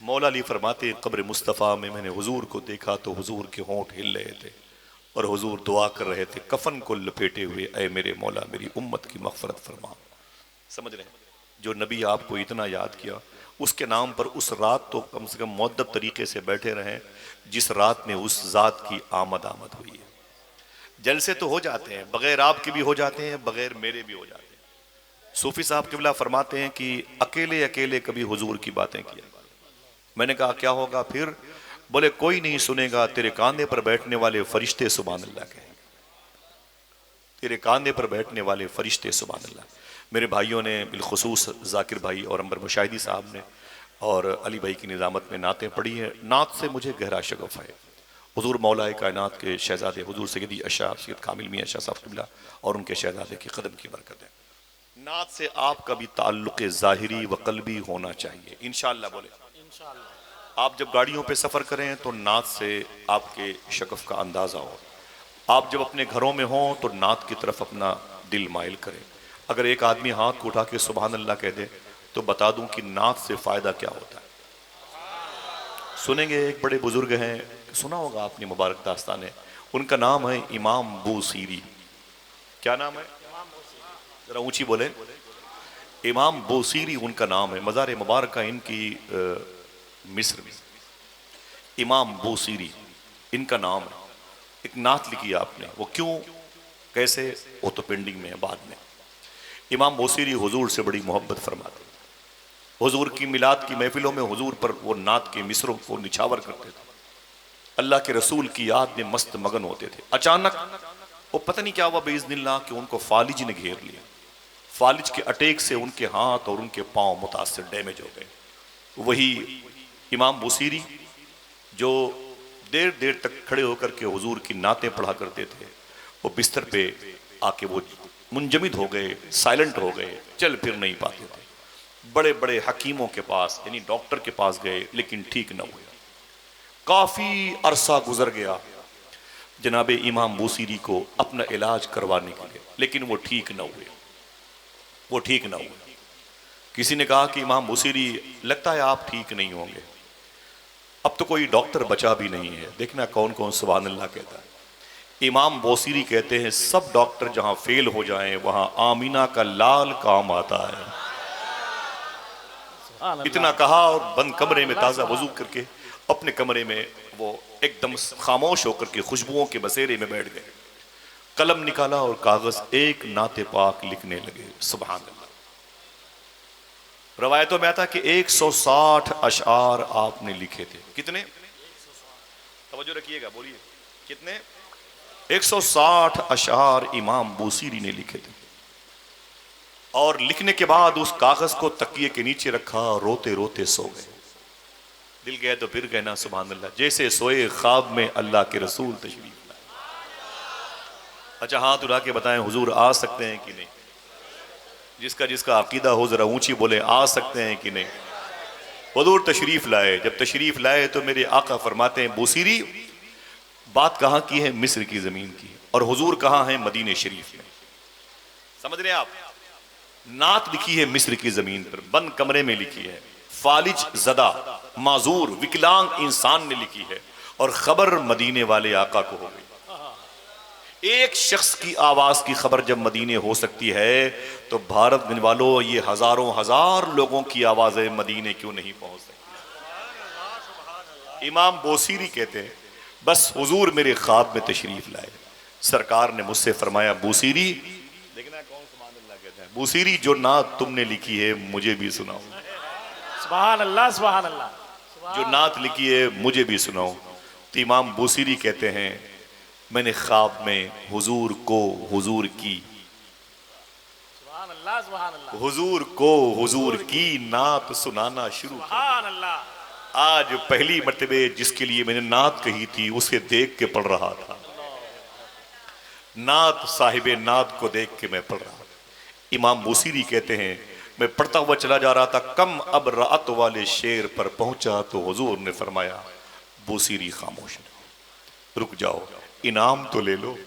मौला अली फरमाते कब्र मुस्तफ़ा में मैंने हुजूर को देखा तो हुजूर के होंठ हिल रहे थे और हुजूर दुआ कर रहे थे कफन को लपेटे हुए, ऐ मेरे मौला मेरी उम्मत की मग़फ़िरत फरमा। समझ रहे हैं? जो नबी आपको इतना याद किया उसके नाम पर उस रात तो कम से कम मुअद्दब तरीके से बैठे रहें जिस रात में उस जात की आमद हुई है। जलसे तो हो जाते हैं, बगैर आपके भी हो जाते हैं, बगैर मेरे भी हो जाते हैं। सूफी साहब किबला फरमाते हैं कि अकेले अकेले कभी हुजूर की बातें किया। मैंने कहा क्या होगा फिर? बोले कोई नहीं सुनेगा, तेरे कांधे पर बैठने वाले फरिश्ते सुभान अल्लाह कहेंगे। तेरे कांधे पर बैठने वाले फरिश्ते सुभान अल्लाह। मेरे भाइयों ने बिलखुसूस जाकिर भाई और अंबर मुशाहिदी साहब ने और अली भाई की निज़ामत में नातें पढ़ी हैं। नात से मुझे गहरा शगफ है। हुजूर मौलाए कायनात के शहजादे हुजूर सैयदी अशा सैयद कामिल मियां शाह साहब किबला और उनके शहजादे के कदम की बरकत है। नात से आपका भी ताल्लुक़ ज़ाहिरी व क़ल्बी होना चाहिए इंशाअल्लाह। बोले आप जब गाड़ियों पे सफ़र करें तो नात से आपके शगफ का अंदाज़ा हो। आप जब अपने घरों में हों तो नात की तरफ अपना दिल माइल करें। अगर एक आदमी हाथ को उठा के सुभान अल्लाह कह दे तो बता दूं कि नात से फ़ायदा क्या होता है। सुनेंगे, एक बड़े बुजुर्ग हैं, सुना होगा आपने मुबारक दास्तान है, उनका नाम है इमाम बूसीरी। क्या नाम है? जरा ऊंची बोले। इमाम बूसीरी उनका नाम है। मज़ार मुबारक इनकी मिस्र में। इमाम बूसीरी इनका नाम है। एक नात लिखी आपने, वो क्यों कैसे वो तो पेंडिंग में है, बाद में। इमाम बूसीरी हुजूर से बड़ी मोहब्बत फरमाते। हुजूर की मिलाद की महफिलों में हुजूर पर वो नात के मिसरों को निछावर करते थे। अल्लाह के रसूल की याद में मस्त मगन होते थे। अचानक वो पता नहीं क्या हुआ बेइज़्निल्लाह कि उनको फालिज ने घेर लिया। फालिज के अटैक से उनके हाथ और उनके पांव मुतासिर, डैमेज हो गए। वही इमाम बूसीरी जो देर देर तक खड़े होकर के हुजूर की नातें पढ़ा करते थे, वो बिस्तर पे आके वो मुंजमिद हो गए, साइलेंट हो गए, चल फिर नहीं पाते थे। बड़े बड़े हकीमों के पास यानी डॉक्टर के पास गए लेकिन ठीक न हुए। काफी अरसा गुजर गया जनाबे इमाम बूसीरी को अपना इलाज करवाने के लिए, लेकिन वो ठीक न हुए। वो ठीक न हुए। किसी ने कहा कि इमाम बूसीरी लगता है आप ठीक नहीं होंगे, अब तो कोई डॉक्टर बचा भी नहीं है। देखना कौन कौन सुभान अल्लाह कहता है। इमाम बूसीरी कहते हैं सब डॉक्टर जहां फेल हो जाएं वहां आमीना का लाल काम आता है। इतना कहा और बंद कमरे में ताज़ा वजू करके अपने कमरे में वो एकदम खामोश होकर के खुशबुओं के बसेरे में बैठ गए। कलम निकाला और कागज एक नाते पाक लिखने लगे। सुभान अल्लाह। रवायतों में आता कि 160 अशआर आपने लिखे थे। कितने? तवज्जो रखिएगा, बोलिए कितने? 160 अशआर इमाम बूसीरी ने लिखे थे। और लिखने के बाद उस कागज को तकिए के नीचे रखा, रोते रोते सो गए। दिल गया तो फिर कहना सुभान अल्लाह। जैसे सोए ख्वाब में अल्लाह के रसूल तशरीफ लाए। अच्छा हाथ उठा के बताएं हुजूर आ सकते हैं कि नहीं? जिसका जिसका अकीदा हो जरा ऊंची बोले आ सकते हैं कि नहीं? हुजूर तशरीफ लाए। जब तशरीफ लाए तो मेरे आका फरमाते हैं बूसीरी बात कहाँ की है? मिस्र की जमीन की। और हुजूर कहाँ है? मदीने शरीफ में। समझ रहे हैं आप? नात लिखी है मिस्र की जमीन पर, बंद कमरे में लिखी है। फालिज जदा माजूर विकलांग इंसान ने लिखी है और खबर मदीने वाले आका को हो गई। एक शख्स की आवाज की खबर जब मदीने हो सकती है तो भारत में वालों ये हजारों हजार लोगों की आवाजें मदीने क्यों नहीं पहुंच सकती? इमाम बूसीरी कहते हैं बस हुजूर मेरे ख्वाब में तशरीफ लाए। सरकार ने मुझसे फरमाया बूसीरी, देखना कौन सुभान अल्लाह कहता है, बूसीरी जो नात तुमने लिखी है मुझे भी सुनाओ। सुभान अल्लाह, सुभान अल्लाह। जो नात लिखी है मुझे भी सुनाओ। तो इमाम बूसीरी कहते हैं मैंने ख्वाब में हुजूर को हुजूर की, सुभान अल्लाह, सुभान अल्लाह, हुजूर को हुजूर की नात सुनाना शुरू कर। सुभान अल्लाह। आज पहली मर्तबे जिसके लिए मैंने नात कही थी उसे देख के पढ़ रहा था। नात साहिबे नात को देख के मैं पढ़ रहा था। इमाम बूसीरी कहते हैं मैं पढ़ता हुआ चला जा रहा था, कम अब रात वाले शेर पर पहुंचा तो हुजूर ने फरमाया बूसीरी खामोश रुक जाओ, इनाम तो ले लो।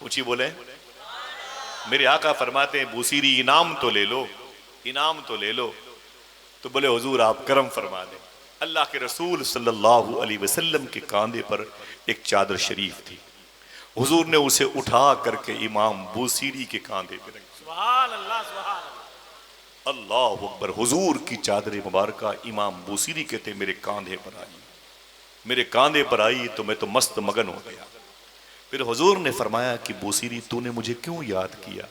ऊंची बोले। मेरे आका फरमाते हैं बूसीरी इनाम तो ले लो, इनाम तो ले लो। तो बोले हुजूर आप करम फरमा दें। अल्लाह के रसूल सल्लल्लाहु अलैहि वसल्लम के कांधे पर एक चादर शरीफ थी। हुजूर ने उसे उठा करके इमाम बूसीरी के कांधे पर रखी। सुभान अल्लाह, सुभान अल्लाह। अल्लाह अकबर। हुजूर की चादर मुबारक इमाम बूसीरी कहते मेरे कांधे पर आई, मेरे कांधे पर आई तो मैं तो मस्त मगन हो गया। फिर हुजूर ने फरमाया कि बूसीरी तूने मुझे क्यों याद किया,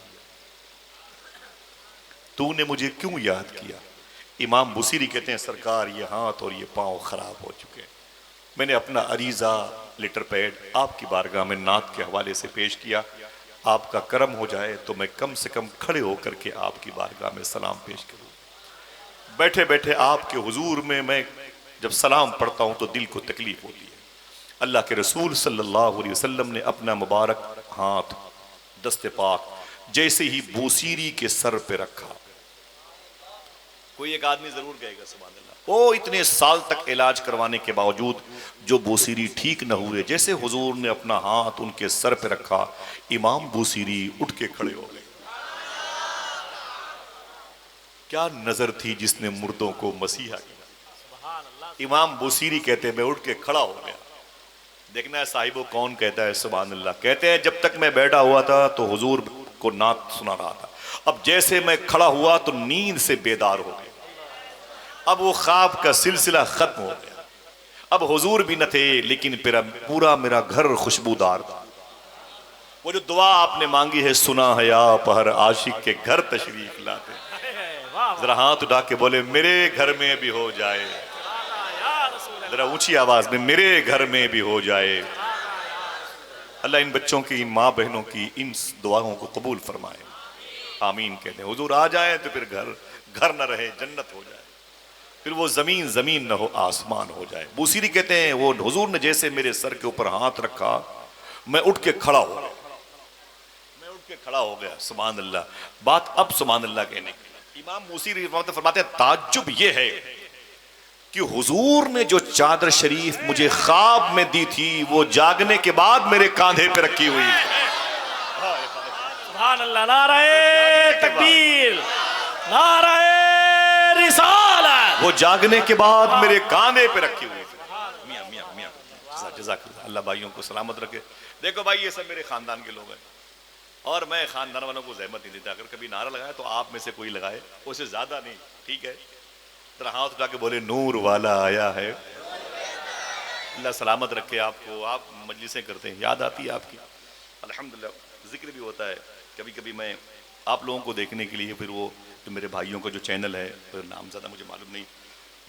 तूने मुझे क्यों याद किया। इमाम बूसीरी कहते हैं सरकार ये हाथ और ये पांव खराब हो चुके हैं, मैंने अपना अरीजा लेटर पैड आपकी बारगाह में नात के हवाले से पेश किया, आपका करम हो जाए तो मैं कम से कम खड़े होकर के आपकी बारगाह में सलाम पेश करूं। बैठे बैठे आपके हुजूर में मैं जब सलाम पढ़ता हूं तो दिल को तकलीफ होती है। अल्लाह के रसूल सल्लल्लाहु अलैहि वसल्लम ने अपना मुबारक हाथ दस्ते पाक जैसे ही बूसीरी के सर पे रखा, कोई एक आदमी जरूर कहेगा सुभान अल्लाह, वो इतने साल तक इलाज करवाने के बावजूद जो बूसीरी ठीक न हुए, जैसे हुजूर ने अपना हाथ उनके सर पे रखा इमाम बूसीरी उठ के खड़े हो गए। क्या नजर थी जिसने मुर्दों को मसीहा किया। सुभान अल्लाह। इमाम बूसीरी कहते हैं मैं उठ के खड़ा हो गया। देखना है साहिबो कौन कहता है सुभान अल्लाह। कहते हैं जब तक मैं बैठा हुआ था तो हुजूर को नात सुना रहा था, अब जैसे मैं खड़ा हुआ तो नींद से बेदार हो गया। अब वो ख्वाब का सिलसिला खत्म हो गया। अब हुजूर भी न थे लेकिन पूरा मेरा घर खुशबूदार था। वो जो दुआ आपने मांगी है सुना है आप हर आशिक के घर तशरीफ लाते, वाह जरा हाथ उठा के बोले मेरे घर में भी हो जाए, या रसूल अल्लाह। जरा ऊंची आवाज में मेरे घर में भी हो जाए। अल्लाह इन बच्चों की, इन माँ बहनों की इन दुआओं को कबूल फरमाए, आमीन कहते हैं। हुजूर आ जाए तो फिर घर घर न रहे जन्नत हो जाए, फिर वो जमीन जमीन न हो आसमान हो जाए। बूसीरी कहते हैं वो हुजूर ने जैसे मेरे सर के ऊपर हाथ रखा मैं उठ के खड़ा हो गया, मैं उठ के खड़ा हो गया। सुभान अल्लाह। बात अब सुभान अल्लाह कहने की। इमाम बूसीरी फरमाते हैं ताज्जुब ये है कि हुजूर ने जो चादर शरीफ मुझे ख्वाब में दी थी वो जागने के बाद मेरे कांधे पे रखी हुई। सुभान अल्लाह। नाराए तकबीर, नाराए रिसालत। वो जागने के बाद मेरे कांधे पे रखी हुई थी। मियां मियां मियां जज़ाकल्लाह। अल्लाह भाइयों को सलामत रखे। देखो भाई ये सब मेरे खानदान के लोग हैं और मैं खानदान वालों को जहमत नहीं देता। अगर कभी नारा लगाए तो आप में से कोई लगाए, उससे ज्यादा नहीं, ठीक है। जरा हाथ उठा के बोले नूर वाला आया है। अल्लाह सलामत रखे आपको। आप मजलिसें करते हैं, याद आती है आपकी, अल्हम्दुलिल्लाह जिक्र भी होता है। कभी कभी मैं आप लोगों को देखने के लिए फिर वो जो मेरे भाइयों का जो चैनल है, तो नाम ज़्यादा मुझे मालूम नहीं,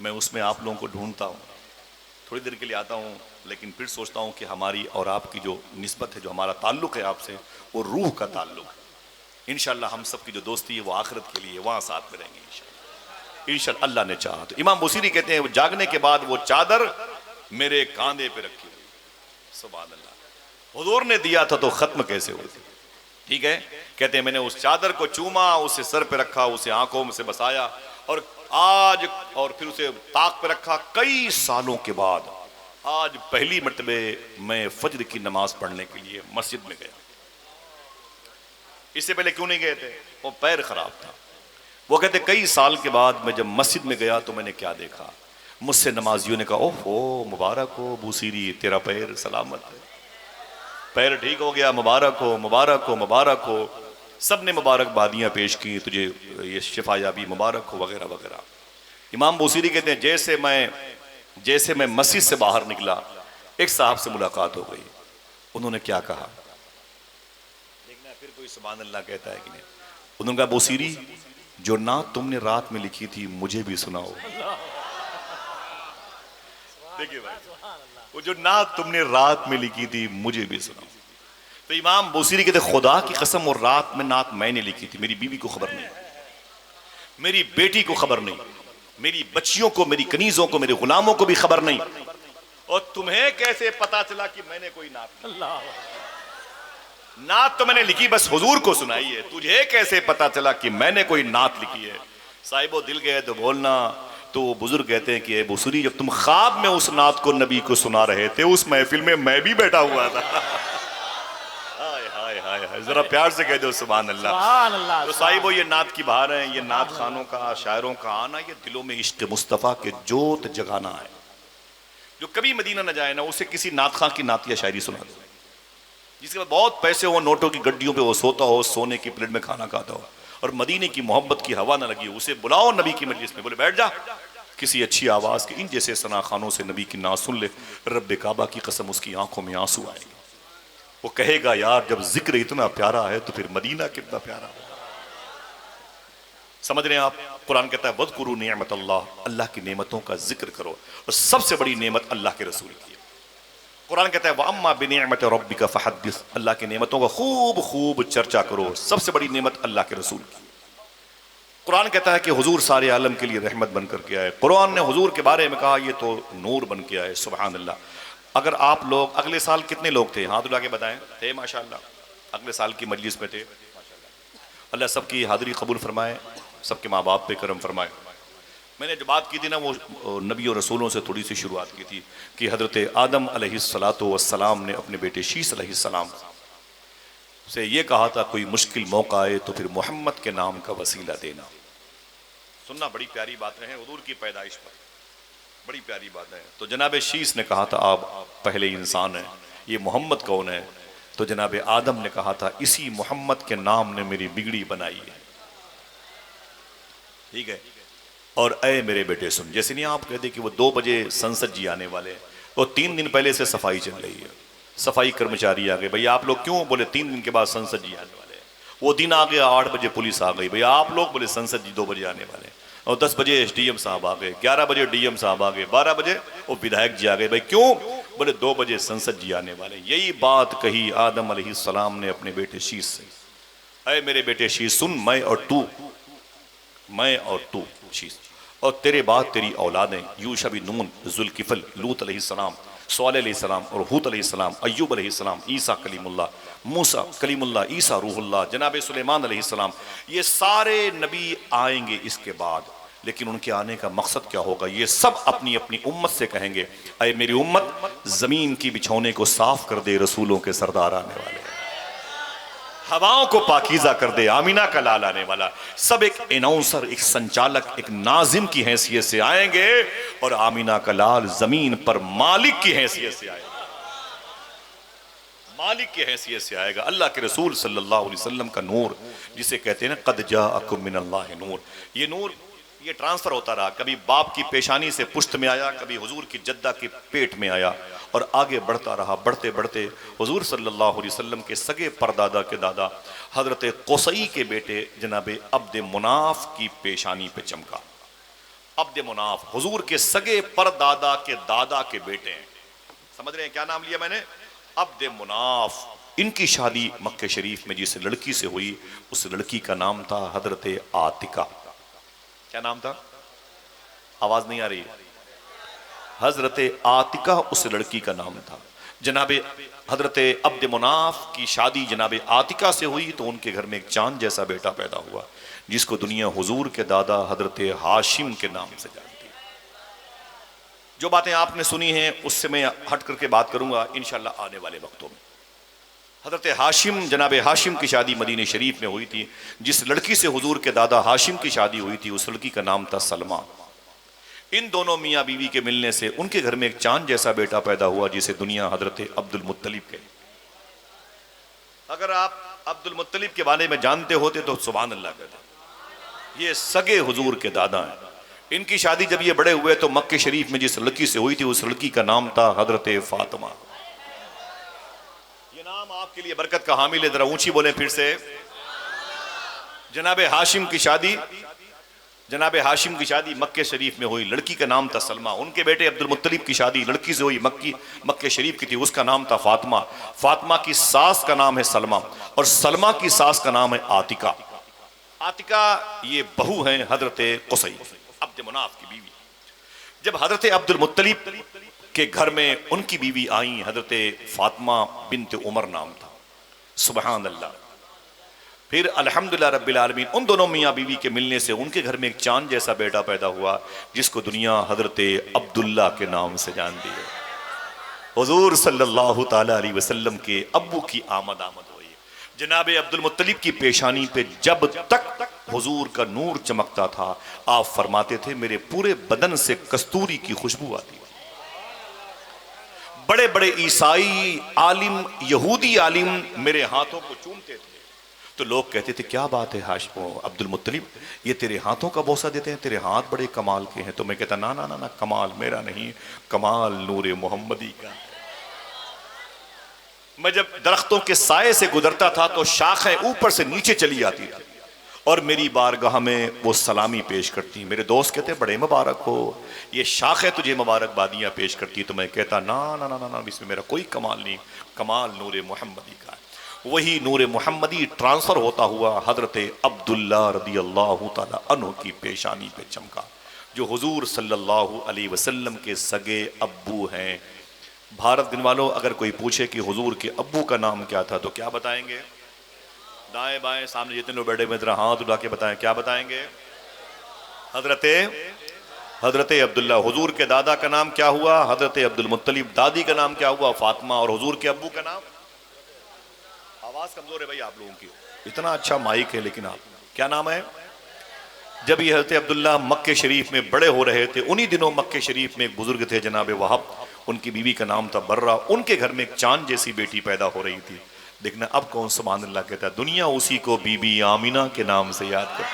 मैं उसमें आप लोगों को ढूंढता हूँ, थोड़ी देर के लिए आता हूँ, लेकिन फिर सोचता हूँ कि हमारी और आपकी जो निस्बत है, जो हमारा ताल्लुक़ है आपसे, वो रूह का ताल्लुक़ है। इंशाअल्लाह हम सब की जो दोस्ती है वो आखिरत के लिए, वहाँ साथ में रहेंगे इंशाअल्लाह अल्लाह ने चाहा तो। इमाम बूसीरी कहते हैं वो जागने के बाद वो चादर मेरे कांधे पे रखी हुई। सुभान अल्लाह। हुजूर ने दिया था तो खत्म कैसे हुई थी, ठीक है। कहते हैं मैंने उस चादर को चूमा, उसे सर पे रखा, उसे आंखों में से बसाया और आज और फिर उसे ताक पे रखा। कई सालों के बाद आज पहली मर्तबे मैं फजर की नमाज पढ़ने के लिए मस्जिद में गया। इससे पहले क्यों नहीं गए थे, वो पैर खराब था। वो कहते कई साल के बाद मैं जब मस्जिद में गया तो मैंने क्या देखा, मुझसे नमाजियों ने कहा ओहो मुबारक हो बूसीरी, तेरा पैर सलामत है, पैर ठीक हो गया, मुबारक हो मुबारक हो मुबारक हो। सब ने मुबारकबादियाँ पेश की, तुझे ये शिफायाबी मुबारक हो वगैरह वगैरह। इमाम बूसीरी कहते हैं जैसे मैं मस्जिद से बाहर निकला, एक साहब से मुलाकात हो गई। उन्होंने क्या कहा, देखना फिर कोई सुभान अल्लाह कहता है कि नहीं। उन्होंने कहा बूसीरी जो नात तुमने रात में लिखी थी मुझे भी सुनाओ। देखिए भाई, वो जो नात तुमने रात में लिखी थी मुझे भी सुनाओ। तो इमाम बूसीरी कहते खुदा की कसम और रात में नात मैंने लिखी थी, मेरी बीवी को खबर नहीं, मेरी बेटी को खबर नहीं, मेरी बच्चियों को, मेरी कनीजों को, मेरे गुलामों को भी खबर नहीं। और तुम्हें कैसे पता चला कि मैंने कोई नात नात तो मैंने लिखी बस हुजूर को सुनाई है, तुझे कैसे पता चला कि मैंने कोई नात लिखी है। साहिबो दिल गए तो बोलना। तो बुजुर्ग कहते हैं कि बूसीरी जब तुम ख्वाब में उस नात को नबी को सुना रहे थे, उस महफिल में मैं भी बैठा हुआ था। हाय हाय हाय जरा प्यार से कह दो सुभान अल्लाह। सुभान अल्लाह। तो साहिबो ये नात की बहार है, ये नात खानों का, शायरों का आना, ये दिलों में इश्क मुस्तफ़ा के जोत जगाना है। जो कभी मदीना न जाए ना, उसे किसी नात खां की नातिया शायरी सुना दो, जिसके बाद बहुत पैसे हो, नोटों की गड्डियों पे वो सोता हो, सोने की प्लेट में खाना खाता हो, और मदीने की मोहब्बत की हवा ना लगी हो, उसे बुलाओ नबी की मजलिस में, बोले बैठ जा, किसी अच्छी आवाज के इन जैसे सना खानों से नबी की नात सुन ले, रब्बे काबा की कसम उसकी आंखों में आंसू आएंगे। वो कहेगा यार जब जिक्र इतना प्यारा है तो फिर मदीना कितना प्यारा है। समझ रहे हैं आप? कुरान कहता है वज़कुरू निअमत अल्लाह, अल्लाह की नेमतों का जिक्र करो, और सबसे बड़ी नेमत अल्लाह के रसूल की है। कुरान कहता है वअम्मा बिनिअमत रब्बिका फहद्दिस, अल्लाह की नेमतों का खूब खूब चर्चा करो, सबसे बड़ी नेमत अल्लाह के रसूल की। कुरान कहता है कि हुजूर सारे आलम के लिए रहमत बनकर के आए। कुरान ने हुजूर के बारे में कहा ये तो नूर बन के आए। सुभान अल्लाह। अगर आप लोग अगले साल कितने लोग थे, हाथ उठा के बताएं, थे माशाअल्लाह, अगले साल की मजलिस में थे? अल्लाह सबकी हाजिरी कबूल फरमाए, सबके माँ बाप पे करम फरमाए। मैंने जो बात की थी ना, वो नबी और रसूलों से थोड़ी सी शुरुआत की थी कि हज़रत आदम अलैहिस्सलातु वस्सलाम ने अपने बेटे शीस अलैहिस्सलाम से ये कहा था कोई मुश्किल मौका आए तो फिर मोहम्मद के नाम का वसीला देना। सुनना, बड़ी प्यारी बातें हैं हुजूर की पैदाइश पर, बड़ी प्यारी बात है। तो जनाब शीस ने कहा था आप पहले इंसान हैं, ये मोहम्मद कौन है? तो जनाब आदम ने कहा था इसी मोहम्मद के नाम ने मेरी बिगड़ी बनाई है। ठीक है। और ऐ मेरे बेटे सुन, जैसे नहीं आप कहते कि वो 2 बजे संसद जी आने वाले हैं, तो 3 दिन पहले से सफाई चल रही है, सफाई कर्मचारी आ गए, भैया आप लोग क्यों? बोले 3 दिन के बाद संसद जी आने वाले हैं। वो दिन आ गया, 8 बजे पुलिस आ गई, भैया आप लोग? बोले संसद जी 2 बजे आने वाले हैं। और 10 बजे एसडीएम साहब आ गए, 11 बजे डीएम साहब आ गए, 12 बजे वो विधायक जी आ गए। भाई क्यों? बोले 2 बजे संसद जी आने वाले। यही बात कही आदम अलैहिस्सलाम ने अपने बेटे शीस से। अरे मेरे बेटे शीस सुन, मैं और तू शीस, और तेरे बाद तेरी औलादें यूशा बिन नून, जुल्किफल, लूत अलैहिस्सलाम, स्वालेह अलैहिस्सलाम और हूत अलैहिस्सलाम, अय्यूब अलैहिस्सलाम, ईसा कलीमुल्लाह, मूसा कलीमुल्लाह, ईसा रूहुल्लाह, जनाब सुलेमान अलैहिस्सलाम, ये सारे नबी आएंगे इसके बाद। लेकिन उनके आने का मकसद क्या होगा? ये सब अपनी अपनी उम्मत से कहेंगे अरे मेरी उम्मत जमीन की बिछौने को साफ कर दे, रसूलों के सरदार आने वाले हैं, हवाओं को पाकीज़ा कर दे, आमीना का लाल आने वाला। सब एक अनाउंसर, एक संचालक, एक नाजिम की हैसियत से आएंगे, और आमीना का लाल जमीन पर मालिक की हैसियत से आएगा, मालिक की हैसियत से आएगा। अल्लाह के रसूल सल्लल्लाहु अलैहि वसल्लम का नूर, जिसे कहते हैं ना कद जाअकुम मिनल्लाहि नूर, ये नूर ये ट्रांसफर होता रहा, कभी बाप की पेशानी से पुश्त में आया, कभी हुजूर की जद्दा के पेट में आया, और आगे बढ़ता रहा। बढ़ते बढ़ते हुजूर सल्लल्लाहु अलैहि वसल्लम के सगे परदादा के दादा हजरत क़ुसई के बेटे जनाब अब्द मुनाफ की पेशानी पे चमका। अब्द मुनाफ हुजूर के सगे परदादा के दादा के बेटे हैं। समझ रहे हैं क्या नाम लिया मैंने? अब्द मुनाफ। इनकी शादी मक्के शरीफ में जिस लड़की से हुई, उस लड़की का नाम था हजरत आतिका। क्या नाम था? आवाज नहीं आ रही? हजरत आतिका उस लड़की का नाम था। जनाबे हजरत अब्द मुनाफ की शादी जनाबे आतिका से हुई, तो उनके घर में एक चांद जैसा बेटा पैदा हुआ, जिसको दुनिया हुजूर के दादा हजरत हाशिम के नाम से जानती है। जो बातें आपने सुनी हैं उससे मैं हट करके बात करूंगा इंशाअल्लाह आने वाले वक्तों में। हजरत हाशिम, जनाबे हाशिम की शादी मदीने शरीफ में हुई थी। जिस लड़की से हुजूर के दादा हाशिम की शादी हुई थी, उस लड़की का नाम था सलमा। इन दोनों मियाँ बीवी के मिलने से उनके घर में एक चांद जैसा बेटा पैदा हुआ, जिसे दुनिया हजरत अब्दुल मुत्तलिब के। अगर आप अब्दुल मुत्तलिब के बारे में जानते होते तो सुभान अल्लाह कहते। ये सगे हुजूर के दादा हैं। इनकी शादी जब ये बड़े हुए तो मक्के शरीफ में जिस लड़की से हुई थी, उस लड़की का नाम था हजरत फातिमा। ये नाम आपके लिए बरकत का हामिल है, जरा ऊंची बोले फिर से। जनाबे हाशिम की शादी, जनाबे हाशिम की शादी मक्के शरीफ में हुई, लड़की का नाम था सलमा। उनके बेटे अब्दुल मुत्तलिब की शादी लड़की से हुई, मक्के शरीफ की थी, उसका नाम था फातिमा। फातिमा की सास का नाम है सलमा, और सलमा की सास का नाम है आतिका। आतिका ये बहू हैं हजरत क़ुसई, अब्द मुनाफ की बीवी। जब हजरत अब्दुल मुत्तलिब के घर में उनकी बीवी आई, हजरत फातिमा बिन्त उमर नाम था। सुबहान अल्लाह। फिर अल्हम्दुलिल्लाह रब्बिल आलमीन, उन दोनों मियाँ बीवी के मिलने से उनके घर में एक चांद जैसा बेटा पैदा हुआ, जिसको दुनिया हजरत अब्दुल्ला के नाम से जानती है। हुजूर सल्लल्लाहु ताला अलैहि वसल्लम के अब्बू की आमद हुई। जनाब अब्दुल मुत्तलिब की पेशानी पे जब तक हुजूर का नूर चमकता था, आप फरमाते थे मेरे पूरे बदन से कस्तूरी की खुशबू आती। बड़े बड़े ईसाई आलिम, यहूदी आलिम मेरे हाथों को चूमते थे, तो लोग कहते थे क्या बात है अब्दुल मुत्तलिब, ये तेरे हाथों का बोसा देते हैं, तेरे हाथ बड़े कमाल के हैं। तो मैं कहता ना ना ना ना, कमाल मेरा नहीं, कमाल नूरे मोहम्मदी का। मैं जब दरख्तों के साए से गुजरता था तो शाखें ऊपर से नीचे चली जाती थी और मेरी बारगाह में वो सलामी पेश करती। मेरे दोस्त कहते बड़े मुबारक हो, ये शाखें तुझे मुबारकबादियां पेश करती। तो मैं कहता ना ना ना ना ना, इसमें मेरा कोई कमाल नहीं, कमाल नूरे मोहम्मदी का। वही नूरे मोहम्मदी ट्रांसफर होता हुआ हजरत अब्दुल्ला रदी अल्लाह तआला अन्हु की पेशानी पे चमका, जो हुजूर सल्लल्लाहु अलैहि वसल्लम के सगे अब्बू हैं। भारत दिन वालों, अगर कोई पूछे कि हुजूर के अब्बू का नाम क्या था तो क्या बताएंगे? दाएं बाएं सामने जितने लोग बैठे हुए जरा हाथ उठा के बताएं, क्या बताएंगे? हजरत अब्दुल्ला। हुजूर के दादा का नाम क्या हुआ? हजरत अब्दुल मुत्तलिब। दादी का नाम क्या हुआ? फातिमा। और हुजूर के अब्बू का नाम? आवाज कमजोर है भाई आप लोगों की, इतना अच्छा माइक है लेकिन आप, क्या नाम है? जब ये हजरत अब्दुल्ला मक्के शरीफ में बड़े हो रहे थे, उन्हीं दिनों मक्के शरीफ में एक बुजुर्ग थे जनाब वहाब, उनकी बीवी का नाम था बर्रा। उनके घर में एक चांद जैसी बेटी पैदा हो रही थी। देखना अब कौन सुभान अल्लाह कहता है, दुनिया उसी को बीबी आमिना के नाम से याद कर।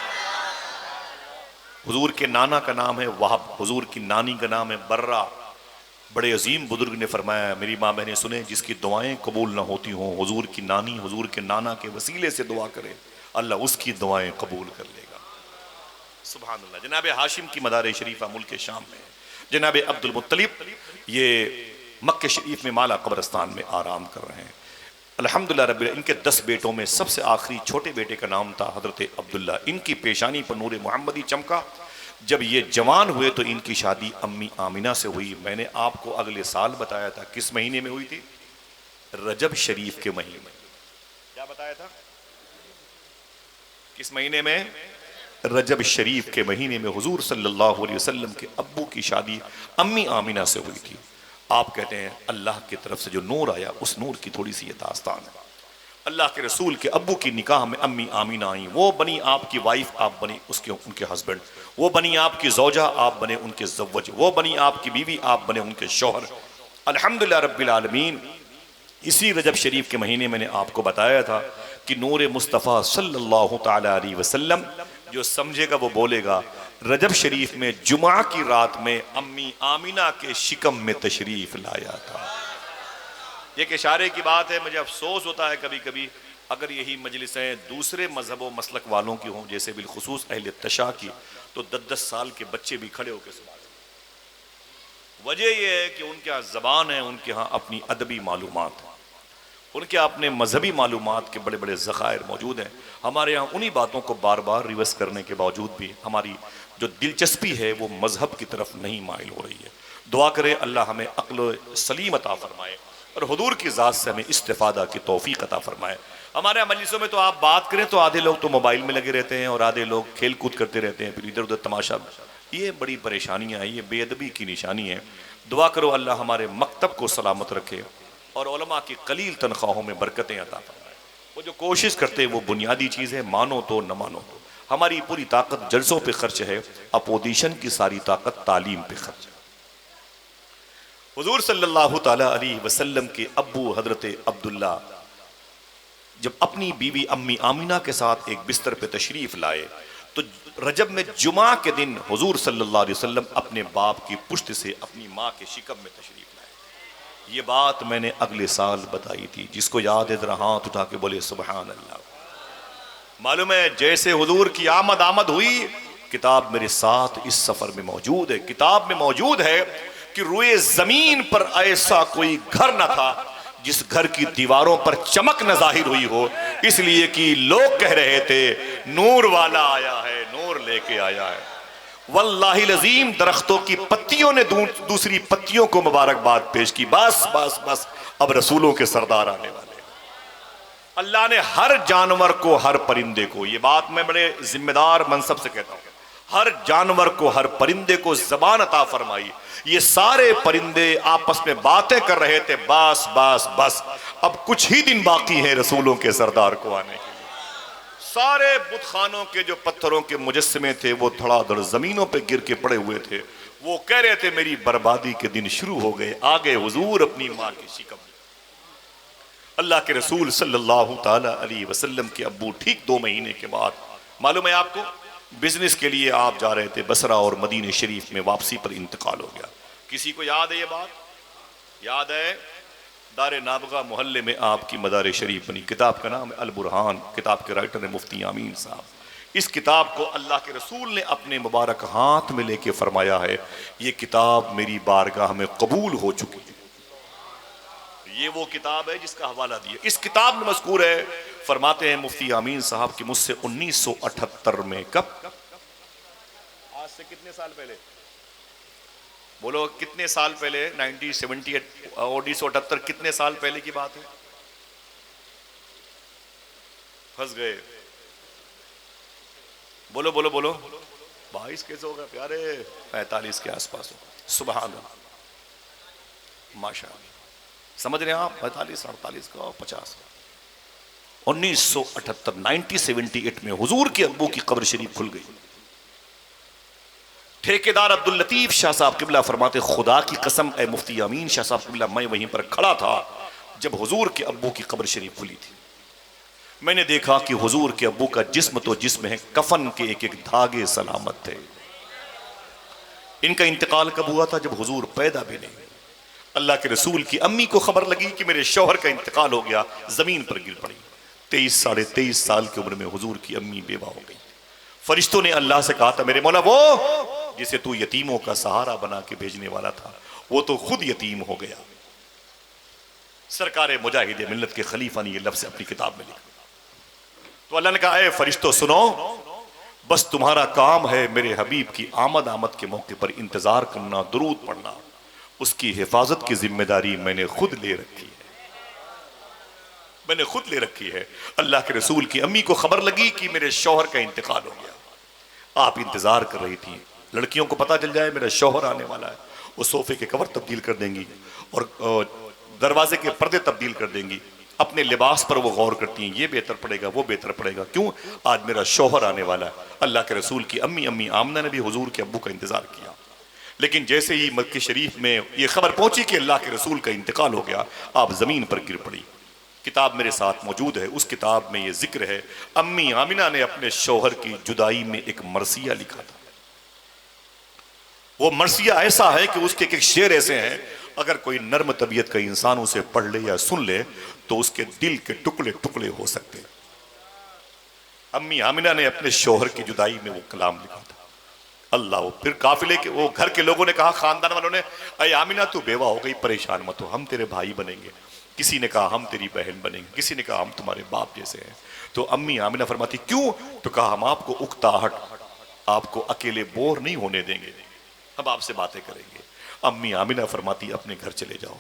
हुजूर के नाना का नाम है वहाब, हुजूर की नानी का नाम है बर्रा। बड़े अजीम बुजुर्ग ने फरमाया, मेरी माँ बहनें सुने, जिसकी दुआएं कबूल ना होती हों, हुजूर की नानी हुजूर के नाना के वसीले से दुआ करे, अल्लाह उसकी दुआएं कबूल कर लेगा। सुभान अल्लाह। जनाब हाशिम की मदार शरीफा मुल्क शाम में, जनाब अब्दुल मुत्तलिब ये मक्के शरीफ में माला कब्रस्तान में आराम कर रहे हैं। अल्हम्दुलिल्लाह रब्बिल। इनके 10 बेटों में सबसे आखिरी छोटे बेटे का नाम था हजरत अब्दुल्ला। इनकी पेशानी पर नूर मोहम्मदी चमका। जब ये जवान हुए तो इनकी शादी अम्मी आमिना से हुई। मैंने आपको अगले साल बताया था, किस महीने में हुई थी? रजब शरीफ के महीने में। क्या बताया था? किस महीने में? रजब शरीफ के महीने में हुजूर सल्लल्लाहु अलैहि वसल्लम के अब्बू की शादी अम्मी आमिना से हुई थी। आप कहते हैं अल्लाह की तरफ से जो नूर आया, उस नूर की थोड़ी सी ये दास्तान है। अल्लाह के रसूल के अब्बू की निकाह में अम्मी आमीना आई। वो बनी आपकी वाइफ, आप बने उसके उनके हस्बैंड। वो बनी आपकी ज़ौजा, आप बने उनके ज़व्वज। वो बनी आपकी बीवी, आप बने उनके शौहर। अल्हम्दुलिल्लाह रब्बिल आलमीन। इसी रजब शरीफ के महीने मैंने आपको बताया था कि नूर मुस्तफ़ा सल्लल्लाहु तआला अलैहि वसल्लम, जो समझेगा वो बोलेगा, रजब शरीफ में जुमा की रात में अम्मी आमिना के शिकम में तशरीफ लाया था। एक इशारे की बात है। मुझे अफसोस होता है कभी कभी अगर यही मजलिसें दूसरे मजहब व मसलक वालों की हों, जैसे बिलखुसूस अहले तशा की, तो 10-10 साल के बच्चे भी खड़े होकर सुना। वजह यह है कि उनके यहाँ ज़बान है, उनके यहाँ अपनी अदबी मालूमात है, उनके अपने मजहबी मालूमात के बड़े बड़े ज़खायर मौजूद हैं। हमारे यहाँ उन्हीं बातों को बार बार रिवर्स करने के बावजूद भी हमारी जो दिलचस्पी है वो मजहब की तरफ नहीं माइल हो रही है। दुआ करें अल्लाह हमें अक्ल सलीम अता फरमाए और हुजूर की ज़ात से हमें इस्तिफादा की तौफीक अता फरमाए। हमारे मजलिसों में तो आप बात करें तो आधे लोग तो मोबाइल में लगे रहते हैं और आधे लोग खेल कूद करते रहते हैं, फिर इधर उधर तमाशा। ये बड़ी परेशानियाँ, ये बेअदबी की निशानी है। दुआ करो अल्लाह हमारे मकतब को सलामत रखे और उलमा की कलील तनख्वाहों में बरकतें अता फरमाए। वो जो कोशिश करते हैं वो बुनियादी चीज़ है, मानो तो न मानो तो। हमारी पूरी ताकत जलसों पे खर्च है, अपोजिशन की सारी ताकत तालीम पे खर्च है। हुजूर सल्लल्लाहु तआला अलैहि वसल्लम के अब्बू हजरत अब्दुल्ला जब अपनी बीवी अम्मी आमिना के साथ एक बिस्तर पे तशरीफ लाए तो रजब में जुमा के दिन हुजूर सल्लल्लाहु अलैहि वसल्लम अपने बाप की पुश्त से अपनी माँ के शिकम में तशरीफ लाए। ये बात मैंने अगले साल बताई थी। जिसको याद है जरा हाथ उठा के बोले सुभान अल्लाह। मालूम है जैसे हुजूर की आमद हुई, किताब मेरे साथ इस सफर में मौजूद है। किताब में मौजूद है कि रुए जमीन पर ऐसा कोई घर न था जिस घर की दीवारों पर चमक न जाहिर हुई हो, इसलिए कि लोग कह रहे थे नूर वाला आया है, नूर लेके आया है। वल्लाहि लजीम दरख्तों की पत्तियों ने दूसरी पत्तियों को मुबारकबाद पेश की। बस बस बस, अब रसूलों के सरदार आने वाले। अल्लाह ने हर जानवर को, हर परिंदे को, ये बात मैं बड़े जिम्मेदार मनसब से कहता हूँ, हर जानवर को, हर परिंदे को जबान अता फरमाई। ये सारे परिंदे आपस में बातें कर रहे थे, बस बस बस अब कुछ ही दिन बाकी हैं रसूलों के सरदार को आने के लिए। सारे बुतखानों के जो पत्थरों के मुजस्समे थे वो धड़ाधड़ जमीनों पे गिर के पड़े हुए थे। वो कह रहे थे मेरी बर्बादी के दिन शुरू हो गए। आ गए हुजूर अपनी माँ की शिकम। अल्लाह के रसूल सल्लल्लाहु ताला अलैहि वसल्लम के अब्बू ठीक 2 महीने के बाद, मालूम है आपको, बिजनेस के लिए आप जा रहे थे बसरा और मदीने शरीफ में, वापसी पर इंतकाल हो गया। किसी को याद है ये बात? याद है? दारे नाबगा मोहल्ले में आपकी मदार शरीफ बनी। किताब का नाम है अल बुरहान। किताब के राइटर है मुफ्ती आमीन साहब। इस किताब को अल्लाह के रसूल ने अपने मुबारक हाथ में लेके फरमाया है, ये किताब मेरी बारगाह में कबूल हो चुकी है। ये वो किताब है जिसका हवाला दिया। इस किताब में मज़कूर है, फरमाते हैं मुफ्ती आमीन साहब कि मुझसे 1978 में, कब, आज से कितने साल पहले, बोलो कितने साल पहले, 1978 1978 कितने साल पहले की बात है? फंस गए। बोलो बोलो बोलो। 22 कैसे होगा प्यारे? 45 के आसपास हो। सुभान अल्लाह, माशाअल्लाह। समझ रहे हैं आप? 45 48 का 50। 1978 1978 में हुजूर के अब्बू की कब्र शरीफ खुल गई। ठेकेदार अब्दुल लतीफ शाह साहब किबला फरमाते, खुदा की कसम ए मुफ्ती अमीन शाह साहब किबला, मैं वहीं पर खड़ा था जब हुजूर के अब्बू की कब्र शरीफ खुली थी। मैंने देखा कि हुजूर के अब्बू का जिस्म तो जिस्म है, कफन के एक एक धागे सलामत थे। इनका इंतकाल कब हुआ था? जब हुजूर पैदा भी नहीं। अल्लाह के रसूल की अम्मी को खबर लगी कि मेरे शौहर का इंतकाल हो गया, जमीन पर गिर पड़ी। 23 साढ़े 23 साल की उम्र में हुजूर की अम्मी बेवा हो गई। फरिश्तों ने अल्लाह से कहा था, मेरे मौला वो जिसे तू यतीमों का सहारा बना के भेजने वाला था, वो तो खुद यतीम हो गया। सरकार मुजाहिद मिल्लत के खलीफा ने ये लफ्ज़ अपनी किताब में लिखा। तो अल्लाह ने कहा, ए फरिश्तों सुनो, बस तुम्हारा काम है मेरे हबीब की आमद के मौके पर इंतजार करना, दुरूद पढ़ना। उसकी हिफाजत की जिम्मेदारी मैंने खुद ले रखी है, मैंने खुद ले रखी है। अल्लाह के रसूल की अम्मी को खबर लगी कि मेरे शौहर का इंतकाल हो गया। आप इंतजार कर रही थी, लड़कियों को पता चल जाए मेरा शौहर आने वाला है, वो सोफे के कवर तब्दील कर देंगी और दरवाजे के पर्दे तब्दील कर देंगी। अपने लिबास पर वो गौर करती हैं, ये बेहतर पड़ेगा, वो बेहतर पड़ेगा, क्यों? आज मेरा शौहर आने वाला है। अल्लाह के रसूल की अम्मी आमना ने भी हुजूर के अब्बू का इंतजार किया। लेकिन जैसे ही मक्के शरीफ में ये खबर पहुंची कि अल्लाह के रसूल का इंतकाल हो गया, आप जमीन पर गिर पड़ी। किताब मेरे साथ मौजूद है। उस किताब में ये जिक्र है, अम्मी आमिना ने अपने शौहर की जुदाई में एक मरसिया लिखा था। वो मरसिया ऐसा है कि उसके एक शेर ऐसे हैं, अगर कोई नर्म तबीयत का इंसान उसे पढ़ ले या सुन ले तो उसके दिल के टुकड़े टुकड़े हो सकते हैं। अम्मी आमिना ने अपने शौहर की जुदाई में वो कलाम लिखा था। अल्लाह, फिर काफिले के वो घर के लोगों ने कहा, खानदान वालों ने, अय आमिना तू बेवा हो गई, परेशान मत हो, हम तेरे भाई बनेंगे। किसी ने कहा हम तेरी बहन बनेंगे, किसी ने कहा हम तुम्हारे बाप जैसे हैं। तो अम्मी आमिना फरमाती, क्यों? तो कहा हम आपको उकताहट, आपको अकेले बोर नहीं होने देंगे, हम आपसे बातें करेंगे। अम्मी आमिना फरमाती, अपने घर चले जाओ,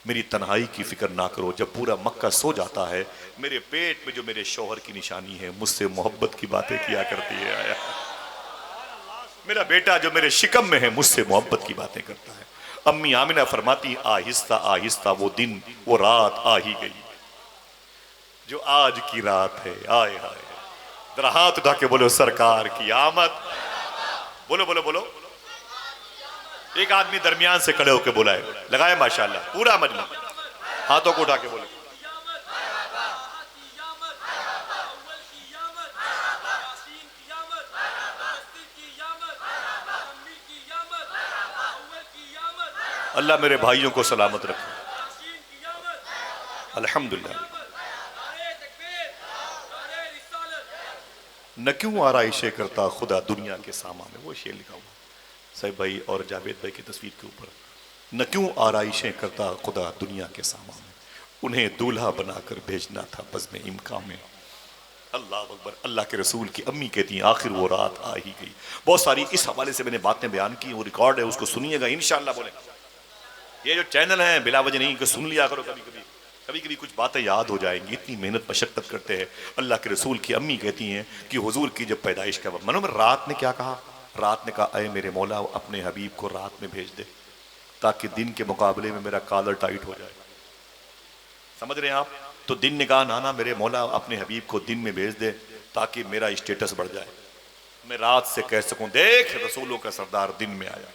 मेरी तन्हाई की फिक्र ना करो। जब पूरा मक्का सो जाता है, मेरे पेट में जो मेरे शौहर की निशानी है, मुझसे मोहब्बत की बातें किया करती है। आया मेरा बेटा जो मेरे शिकम में है, मुझसे मोहब्बत की बातें करता है। अम्मी आमिना फरमाती, आहिस्ता आहिस्ता वो दिन, वो रात आ ही गई जो आज की रात है। आए हाय, जरा हाथ उठा के बोलो, सरकार की आमद। बोलो बोलो बोलो। एक आदमी दरमियान से खड़े होकर बोला है, लगाए माशाल्लाह, पूरा मजमा हाथों को उठा के बोले, अल्लाह मेरे भाइयों को सलामत रखे। अल्हम्दुलिल्लाह। न क्यों आराइशें करता खुदा दुनिया के सामा में, वो शेर लिखा हुआ साहिब भाई और जावेद भाई की तस्वीर के ऊपर। न क्यों आराइशें करता खुदा दुनिया के सामा में, उन्हें दूल्हा बनाकर भेजना था बज़्म इम्का में। अल्लाह अकबर। अल्लाह के रसूल की अम्मी कहती हैं, आखिर वो रात आ ही गई। बहुत सारी इस हवाले से मैंने बातें बयान की, वो रिकॉर्ड है, उसको सुनिएगा इंशाअल्लाह। बोले ये जो चैनल है बिला वजह नहीं कि सुन लिया करो, कभी कभी कुछ बातें याद हो जाएंगी, इतनी मेहनत मशक्कत करते हैं। अल्लाह के रसूल की अम्मी कहती हैं कि हुजूर की जब पैदाइश का, मानो रात ने क्या कहा, रात ने कहा, अय मेरे मौला अपने हबीब को रात में भेज दे ताकि दिन के मुकाबले में मेरा कॉलर टाइट हो जाए। समझ रहे हैं आप? तो दिन ने कहा, ना मेरे मौला अपने हबीब को दिन में भेज दे ताकि मेरा स्टेटस बढ़ जाए, मैं रात से कह सकूं देख रसूलों का सरदार दिन में आया।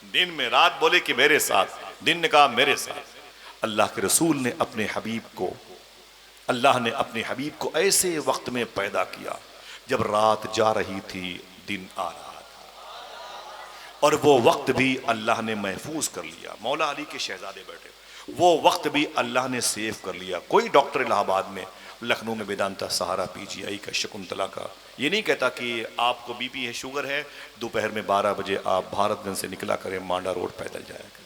दिन में, रात बोले कि मेरे साथ, दिन ने कहा मेरे साथ। अल्लाह के रसूल ने अपने हबीब को, अल्लाह ने अपने हबीब को ऐसे वक्त में पैदा किया जब रात जा रही थी, दिन आ रहा था, और वो वक्त भी अल्लाह ने महफूज कर लिया। मौला अली के शहजादे बैठे, वो वक्त भी अल्लाह ने सेव कर लिया। कोई डॉक्टर इलाहाबाद में, लखनऊ में वेदांता सहारा पीजीआई का, शकुंतला का, ये नहीं कहता कि आपको बीपी है, शुगर है, दोपहर में 12 बजे आप भारतगंज से निकला करें, मांडा रोड पैदल जाया करें।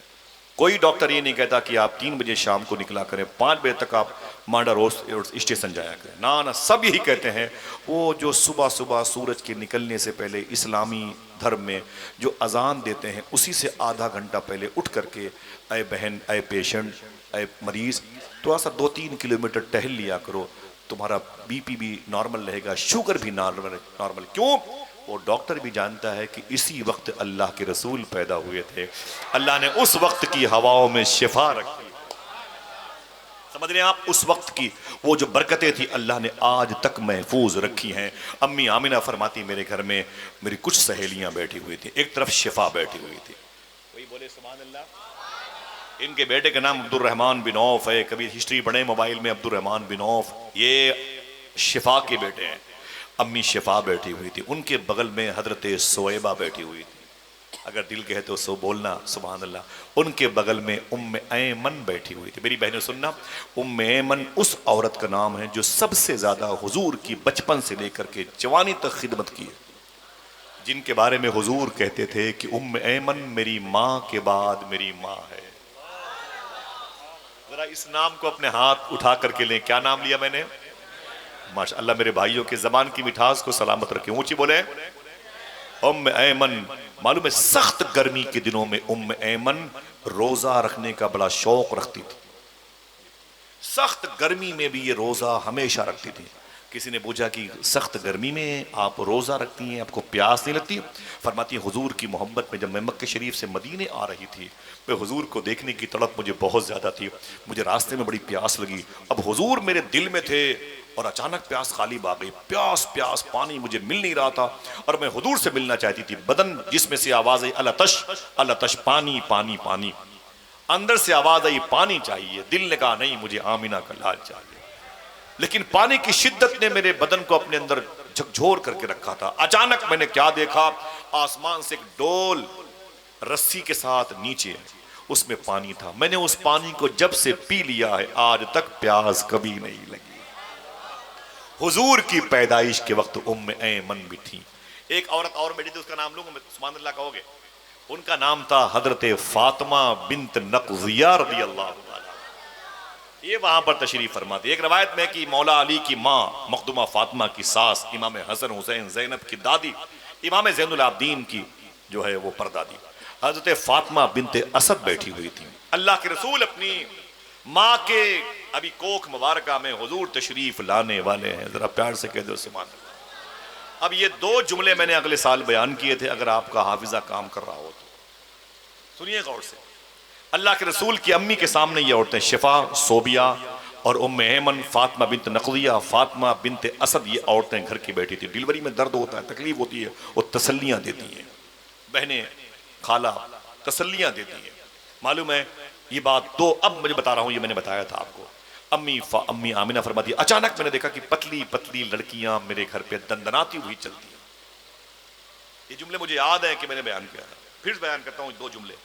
कोई डॉक्टर ये नहीं कहता कि आप 3 बजे शाम को निकला करें, 5 बजे तक आप मांडा रोड स्टेशन जाया करें। ना, सब यही कहते हैं। वो जो सुबह सुबह सूरज के निकलने से पहले इस्लामी धर्म में जो अजान देते हैं, उसी से आधा घंटा पहले उठ करके, अय बहन, अय पेशेंट, अय मरीज, थोड़ा सा 2-3 किलोमीटर टहल लिया करो, तुम्हारा बीपी भी नॉर्मल रहेगा, शुगर भी नॉर्मल। क्यों? वो डॉक्टर भी जानता है कि इसी वक्त अल्लाह के रसूल पैदा हुए थे, अल्लाह ने उस वक्त की हवाओं में शिफा रखी। समझ रहे हैं आप? उस वक्त की वो जो बरकतें थी अल्लाह ने आज तक महफूज रखी हैं। अम्मी आमिना फरमाती, मेरे घर में मेरी कुछ सहेलियां बैठी हुई थी, एक तरफ शिफा बैठी हुई थी, कोई बोले सुभान अल्लाह। इनके बेटे का नाम अब्दुर्रहमान बिन औफ है, कभी हिस्ट्री पढ़े मोबाइल में, अब्दुर्रहमान बिन औफ, ये शिफा के बेटे हैं। अम्मी शिफा बैठी हुई थी, उनके बगल में हजरत सोएबा बैठी हुई थी, अगर दिल कहे तो सो बोलना सुभान अल्लाह। उनके बगल में उम्मे ऐमन बैठी हुई थी। मेरी बहनों सुनना, उम्मे ऐमन उस औरत का नाम है जो सबसे ज्यादा हुजूर की बचपन से लेकर के जवानी तक खिदमत की है, जिनके बारे में हुजूर कहते थे कि उम्मे ऐमन मेरी माँ के बाद मेरी माँ है। जरा इस नाम को अपने हाथ उठा करके लें, क्या नाम लिया मैंने? माशाअल्लाह, मेरे भाइयों के जबान की मिठास को सलामत रखें, ऊंची बोले उम्मे ऐमन। मालूम है सख्त गर्मी के दिनों में उम्मे ऐमन रोजा रखने का बड़ा शौक रखती थी, सख्त गर्मी में भी ये रोजा हमेशा रखती थी। किसी ने पूछा कि सख्त गर्मी में आप रोजा रखती हैं, आपको प्यास नहीं लगती? फरमाती है, हुजूर की मोहब्बत में जब मैं मक्के शरीफ से मदीने आ रही थी, मैं हुजूर को देखने की तड़प मुझे बहुत ज्यादा थी, मुझे रास्ते में बड़ी प्यास लगी, अब हुजूर मेरे दिल में थे और अचानक प्यास खालिब आ गई, प्यास पानी मुझे मिल नहीं रहा था और मैं हुजूर से मिलना चाहती थी। बदन जिसमें से आवाज आई अला तश, पानी पानी पानी, अंदर से आवाज आई पानी चाहिए। दिल ने कहा नहीं, मुझे आमिना का लाल चाहिए। लेकिन पानी की शिद्दत ने मेरे बदन को अपने अंदर झकझोर करके रखा था। अचानक मैंने क्या देखा, आसमान से एक डोल रस्सी के साथ नीचे, उसमें पानी था। मैंने उस पानी को जब से पी लिया है, आज तक प्यास कभी नहीं लगी। हुजूर की पैदाइश के वक्त उम्मे ऐमन भी थी। एक औरत और बैठी थी, उसका नाम लूंगा, सुभान अल्लाह कहोगे? उनका नाम था हजरत फातिमा बिन्त नक़ज़िया रज़ियल्लाहु अन्हा। ये वहां पर तशरीफ फरमाती। एक रवायत में कि मौला अली की माँ मखदूमा फातिमा की सास, इमाम हसन हुसैन ज़ैनब की दादी, इमाम ज़ैनुल आबदीन की जो है वो परदादी हजरत फातिमा बिन्त असद बैठी हुई थी। अल्लाह के रसूल अपनी माँ के अभी कोख मुबारका में हुजूर तशरीफ लाने वाले हैं। जरा प्यार से कह दो सुभान अल्लाह। अब ये 2 जुमले मैंने अगले साल बयान किए थे, अगर आपका हाफिजा काम कर रहा हो तो सुनिए गौर से। अल्लाह के रसूल की अम्मी के सामने ये औरतें शिफा, सोबिया और उम्मे ऐमन, फातिमा बिन्त नक़ज़िया, फातिमा बिन्त असद, ये औरतें घर की बैठी थी। डिलीवरी में दर्द होता है, तकलीफ होती है, वो तसल्लियां देती हैं, बहनें खाला तसल्लियां देती हैं। मालूम है ये बात तो अब मुझे बता रहा हूं, ये मैंने बताया था आपको। अम्मी आमिना फरमाती, अचानक मैंने देखा कि पतली पतली लड़कियां मेरे घर पे दंदनाती हुई चलती हैं। ये जुमले मुझे याद है कि मैंने बयान किया था, फिर बयान करता हूं 2 जुमले।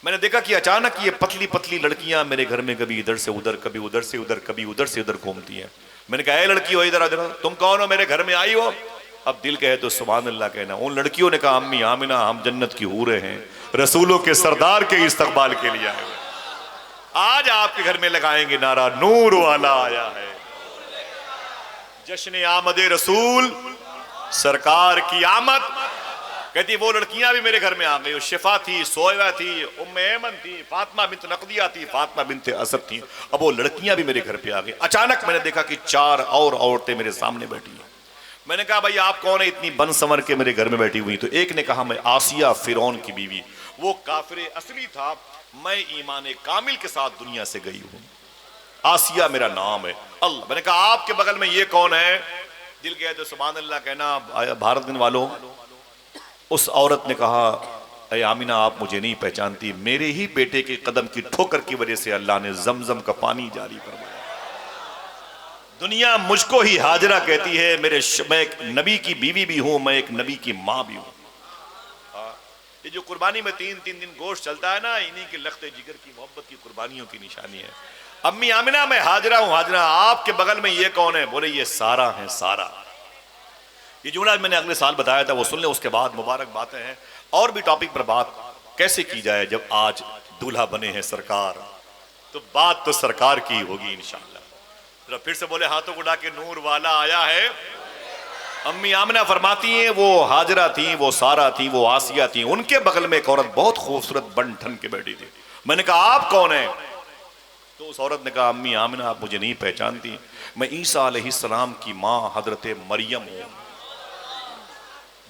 मैंने देखा कि अचानक ये पतली पतली लड़कियां मेरे घर में कभी इधर से उधर, कभी उधर से उधर, कभी उधर से उधर घूमती हैं। मैंने कहा, ए लड़की हो इधर आ, तुम कौन हो, मेरे घर में आई हो? अब दिल कहे तो सुभान अल्लाह कहना। उन लड़कियों ने कहा, अम्मी आमिना हम जन्नत की हूरें हैं, रसूलों के सरदार के इस्तकबाल के लिए आए हुए, आज आपके घर में लगाएंगे नारा, नूर वाला आया है। जश्न आमद रसूल, सरकार की आमद। कहती वो लड़कियां भी मेरे घर में आ गई। शिफा थी, सोएबा थी, उम्मे ऐमन थी, फातिमा बिन्त नक़ज़िया थी, फातिमा बिन्त असद थी। अब वो लड़कियां भी मेरे घर पे आ गई। अचानक मैंने देखा कि 4 और औरतें मेरे सामने बैठी हैं। मैंने कहा भाई आप कौन है, इतनी बन संवर के मेरे घर में बैठी हुई? तो एक ने कहा मैं आसिया, फिरौन की बीवी। वो काफिर असली था, मैं ईमान कामिल के साथ दुनिया से गई हूं, आसिया मेरा नाम है। अल्लाह। मैंने कहा आपके बगल में ये कौन है? दिल गया तो सुभान अल्लाह कहना, भारत दिन वालों। उस औरत ने कहा अरे आमिना आप मुझे नहीं पहचानती, मेरे ही बेटे के कदम की ठोकर की वजह से अल्लाह ने जमजम का पानी जारी फरमाया। दुनिया मुझको ही हाजरा कहती है, मैं एक नबी की बीवी भी हूं, मैं एक नबी की मां भी हूं। ये जो कुर्बानी में 3-3 दिन गोश्त चलता है ना, इन्हीं के लख्ते जिगर की मोहब्बत की कुर्बानियों की निशानी है। अम्मी आमिना मैं हाजरा हूं, हाजरा। आपके बगल में ये कौन है? बोले ये सारा है, सारा। ये जुमला मैंने अगले साल बताया था, वो सुन ले। उसके बाद मुबारक बातें हैं और भी टॉपिक पर बात कैसे की जाए। जब आज दूल्हा बने हैं सरकार, तो बात तो सरकार की होगी इंशाअल्लाह। जरा फिर से बोले हाथों को उठा के, नूर वाला आया है। अम्मी आमिना फरमाती हैं वो हाजरा थी, वो सारा थी, वो आसिया थी। उनके बगल में एक औरत बहुत खूबसूरत बन ठन के बैठी थी। मैंने कहा आप कौन है? तो उस औरत ने कहा अम्मी आमिना आप मुझे नहीं पहचानती, मैं ईसा अलैहिस्सलाम की मां हजरत मरियम हूं।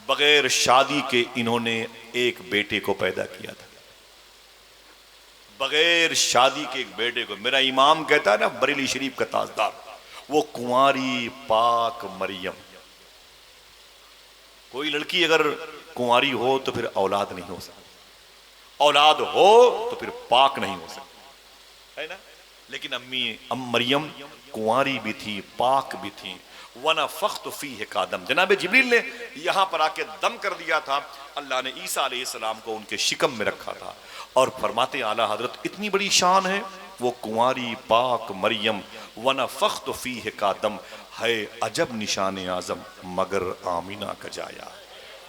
बगैर शादी के इन्होंने एक बेटे को पैदा किया था, बगैर शादी के एक बेटे को। मेरा इमाम कहता है ना, बरेली शरीफ का ताजदार, वो कुंवारी पाक मरियम। कोई लड़की अगर कुंवारी हो तो फिर औलाद नहीं हो सकती, औलाद हो तो फिर पाक नहीं हो सकती, है ना। लेकिन अम्मी मरियम कुंवारी भी थी, पाक भी थी। वना फख्त फीह का दम, जनाब जिब्रील ने यहां पर आके दम कर दिया था। अल्लाह ने ईसा अलैहिस्सलाम को उनके शिकम में रखा था और फरमाते आला हजरत इतनी बड़ी शान है वो कुंवारी पाक मरियम, वना फख्त फीह का दम है अजब निशान आजम मगर आमिना का जाया,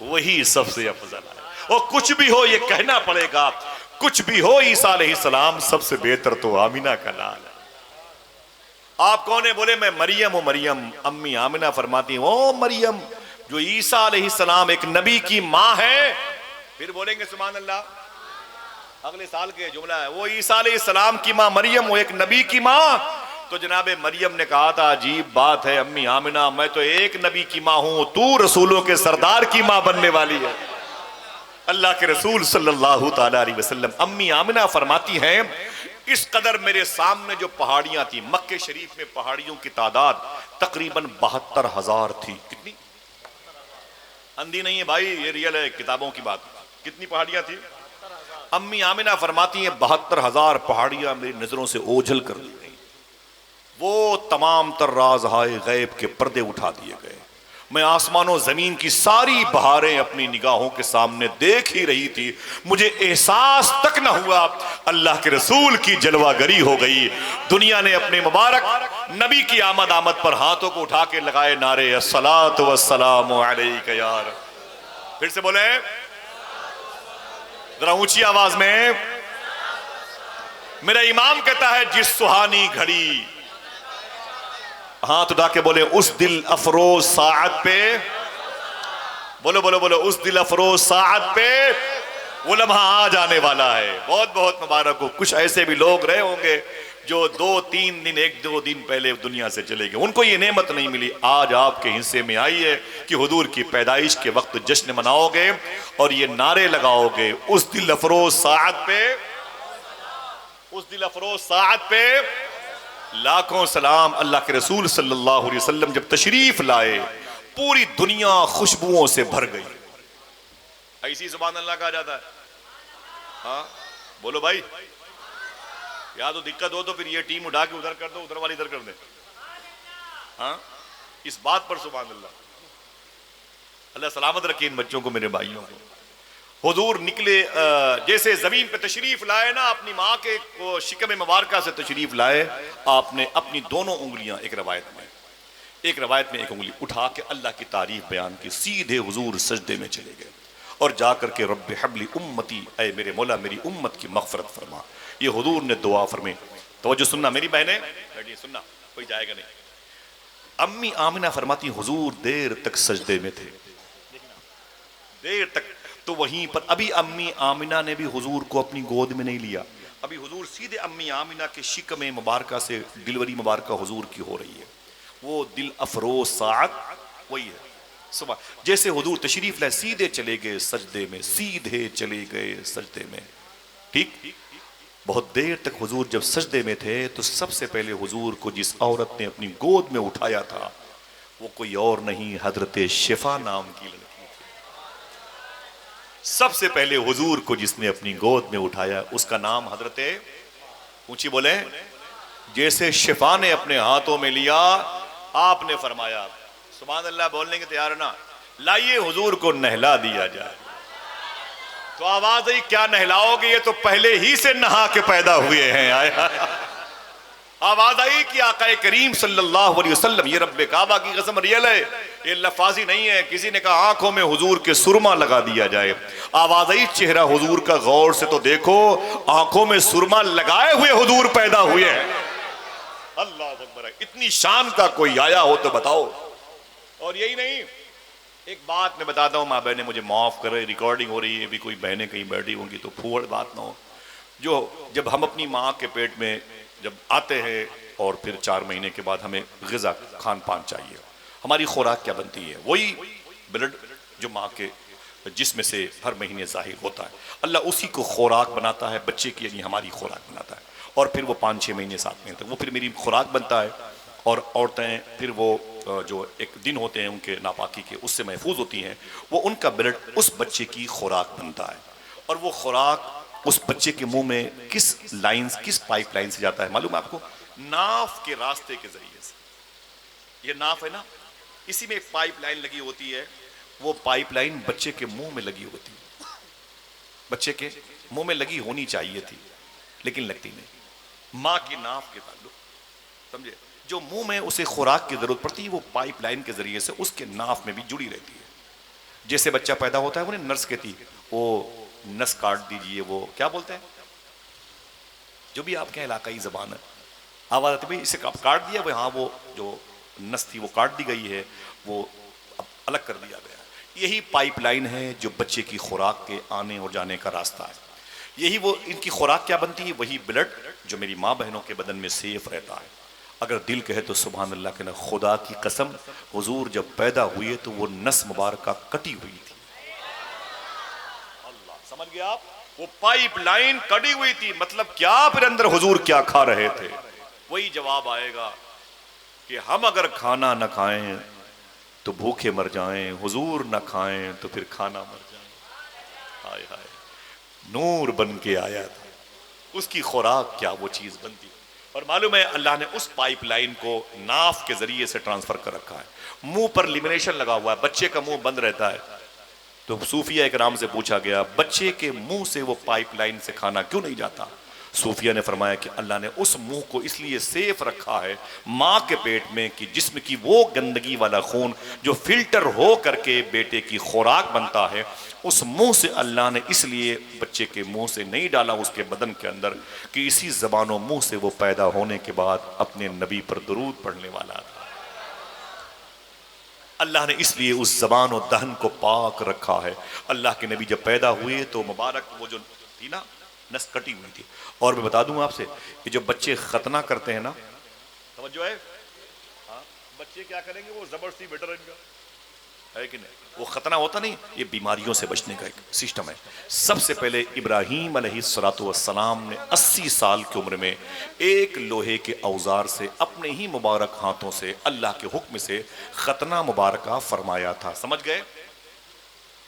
वही सबसे अफजल है। और कुछ भी हो ये कहना पड़ेगा, कुछ भी हो ईसा अलैहिस्सलाम सबसे बेहतर तो आमिना का लाल है। आप कौन है? बोले मैं मरियम हूं, मरियम। अम्मी आमिना फरमाती हैं ओ मरियम, जो ईसा अलैहिस्सलाम एक नबी की मां है। फिर बोलेंगे सुभान अल्लाह, अगले साल के जुमला है, वो ईसा अलैहिस्सलाम की मां मरियम, वो एक नबी की मां। तो जनाबे मरियम ने कहा था अजीब बात है अम्मी आमिना, मैं तो एक नबी की मां हूं, तू रसूलों के सरदार की मां बनने वाली है, अल्लाह के रसूल सल्लल्लाहु ताला अलैहि वसल्लम। अम्मी आमिना फरमाती हैं इस कदर मेरे सामने जो पहाड़ियां थी, मक्के शरीफ में पहाड़ियों की तादाद तकरीबन 72,000 थी। कितनी? अंधी नहीं है भाई, ये रियल है, किताबों की बात। कितनी पहाड़ियां थी? अम्मी आमिना फरमाती हैं 72,000 पहाड़ियां मेरी नजरों से ओझल कर दी गई। वो तमाम तर राज हाय गैब के पर्दे उठा दिए गए। मैं आसमानों जमीन की सारी बहारें अपनी निगाहों के सामने देख ही रही थी, मुझे एहसास तक न हुआ अल्लाह के रसूल की जलवागरी हो गई। दुनिया ने अपने मुबारक नबी की आमद पर हाथों को उठा के लगाए नारे अस्सलातु वस्सलामु अलैका यार। फिर से बोले जरा ऊंची आवाज में। मेरा इमाम कहता है जिस सुहानी घड़ी, हाथ उठा के बोले उस दिल अफरोज साअत पे, बोलो बोलो बोलो, उस दिल अफरोज साअत पे वो लम्हा आ जाने वाला है। बहुत बहुत मुबारक हो। कुछ ऐसे भी लोग रहे होंगे जो 2-3 दिन 1-2 दिन पहले दुनिया से चले गए, उनको ये नेमत नहीं मिली। आज आपके हिस्से में आई है कि हुजूर की पैदाइश के वक्त जश्न मनाओगे और ये नारे लगाओगे उस दिल अफरोज साअत पे, उस दिल अफरोज साअत पे लाखों सलाम। अल्लाह के रसूल सल्लल्लाहु अलैहि वसल्लम जब तशरीफ लाए पूरी दुनिया खुशबुओं से भर गई। ऐसी सुभान अल्लाह कहा जाता है। हाँ बोलो भाई, या तो दिक्कत हो तो फिर ये टीम उठा के उधर कर दो, उधर वाली इधर कर दे। हाँ इस बात पर सुभान अल्लाह। अल्लाह सलामत रखे इन बच्चों को, मेरे भाइयों को। हुजूर निकले जैसे जमीन पे तशरीफ लाए ना, अपनी माँ के शिकम मुबारका से तशरीफ लाए, आपने अपनी दोनों उंगलियां एक रवायत में एक उंगली उठा के अल्लाह की तारीफ बयान की, सीधे हुजूर सजदे में चले गए और जाकर के रब्बि हबली उम्मती, ऐ मेरे मौला मेरी उम्मत की मगफरत फरमा। ये हुजूर ने दुआ फरमाई। तवज्जो सुनना मेरी बहनें, बैठिए सुनना, कोई जाएगा नहीं। अम्मी आमिना फरमाती हुजूर देर तक सजदे में थे, देर तक। तो वहीं पर अभी अम्मी आमिना ने भी हुजूर को अपनी गोद में नहीं लिया, अभी हुजूर सीधे अम्मी आमिना के शिकम मुबारका से डिलीवरी मुबारका हुजूर की हो रही है। वो दिल अफरोज साअत वही है। सुबह जैसे हुजूर तशरीफ लाए सीधे चले गए सजदे में, सीधे चले गए सजदे में। ठीक, बहुत देर तक हुजूर जब सजदे में थे तो सबसे पहले हुजूर को जिस औरत ने अपनी गोद में उठाया था वो कोई और नहीं, हजरत शिफा नाम की लड़की थी। सबसे पहले हुजूर को जिसने अपनी गोद में उठाया उसका नाम हजरत, ऊंची बोले, जैसे शिफा ने अपने हाथों में लिया आपने फरमाया सुभान अल्लाह, बोलने के तैयार ना, लाइए हुजूर को नहला दिया जाए। तो आवाज आई क्या नहलाओगे, ये तो पहले ही से नहा के पैदा हुए हैं। आवाज आई कि आका करीम सल्लल्लाहु अलैहि वसल्लम, ये रब्बे काबा की कसम रियल है, ये लफाजी नहीं है। किसी ने कहा आंखों में हुजूर के सुरमा लगा दिया जाए। आवाज आई चेहरा हुजूर का गौर से तो देखो, आंखों में सुरमा लगाए हुए हुजूर पैदा हुए हैं। अल्लाह अकबर, इतनी शान का कोई आया हो तो बताओ। और यही नहीं, एक बात मैं बताता हूँ, माँ बहनें मुझे माफ करे, रिकॉर्डिंग हो रही है, भी कोई बहनें कहीं बैठी होंगी तो फूहड़ बात ना हो। जो जब हम अपनी माँ के पेट में जब आते हैं और फिर 4 महीने के बाद हमें ग़िज़ा खान पान चाहिए, हमारी खुराक क्या बनती है, वही ब्लड जो माँ के जिस्म से हर महीने जाहिर होता है, अल्लाह उसी को खुराक बनाता है बच्चे की, यानी हमारी खुराक बनाता है। और फिर वो 5-6 महीने 7 महीने तक वो फिर मेरी खुराक बनता है। और औरतें फिर वो जो एक दिन होते हैं उनके नापाकी के, उससे महफूज होती हैं, वो उनका ब्लड उस बच्चे की खुराक बनता है। और वो खुराक उस बच्चे के मुंह में किस लाइन, किस पाइप लाइन से जाता है मालूम है आपको? नाफ के रास्ते के जरिए से। ये नाफ है ना, इसी में एक पाइप लाइन लगी होती है, वो पाइप लाइन बच्चे के मुंह में लगी होती है। बच्चे के मुंह में लगी होनी चाहिए थी लेकिन लगती नहीं। माँ की नाफ के ताल्लुक, समझे, जो मुंह में उसे खुराक की जरूरत पड़ती है वो पाइप लाइन के जरिए से उसके नाफ में भी जुड़ी रहती है। जैसे बच्चा पैदा होता है उन्हें नर्स कहती है वो नस काट दीजिए, वो क्या बोलते हैं, जो भी आपके इलाकाई जबान है, आवाज आती भाई इसे काट दिया, वो हाँ वो जो नस थी वो काट दी गई है, वो अब अलग कर दिया गया। यही पाइप लाइन है जो बच्चे की खुराक के आने और जाने का रास्ता है। यही वो इनकी खुराक क्या बनती है, वही ब्लड जो मेरी माँ बहनों के बदन में सेफ रहता है। अगर दिल कहे तो सुभान अल्लाह के ना, खुदा की कसम, हुजूर जब पैदा हुए तो वो नस मुबारक कटी हुई थी। अल्लाह, समझ गए आप, वो पाइप लाइन कटी हुई थी। मतलब क्या, फिर अंदर हुजूर क्या खा रहे थे? वही जवाब आएगा कि हम अगर खाना न खाएं तो भूखे मर जाएं, हुजूर न खाएं तो फिर खाना मर जाए। हाय हाय, नूर बन के आया था, उसकी खुराक क्या वो चीज बनती। और मालूम है अल्लाह ने उस पाइप लाइन को नाफ के जरिए से ट्रांसफर कर रखा है। मुंह पर लिमिनेशन लगा हुआ है, बच्चे का मुंह बंद रहता है। तो सूफिया इकराम से पूछा गया बच्चे के मुंह से वो पाइप लाइन से खाना क्यों नहीं जाता? सूफिया ने फरमाया कि अल्लाह ने उस मुंह को इसलिए सेफ रखा है माँ के पेट में कि जिस्म की वो गंदगी वाला खून जो फिल्टर हो करके बेटे की खुराक बनता है, उस मुंह से अल्लाह ने इसलिए बच्चे के मुंह से नहीं डाला उसके बदन के अंदर कि इसी ज़बानों मुंह से वो पैदा होने के बाद अपने नबी पर दुरूद पढ़ने वाला था। अल्लाह ने इसलिए उस ज़बान और दहन को पाक रखा है। अल्लाह के नबी जब पैदा हुए तो मुबारक वो जो थी ना, नस कटी हुई थी। और मैं बता दूं आपसे कि जो बच्चे खतना करते हैं ना, समझो है, हाँ, बच्चे क्या करेंगे, वो जबरदस्ती बेटर इनका है कि नहीं, वो खतना होता नहीं, ये बीमारियों से बचने का एक सिस्टम है। सबसे पहले इब्राहीम अलैहिस्सलातु वस्सलाम ने 80 साल की उम्र में एक लोहे के औजार से अपने ही मुबारक हाथों से अल्लाह के हुक्म से खतना मुबारका फरमाया था। समझ गए?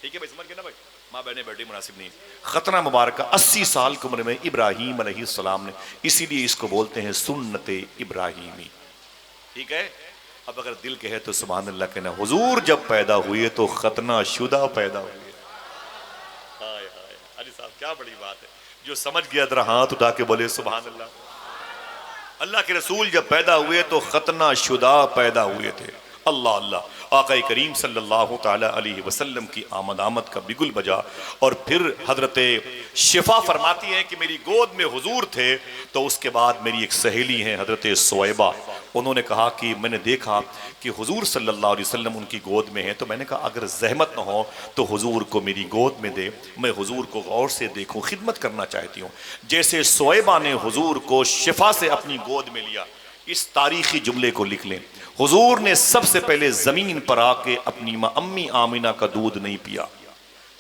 ठीक है भाई, समझ गए ना भाई, माँ बहने बैठी मुनासिब नहीं। खतना मुबारक 80 साल की उम्र में इब्राहीम अलैहिस्सलाम ने, इसीलिए इसको बोलते हैं सुन्नते इब्राहीमी। ठीक है, अब अगर दिल कहे तो सुभान अल्लाह के ना, हुजूर जब पैदा हुए तो खतना शुदा पैदा हुए। हाय हाय, अली साहब क्या बड़ी बात है। जो समझ गया जरा हाथ उठा के बोले सुभान अल्लाह। अल्लाह के रसूल जब पैदा हुए तो खतना शुदा पैदा हुए थे। अल्लाह अल्लाह, आका करीम सल्लल्लाहु ताला अलैहि वसल्लम की आमद का बिगुल बजा। और फिर हजरत शिफा फरमाती हैं कि मेरी गोद में हुजूर थे। तो उसके बाद मेरी एक सहेली हैं हजरत सुवैबा, उन्होंने कहा कि मैंने देखा कि हुजूर सल्लल्लाहु अलैहि वसल्लम उनकी गोद में है, तो मैंने कहा अगर जहमत न हो तो हुजूर को मेरी गोद में दे, मैं हुजूर को गौर से देखूं, खिदमत करना चाहती हूँ। जैसे सुवैबा ने हुजूर को शिफा से अपनी गोद में लिया, इस तारीखी जुमले को लिख लें। हुजूर ने सबसे पहले जमीन पर आके अपनी मां अम्मी आमिना का दूध नहीं पिया।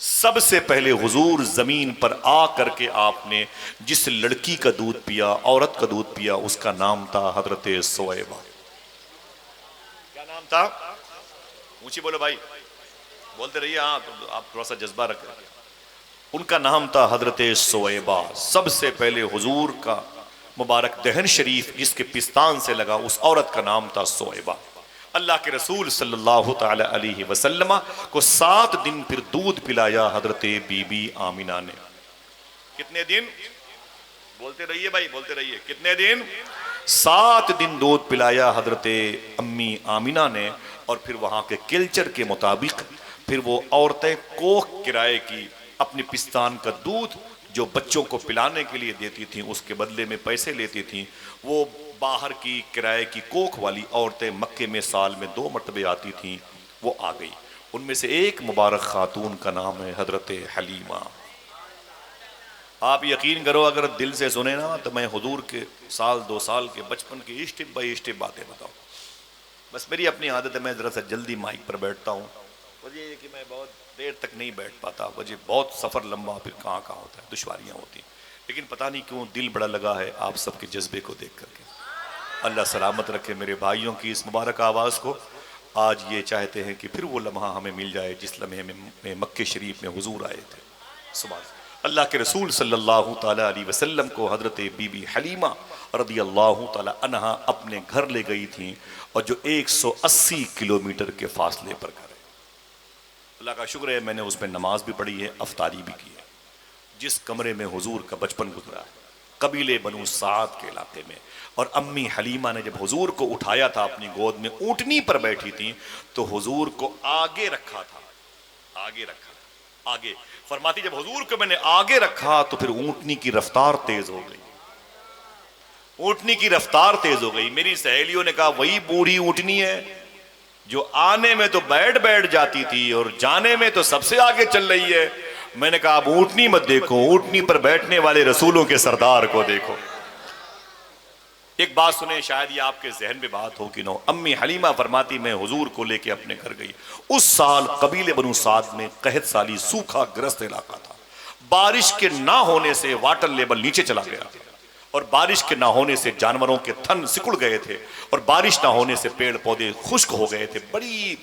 सबसे पहले हुजूर जमीन पर आ करके आपने जिस लड़की का दूध पिया, औरत का दूध पिया, उसका नाम था हजरत सुवैबा। क्या नाम था? ऊंची बोलो भाई, बोलते रहिए। हाँ, तो आप थोड़ा सा जज्बा रखें। उनका नाम था हजरत सुवैबा। सबसे पहले हुजूर का मुबारक दहन शरीफ जिसके पिस्तान से लगा, उस औरत का नाम था सुवैबा। अल्लाह के रसूल सल्लल्लाहु ताला अलैहि वसल्लम को 7 दिन फिर दूध पिलाया हजरत बीबी आमिना ने। कितने दिन? बोलते रहिए भाई, बोलते रहिए। कितने दिन? 7 दिन दूध पिलाया हजरत अम्मी आमिना ने। और फिर वहां के कल्चर के मुताबिक फिर वो औरतें कोख किराए की अपने पिस्तान का दूध जो बच्चों को पिलाने के लिए देती थी, उसके बदले में पैसे लेती थी। वो बाहर की किराए की कोख वाली औरतें मक्के में साल में 2 मरतबे आती थीं, वो आ गई। उनमें से एक मुबारक खातून का नाम है हजरत हलीमा। आप यकीन करो, अगर दिल से सुने ना तो मैं हुजूर के साल 2 साल के बचपन की स्टेप बाई स्टेप बातें बताऊं। बस मेरी अपनी आदत है, मैं जरा सा जल्दी माइक पर बैठता हूँ। वजह ये कि मैं बहुत देर तक नहीं बैठ पाता, वजह बहुत सफ़र लंबा, फिर कहाँ कहाँ होता है, दुश्वारियाँ होती हैं। लेकिन पता नहीं क्यों दिल बड़ा लगा है आप सबके जज्बे को देख करके। अल्लाह सलामत रखे मेरे भाइयों की इस मुबारक आवाज़ को। आज ये चाहते हैं कि फिर वो लम्हा हमें मिल जाए जिस लम्हे में मक्के शरीफ में हुजूर आए थे। सुभान अल्लाह के रसूल सल्लल्लाहु ताला अलैहि वसल्लम को हज़रत बीबी हलीमा रदी अल्लाह ताला अन्हा अपने घर ले गई थी, और जो 180 किलोमीटर के फासले पर घर है। अल्लाह का शुक्र है मैंने उसमें नमाज भी पढ़ी है, अफ्तारी भी की है। जिस कमरे में हुजूर का बचपन गुजरा है, कबीले बनु साद के इलाके में। और अम्मी हलीमा ने जब हुजूर को उठाया था अपनी गोद में, ऊंटनी पर बैठी थी, तो हुजूर को आगे रखा था, आगे रखा था, आगे। फरमाती जब हुजूर को मैंने आगे रखा तो फिर ऊंटनी की रफ्तार तेज हो गई, ऊंटनी की रफ्तार तेज हो गई। मेरी सहेलियों ने कहा वही बूढ़ी ऊंटनी है जो आने में तो बैठ जाती थी और जाने में तो सबसे आगे चल रही है। मैंने कहा अब ऊंटनी मत देखो, ऊंटनी पर बैठने वाले रसूलों के सरदार को देखो। एक बात सुने, शायद ये आपके जहन में बात हो कि नो। अम्मी हलीमा फरमाती मैं हुजूर को लेके अपने घर गई। उस साल कबीले बनु साद में कहत साली सूखा ग्रस्त इलाका था। बारिश के ना होने से वाटर लेवल नीचे चला गया, और बारिश के ना होने से जानवरों के थन सिकुड़ गए थे, और बारिश ना होने से पेड़ पौधे खुश्क हो गए थे। बड़ी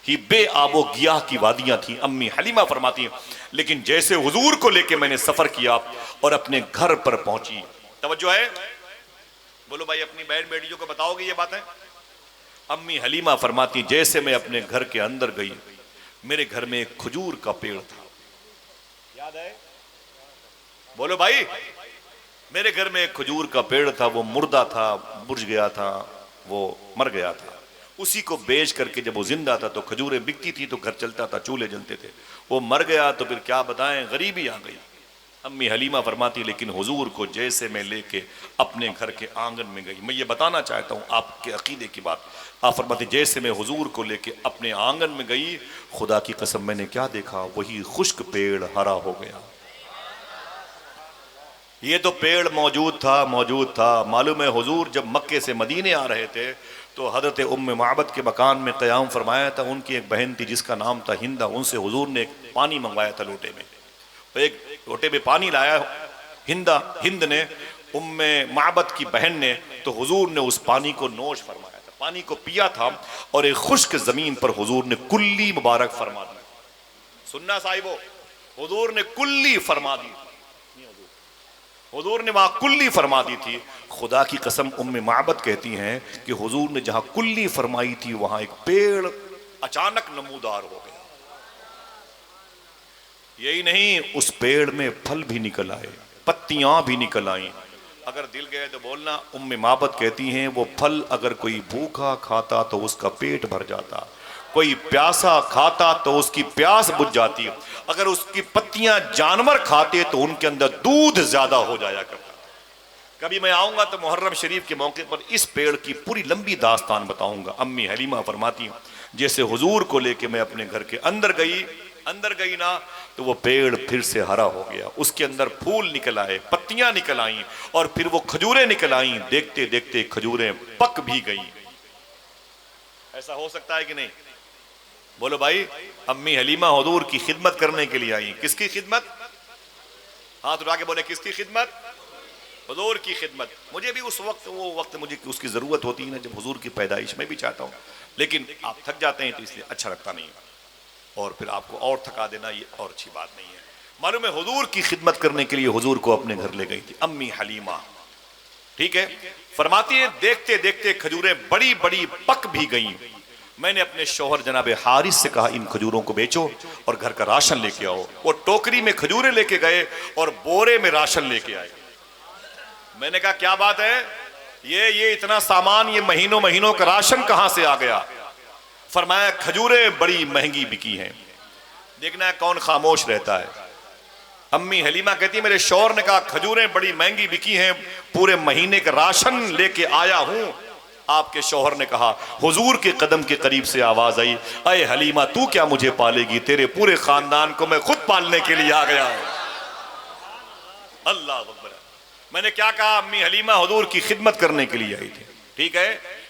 ही बेआबो गियाह की वादियां थी। अम्मी हलीमा फरमाती हैं लेकिन जैसे हुजूर को लेके मैंने सफर किया और अपने घर पर पहुंची, तवज्जो है, बोलो भाई अपनी बहन बेटियों को बताओगे ये बातें। अम्मी हलीमा फरमाती जैसे मैं अपने घर के अंदर गई, मेरे घर में एक खजूर का पेड़ था। याद है? बोलो भाई। मेरे घर में एक खजूर का पेड़ था, वो मुर्दा था, बुझ गया था, वो मर गया था। उसी को बेच करके जब वो जिंदा था तो खजूरें बिकती थी, तो घर चलता था, चूल्हे जलते थे। वो मर गया तो फिर क्या बताएं, गरीबी आ गई। अम्मी हलीमा फरमाती लेकिन हुजूर को जैसे मैं लेके अपने घर के आंगन में गई, मैं ये बताना चाहता हूँ आपके अकीदे की बात। आप फरमाती जैसे मैं हुजूर को लेके अपने आंगन में गई, खुदा की कसम मैंने क्या देखा, वही खुश्क पेड़ हरा हो गया। ये तो पेड़ मौजूद था। मालूम है हुजूर जब मक्के से मदीने आ रहे थे तो हजरत उम्मे माबद के मकान में क़याम फरमाया था। उनकी एक बहन थी जिसका नाम था हिंदा, उनसे हुजूर ने पानी मंगवाया था लोटे में। तो एक लोटे में पानी लाया हिंद ने, उम्मे माबद की बहन ने, तो हुजूर ने उस पानी को नोश फरमाया था, पानी को पिया था, और एक खुश्क जमीन पर हुजूर ने कुल्ली मुबारक फरमा दी। सुनना साहिबो, हुजूर ने कुल्ली फरमा दी, हुजूर ने वहां कुल्ली फरमा दी थी। खुदा की कसम उम्मे माबद कहती हैं कि हुजूर ने जहां कुल्ली फरमाई थी वहां एक पेड़ अचानक नमूदार हो गया। यही नहीं, उस पेड़ में फल भी निकल आए, पत्तियां भी निकल आई। अगर दिल गए तो बोलना। उम्मे माबद कहती हैं वो फल अगर कोई भूखा खाता तो उसका पेट भर जाता, कोई प्यासा खाता तो उसकी प्यास बुझ जाती, अगर उसकी पत्तियां जानवर खाते तो उनके अंदर दूध ज्यादा हो जाया करता। कभी मैं आऊंगा तो मुहर्रम शरीफ के मौके पर इस पेड़ की पूरी लंबी दास्तान बताऊंगा। अम्मी हलीमा फरमाती जैसे हुजूर को लेके मैं अपने घर के अंदर गई, अंदर गई ना तो वो पेड़ फिर से हरा हो गया, उसके अंदर फूल निकल आए, पत्तियां निकल आईं और फिर वो खजूरें निकल आईं। देखते देखते खजूरें पक भी गईं। ऐसा हो सकता है कि नहीं? बोलो भाई। अम्मी हलीमा हुजूर की खिदमत करने के लिए आई। किसकी खिदमत? हाथ उठा के बोले, किसकी खिदमत? हुजूर की खिदमत। मुझे भी उस वक्त, वो वक्त मुझे उसकी जरूरत होती है ना जब हुजूर की पैदाइश में भी चाहता हूँ, लेकिन आप थक जाते हैं तो इसलिए अच्छा लगता नहीं है, और फिर आपको और थका देना ये और अच्छी बात नहीं है। मालूम है हुजूर की खिदमत करने के लिए हुजूर को अपने घर ले गई थी अम्मी हलीमा। ठीक है, फरमाती है देखते देखते खजूरें बड़ी बड़ी पक भी गईं। मैंने अपने शौहर जनाबे हारिस से कहा इन खजूरों को बेचो और घर का राशन लेके आओ। वो टोकरी में खजूरें लेके गए और बोरे में राशन लेके आए। मैंने कहा क्या बात है, ये इतना सामान, ये महीनों महीनों का राशन कहां से आ गया? फरमाया खजूरें बड़ी महंगी बिकी हैं। देखना है कौन खामोश रहता है। अम्मी हलीमा कहती है मेरे शौहर ने कहा खजूरें बड़ी महंगी बिकी हैं, पूरे महीने का राशन लेके आया हूं। आपके शौहर ने कहा, हुजूर के कदम के करीब से आवाज आई, अरे हलीमा तू क्या मुझे पालेगी, तेरे पूरे खानदान को मैं खुद पालने के लिए आ गया हूं। अल्लाह अकबर। मैंने क्या कहा? अम्मी हलीमा हुजूर की खिदमत करने के लिए आई थी। ठीक है,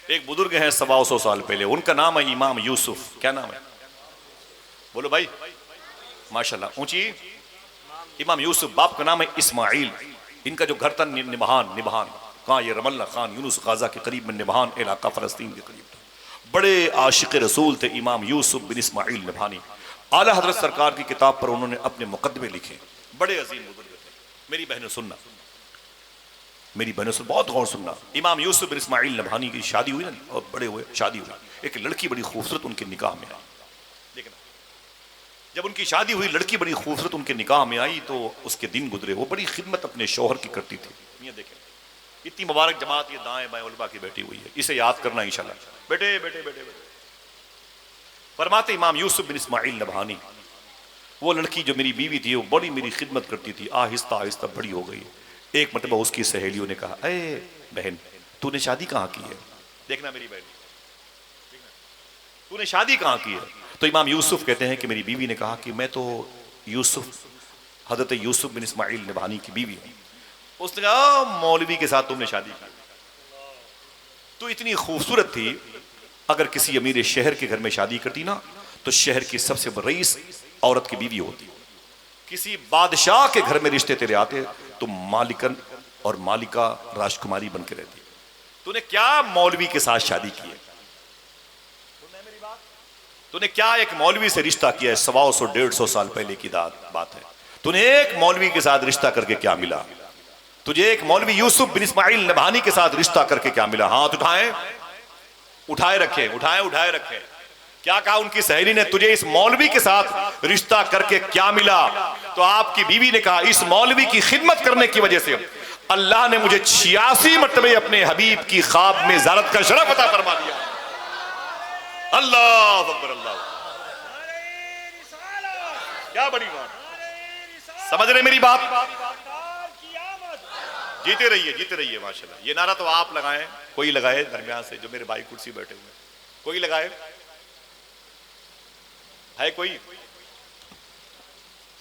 एक बुजुर्ग हैं 125 साल पहले, उनका नाम है इमाम यूसुफ। क्या नाम है? बोलो भाई, माशाल्लाह ऊंची। इमाम यूसुफ, बाप का नाम है इस्माइल। इनका जो घर था निबहान, कहाँ? ये रमल्ला खान यूनुस गाजा के करीब में निबहान इलाका फलस्तीन के करीब था। बड़े आशिक रसूल थे इमाम यूसुफ बिन इस्माइल निभानी। आला हजरत सरकार की किताब पर उन्होंने अपने मुकदमे लिखे। बड़े अजीम बुजुर्ग थे। मेरी बहनों सुनना, मेरी बहनों से बहुत गौर सुनना। इमाम यूसुफ बिन इस्माइल नभानी की शादी हुई ना, और बड़े हुए, शादी हुई, एक लड़की बड़ी खूबसूरत उनके निकाह में आई। देखना, जब उनकी शादी हुई, लड़की बड़ी खूबसूरत उनके निकाह में आई तो उसके दिन गुजरे। वो बड़ी खिदमत अपने शौहर की करती थी। ये देखें, इतनी मुबारक जमात ये दाएं बाएं उलमा की बैठी हुई है, इसे याद करना इंशाल्लाह। बेटे बेटे बेटे बेटे। फरमाते इमाम यूसुफ बिन इस्माइल नभानी, वो लड़की जो मेरी बीवी थी वो बड़ी मेरी खिदमत करती थी, आहिस्ता आहिस्ता बड़ी हो गई। एक मतलब उसकी सहेलियों ने कहा, अरे बहन तूने शादी कहाँ की है? देखना मेरी बहन, तूने शादी कहाँ की है? तो इमाम यूसुफ कहते हैं कि मेरी बीवी ने कहा कि मैं तो यूसुफ, हजरत यूसुफ बिन इस्माइल नभानी की बीवी हूँ। उसने कहा मौलवी के साथ तुमने शादी की? तो इतनी खूबसूरत थी, अगर किसी अमीर शहर के घर में शादी करती ना तो शहर की सबसे रईस औरत की बीवी होती। किसी बादशाह के घर में रिश्ते तेरे आते तो मालिकन और मालिका राजकुमारी बन के रहती। तूने क्या मौलवी के साथ शादी की है? तूने क्या एक मौलवी से रिश्ता किया है? 100-150 साल पहले की बात है। तूने एक मौलवी के साथ रिश्ता करके क्या मिला? तुझे एक मौलवी यूसुफ बिन इस्माइल नभानी के साथ रिश्ता करके क्या मिला? हाथ उठाए, उठाए रखे, उठाए रखे। क्या कहा उनकी सहेली ने? तुझे इस मौलवी के साथ रिश्ता करके क्या मिला? तो आपकी बीवी ने कहा, इस मौलवी की खिदमत करने की वजह से अल्लाह ने मुझे 86 मरतबे अपने हबीब की ख्वाब में ज़ियारत का शरफ अता फरमा दिया। अल्लाह अकबर, अल्लाह। क्या बड़ी बात, समझ रहे मेरी बात? जीते रहिए माशाल्लाह। ये नारा तो आप लगाएं, कोई लगाए दरमियान से, जो मेरे भाई कुर्सी बैठे हुए, कोई लगाए है? कोई?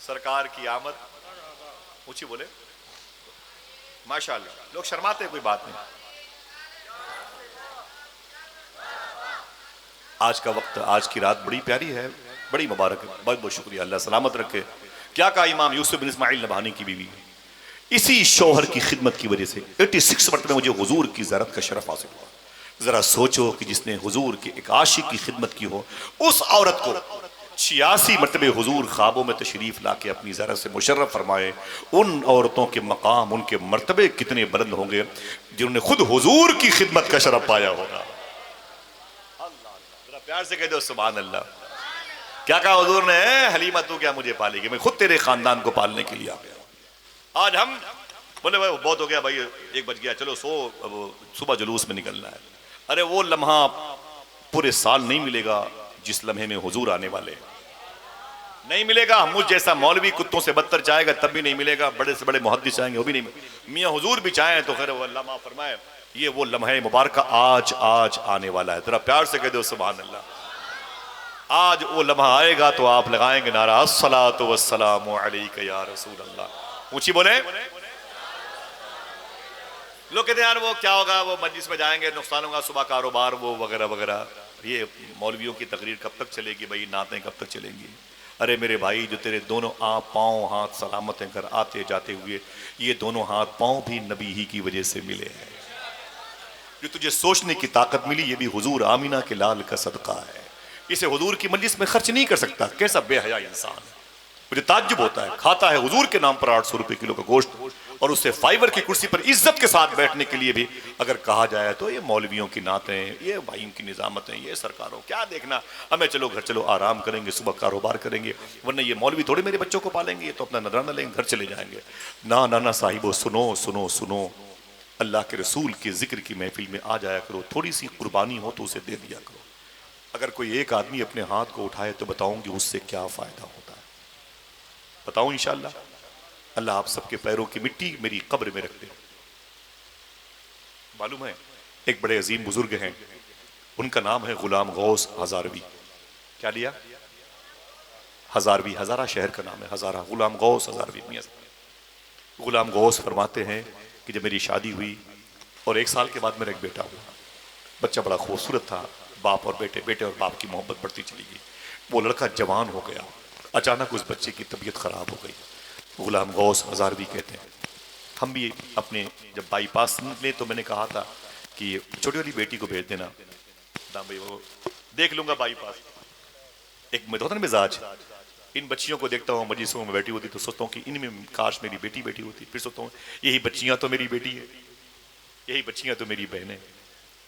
सरकार की आमद, ऊंची बोले माशाल्लाह। लोग शर्माते, कोई बात नहीं। आज का वक्त, आज की रात बड़ी प्यारी है, बड़ी मुबारक है। बहुत बहुत शुक्रिया, अल्लाह सलामत रखे। क्या कहा इमाम यूसुफ बिन इस्माइल नभानी की बीवी? इसी शौहर की खिदमत की वजह से 86 मरतबे मुझे हुजूर की ज़ियारत का शरफ हासिल हुआ। जरा सोचो कि जिसने हुजूर के एक आशिक की खिदमत की हो, उस औरत को 86 मरतबे हुजूर ख्वाबों में तशरीफ ला के अपनी ज़ियारत से मुशर्रफ फरमाए। उन औरतों के मकाम, उनके मरतबे कितने बुलंद होंगे जिन्होंने खुद हुजूर की खिदमत का शरफ पाया होगा। जरा प्यार से कह दो सुभान अल्लाह। क्या कहा हुजूर ने? हलीमा तू क्या मुझे पालेगी, मैं खुद तेरे खानदान को पालने के लिए आ गया। आज हम बोले भाई बहुत हो गया भाई, 1 बज गया, चलो सुबह जुलूस में निकलना है। अरे वो लम्हा पूरे साल नहीं मिलेगा जिस लम्हे में हुजूर आने वाले, नहीं मिलेगा। मुझ जैसा मौलवी कुत्तों से बदतर चाहेगा तब भी नहीं मिलेगा, बड़े से बड़े मुहद्दिस चाहेंगे वो भी नहीं। मियाँ हुजूर भी चाहें तो खैर वो अल्लाह माफ़ फरमाए, ये वो लम्हा मुबारक आज आने वाला है। जरा प्यार से कह दो सुभान अल्लाह। आज वो लम्हा आएगा तो आप लगाएंगे नारा अस्सलातु वस्सलामु अलैका या रसूल अल्लाह। ऊंची बोले। लोग कहते हैं यार वो क्या होगा, वो मजलिस में जाएंगे, नुकसान होगा, सुबह कारोबार वो वगैरह वगैरह। ये मौलवियों की तकरीर कब तक चलेगी भाई, नातें कब तक चलेंगी। अरे मेरे भाई, जो तेरे दोनों पाँव हाथ सलामत हैं घर आते जाते हुए, ये दोनों हाथ पाँव भी नबी ही की वजह से मिले हैं। जो तुझे सोचने की ताकत मिली, ये भी हुजूर आमीना के लाल का सदका है। इसे हुजूर की मजलिस में खर्च नहीं कर सकता। कैसा बेहया इंसान है। मुझे ताज्जुब होता है, खाता है हुजूर के नाम पर 800 रुपए किलो का गोश्त, और उससे फाइबर की कुर्सी पर इज्जत के साथ बैठने के लिए भी अगर कहा जाए तो ये मौलवियों की नातें, ये भाइयों की निजामतें, ये सरकारों क्या देखना, हमें चलो घर चलो आराम करेंगे, सुबह कारोबार करेंगे, वरना ये मौलवी थोड़े मेरे बच्चों को पालेंगे, ये तो अपना नजराना लेंगे, घर चले जाएंगे। ना ना ना साहिबो, सुनो सुनो सुनो, अल्लाह के रसूल के जिक्र की महफिल में आ जाया करो, थोड़ी सी कुर्बानी हो तो उसे दे दिया करो। अगर कोई एक आदमी अपने हाथ को उठाए तो बताऊंगी उससे क्या फायदा होता है, बताऊं इंशाअल्लाह। अल्लाह आप सबके पैरों की मिट्टी मेरी कब्र में रख दे। मालूम है एक बड़े अजीम बुजुर्ग हैं, उनका नाम है गुलाम गौस हजारवी। क्या लिया? हजारवी, हजारा शहर का नाम है, हजारा। गुलाम गौस हजारवी मियां साहब। गुलाम गौस फरमाते हैं कि जब मेरी शादी हुई और 1 साल के बाद मेरा एक बेटा हुआ, बच्चा बड़ा खूबसूरत था, बाप और बेटे, बेटे और बाप की मोहब्बत बढ़ती चली गई। वो लड़का जवान हो गया, अचानक उस बच्चे की तबीयत खराब हो गई। गुलाम गौस हजारवी कहते हैं हम भी अपने जब बाईपास निकले तो मैंने कहा था कि छोटी वाली बेटी को भेज देना, भाई वो देख लूंगा बाईपास। एक मैं होता ना मिजाज, इन बच्चियों को देखता हूँ मजलिसों में बैठी होती तो सोचता हूँ कि इनमें काश मेरी बेटी बैठी होती, फिर सोचता हूँ यही बच्चियां तो मेरी बेटी है, यही बच्चियां तो मेरी बहन है।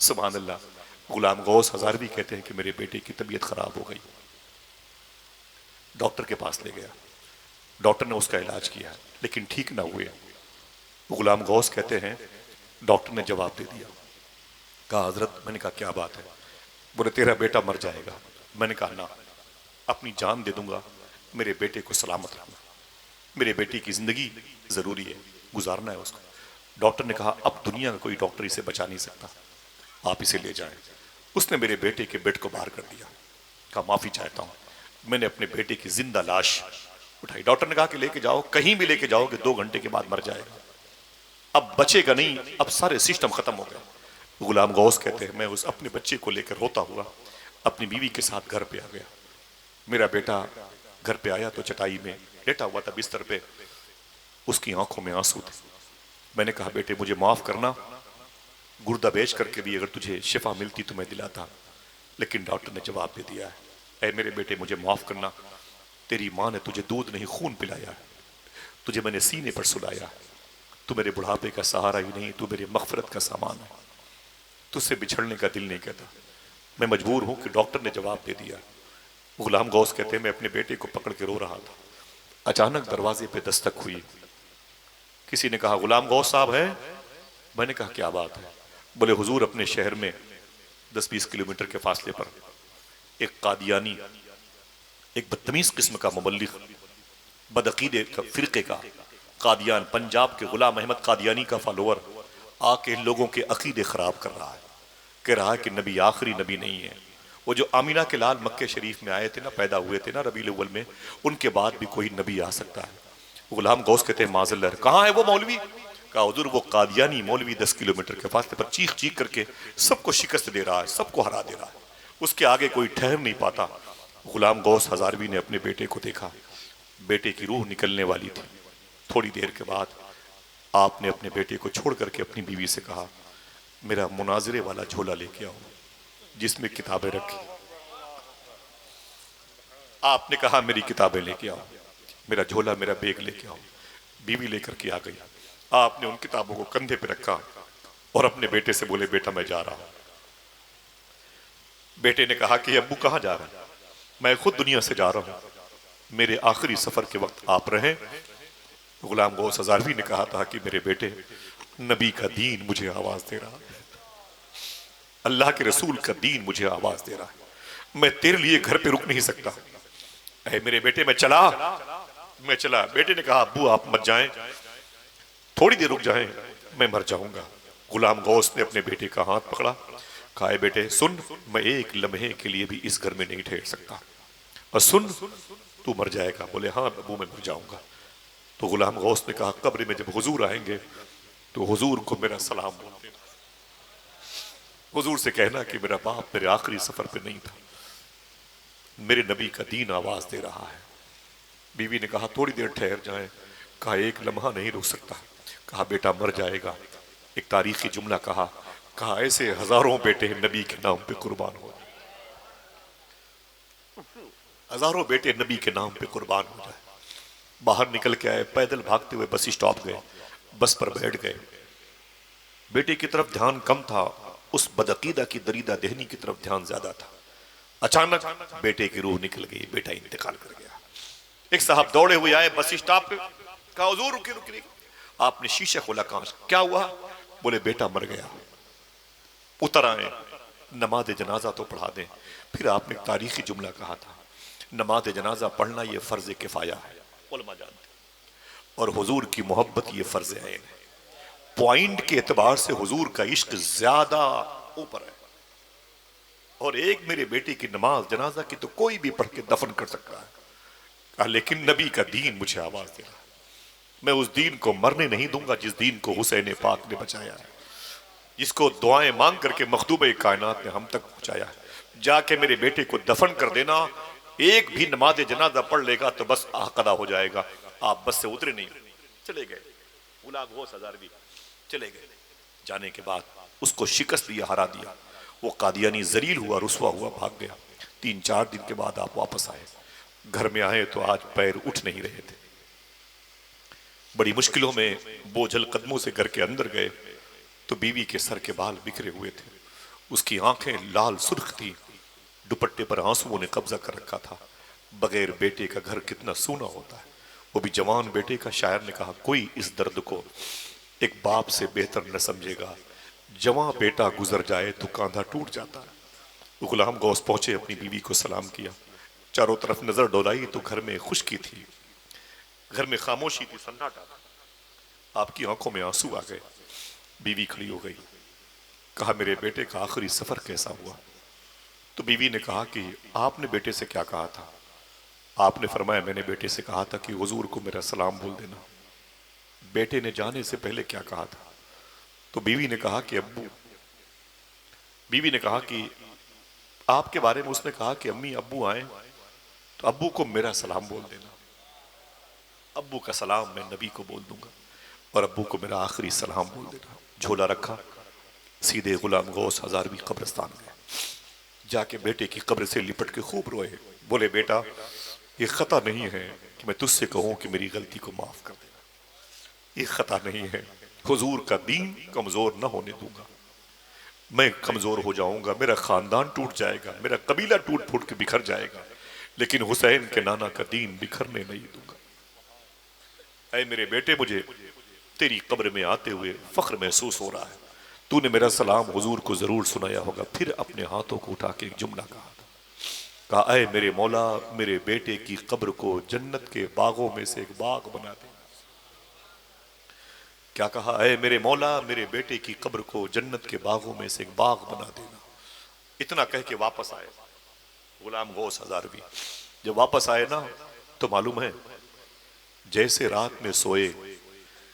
सुभान अल्लाह। गुलाम गौस हजारवी कहते हैं कि मेरे बेटे की तबीयत खराब हो गई, डॉक्टर के पास ले गया, डॉक्टर ने उसका इलाज किया लेकिन ठीक ना हुए। गुलाम गौस कहते हैं डॉक्टर ने जवाब दे दिया, कहा हजरत, मैंने कहा क्या बात है? बोले तेरा बेटा मर जाएगा। मैंने कहा ना, अपनी जान दे दूंगा, मेरे बेटे को सलामत रखना, मेरे बेटे की जिंदगी जरूरी है, गुजारना है उसको। डॉक्टर ने कहा अब दुनिया का कोई डॉक्टर इसे बचा नहीं सकता, आप इसे ले जाएं। उसने मेरे बेटे के बेड को बाहर कर दिया, कहा माफी चाहता हूं, मैंने अपने बेटे की जिंदा लाश उठाई। डॉक्टर ने कहा कि लेके जाओ, कहीं भी लेके जाओ कि 2 घंटे के बाद मर जाएगा, अब बचेगा नहीं, अब सारे सिस्टम खत्म हो गए। गुलाम गौस कहते हैं मैं उस अपने बच्चे को लेकर रोता हुआ अपनी बीवी के साथ घर पे आ गया। मेरा बेटा घर पे आया तो चटाई में लेटा हुआ था बिस्तर पे, उसकी आंखों में आंसू थे। मैंने कहा बेटे मुझे माफ करना, गुर्दा बेच करके भी अगर तुझे शिफा मिलती तो मैं दिलाता, लेकिन डॉक्टर ने जवाब दे दिया है। ऐ मेरे बेटे मुझे माफ करना, तेरी माँ ने तुझे दूध नहीं खून पिलाया है, तुझे मैंने सीने पर सुलाया, तू मेरे बुढ़ापे का सहारा ही नहीं, तू मेरे मगफरत का सामान है, तुझसे बिछड़ने का दिल नहीं कहता, मैं मजबूर हूं कि डॉक्टर ने जवाब दे दिया। गुलाम गौस कहते हैं मैं अपने बेटे को पकड़ के रो रहा था, अचानक दरवाजे पे दस्तक हुई, किसी ने कहा गुलाम गौस साहब है? मैंने कहा क्या बात है? बोले हुजूर अपने शहर में 10-20 किलोमीटर के फासले पर एक कादियानी, एक बदतमीज किस्म का मुबल्लिग, बदअकीदे फिरके का कादियान, पंजाब के गुलाम अहमद कादियानी का फॉलोअर आके लोगों के अकीदे खराब कर रहा है, कह रहा है कि नबी आखिरी नबी नहीं है। वो जो आमीना के लाल मक्के शरीफ में आए थे ना, पैदा हुए थे ना रबीउल अव्वल में, उनके बाद भी कोई नबी आ सकता है। गुलाम गौस कहते हैं माज़ल्लाह, कहाँ है वो मौलवी? कहा हुजूर वो कादियानी मौलवी 10 किलोमीटर के फासले पर चीख चीख करके सबको शिकस्त दे रहा है, सबको हरा दे रहा है, उसके आगे कोई ठहर नहीं पाता। गुलाम गौस हजारवी ने अपने बेटे को देखा, बेटे की रूह निकलने वाली थी। थोड़ी देर के बाद आपने अपने बेटे को छोड़ करके अपनी बीवी से कहा मेरा मुनाजरे वाला झोला लेके आओ जिसमें किताबें रखी। आपने कहा मेरी किताबें लेके आओ, मेरा झोला मेरा बैग लेके आओ। बीवी लेकर के आ गई, आपने उन किताबों को कंधे पे रखा और अपने बेटे से बोले बेटा मैं जा रहा हूं। बेटे ने कहा कि अब्बू कहां जा रहे हैं? मैं खुद दुनिया से जा रहा हूं, मेरे आखिरी सफर के वक्त आप रहें। गुलाम गौस हजारवी ने कहा था कि मेरे बेटे नबी का दीन मुझे आवाज दे रहा है, अल्लाह के रसूल का दीन मुझे आवाज दे रहा है, मैं तेरे लिए घर पे रुक नहीं सकता। ऐ मेरे बेटे मैं चला। बेटे ने कहा अब्बू आप मत जाएं, थोड़ी देर रुक जाएं, मैं मर जाऊंगा। गुलाम गौस ने अपने बेटे का हाथ पकड़ा, कहा बेटे सुन, मैं एक लम्हे के लिए भी इस घर में नहीं ठहर सकता, और सुन, तू मर जाएगा। बोले हाँ अबू मैं मर जाऊंगा। तो गुलाम गौस ने कहा कब्र में जब हुजूर आएंगे तो हुजूर को मेरा सलाम बोल देना, हुजूर से कहना कि मेरा बाप मेरे आखिरी सफर पे नहीं था, मेरे नबी का दीन आवाज दे रहा है। बीवी ने कहा थोड़ी देर ठहर जाएं। कहा एक लम्हा नहीं रुक सकता। कहा बेटा मर जाएगा। एक तारीखी जुमला कहा, कहा ऐसे हजारों बेटे नबी के नाम पे कुर्बान हो, हजारों बेटे नबी के नाम पे कुर्बान हो जाए। बाहर निकल के आए, पैदल भागते हुए बस स्टॉप गए, बस पर बैठ गए। बेटे की तरफ ध्यान कम था, उस बदअकीदा की दरीदा देहनी की तरफ ध्यान ज्यादा था। अचानक बेटे की रूह निकल गई, बेटा इंतकाल कर गया। एक साहब दौड़े हुए आए बस स्टॉप पे, कहा हुजूर रुकिए रुकिए। आपने शीशा खोला, कांच, क्या हुआ? बोले बेटा मर गया। उतर आए, नमाज जनाजा तो पढ़ा दें। फिर आपने एक तारीखी जुमला कहा था, नमाज जनाजा पढ़ना ये फर्ज किफाया है, उलमा जानते, और हुजूर की मोहब्बत ये फर्ज ऐन है। पॉइंट के एतबार से हुजूर का इश्क ज्यादा ऊपर है। और एक मेरे बेटे की नमाज जनाजा की तो कोई भी पढ़ के दफन कर सकता है। कहा लेकिन नबी का दीन मुझे आवाज दे रहा है, मैं उस दीन को मरने नहीं दूंगा जिस दीन को हुसैन पाक ने बचाया है, जिसको दुआएं मांग करके मखदूबे कायनात ने हम तक पहुंचाया है। जाके मेरे बेटे को दफन कर देना, एक भी नमाज जनाजा पढ़ लेगा तो बस आकदा हो जाएगा। आप बस से उतरे नहीं, चले गए। गुलाम गौस हज़ारवी चले गए। जाने के बाद उसको शिकस्त दिया, हरा दिया। वो कादियानी जलील हुआ, रुसवा हुआ, भाग गया। 3-4 दिन के बाद आप वापस आए। घर में आए तो आज पैर उठ नहीं रहे थे। बड़ी मुश्किलों में बोझल कदमों से घर के अंदर गए तो बीवी के सर के बाल बिखरे हुए थे, उसकी आंखें लाल सुर्ख थी, दुपट्टे पर आंसुओं ने कब्जा कर रखा था। बगैर बेटे का घर कितना सूना होता है। वो भी जवान बेटे का। शायर ने कहा कोई इस दर्द को एक बाप से बेहतर न समझेगा, जवां बेटा गुजर जाए तो कांधा टूट जाता है। गुलाम गौस पहुंचे, अपनी बीवी को सलाम किया, चारों तरफ नजर डोलाई तो घर में खुशकी थी, घर में खामोशी थी, सन्नाटा था। आपकी आंखों में आंसू आ गए। बीवी खड़ी हो गई। कहा मेरे बेटे का आखिरी सफर कैसा हुआ? तो बीवी ने कहा कि आपने बेटे से क्या कहा था? आपने फरमाया मैंने बेटे से कहा था कि हुजूर को मेरा सलाम बोल देना। बेटे ने जाने से पहले क्या कहा था? तो बीवी ने कहा कि अब्बू, बीवी ने कहा कि आपके बारे में उसने कहा कि अम्मी अब्बू आए तो अब्बू को मेरा सलाम बोल देना। अब्बू का सलाम मैं नबी को बोल दूंगा और अब्बू को मेरा आखिरी सलाम बोल देना। झोला रखा, सीधे गुलाम गौस हज़ारवी कब्रिस्तान गए। जाके बेटे की कब्र से लिपट के खूब रोए। बोले बेटा ये खता नहीं है कि मैं तुझसे कहूं कि मेरी गलती को माफ कर देना, ये खता नहीं है। हुजूर का दीन कमजोर न होने दूंगा। मैं कमजोर हो जाऊंगा, मेरा खानदान टूट जाएगा, मेरा कबीला टूट फूट के बिखर जाएगा, लेकिन हुसैन के नाना का दीन बिखरने नहीं दूंगा। ऐ मेरे बेटे, मुझे तेरी कब्र में आते हुए फख्र महसूस हो रहा है। तूने मेरा सलाम हुजूर को जरूर सुनाया होगा। फिर अपने हाथों को उठा के एक जुमला कहा, ऐ मेरे मौला, मेरे बेटे की कब्र को जन्नत के बागों में से एक बाग बना दे। क्या कहा? ऐ मेरे मौला, मेरे बेटे की कब्र को जन्नत के बागों में से एक बाग बना देना। इतना कह के वापस आए गुलाम गौस हज़ारवी। जब वापस आए ना तो मालूम है जैसे रात में सोए,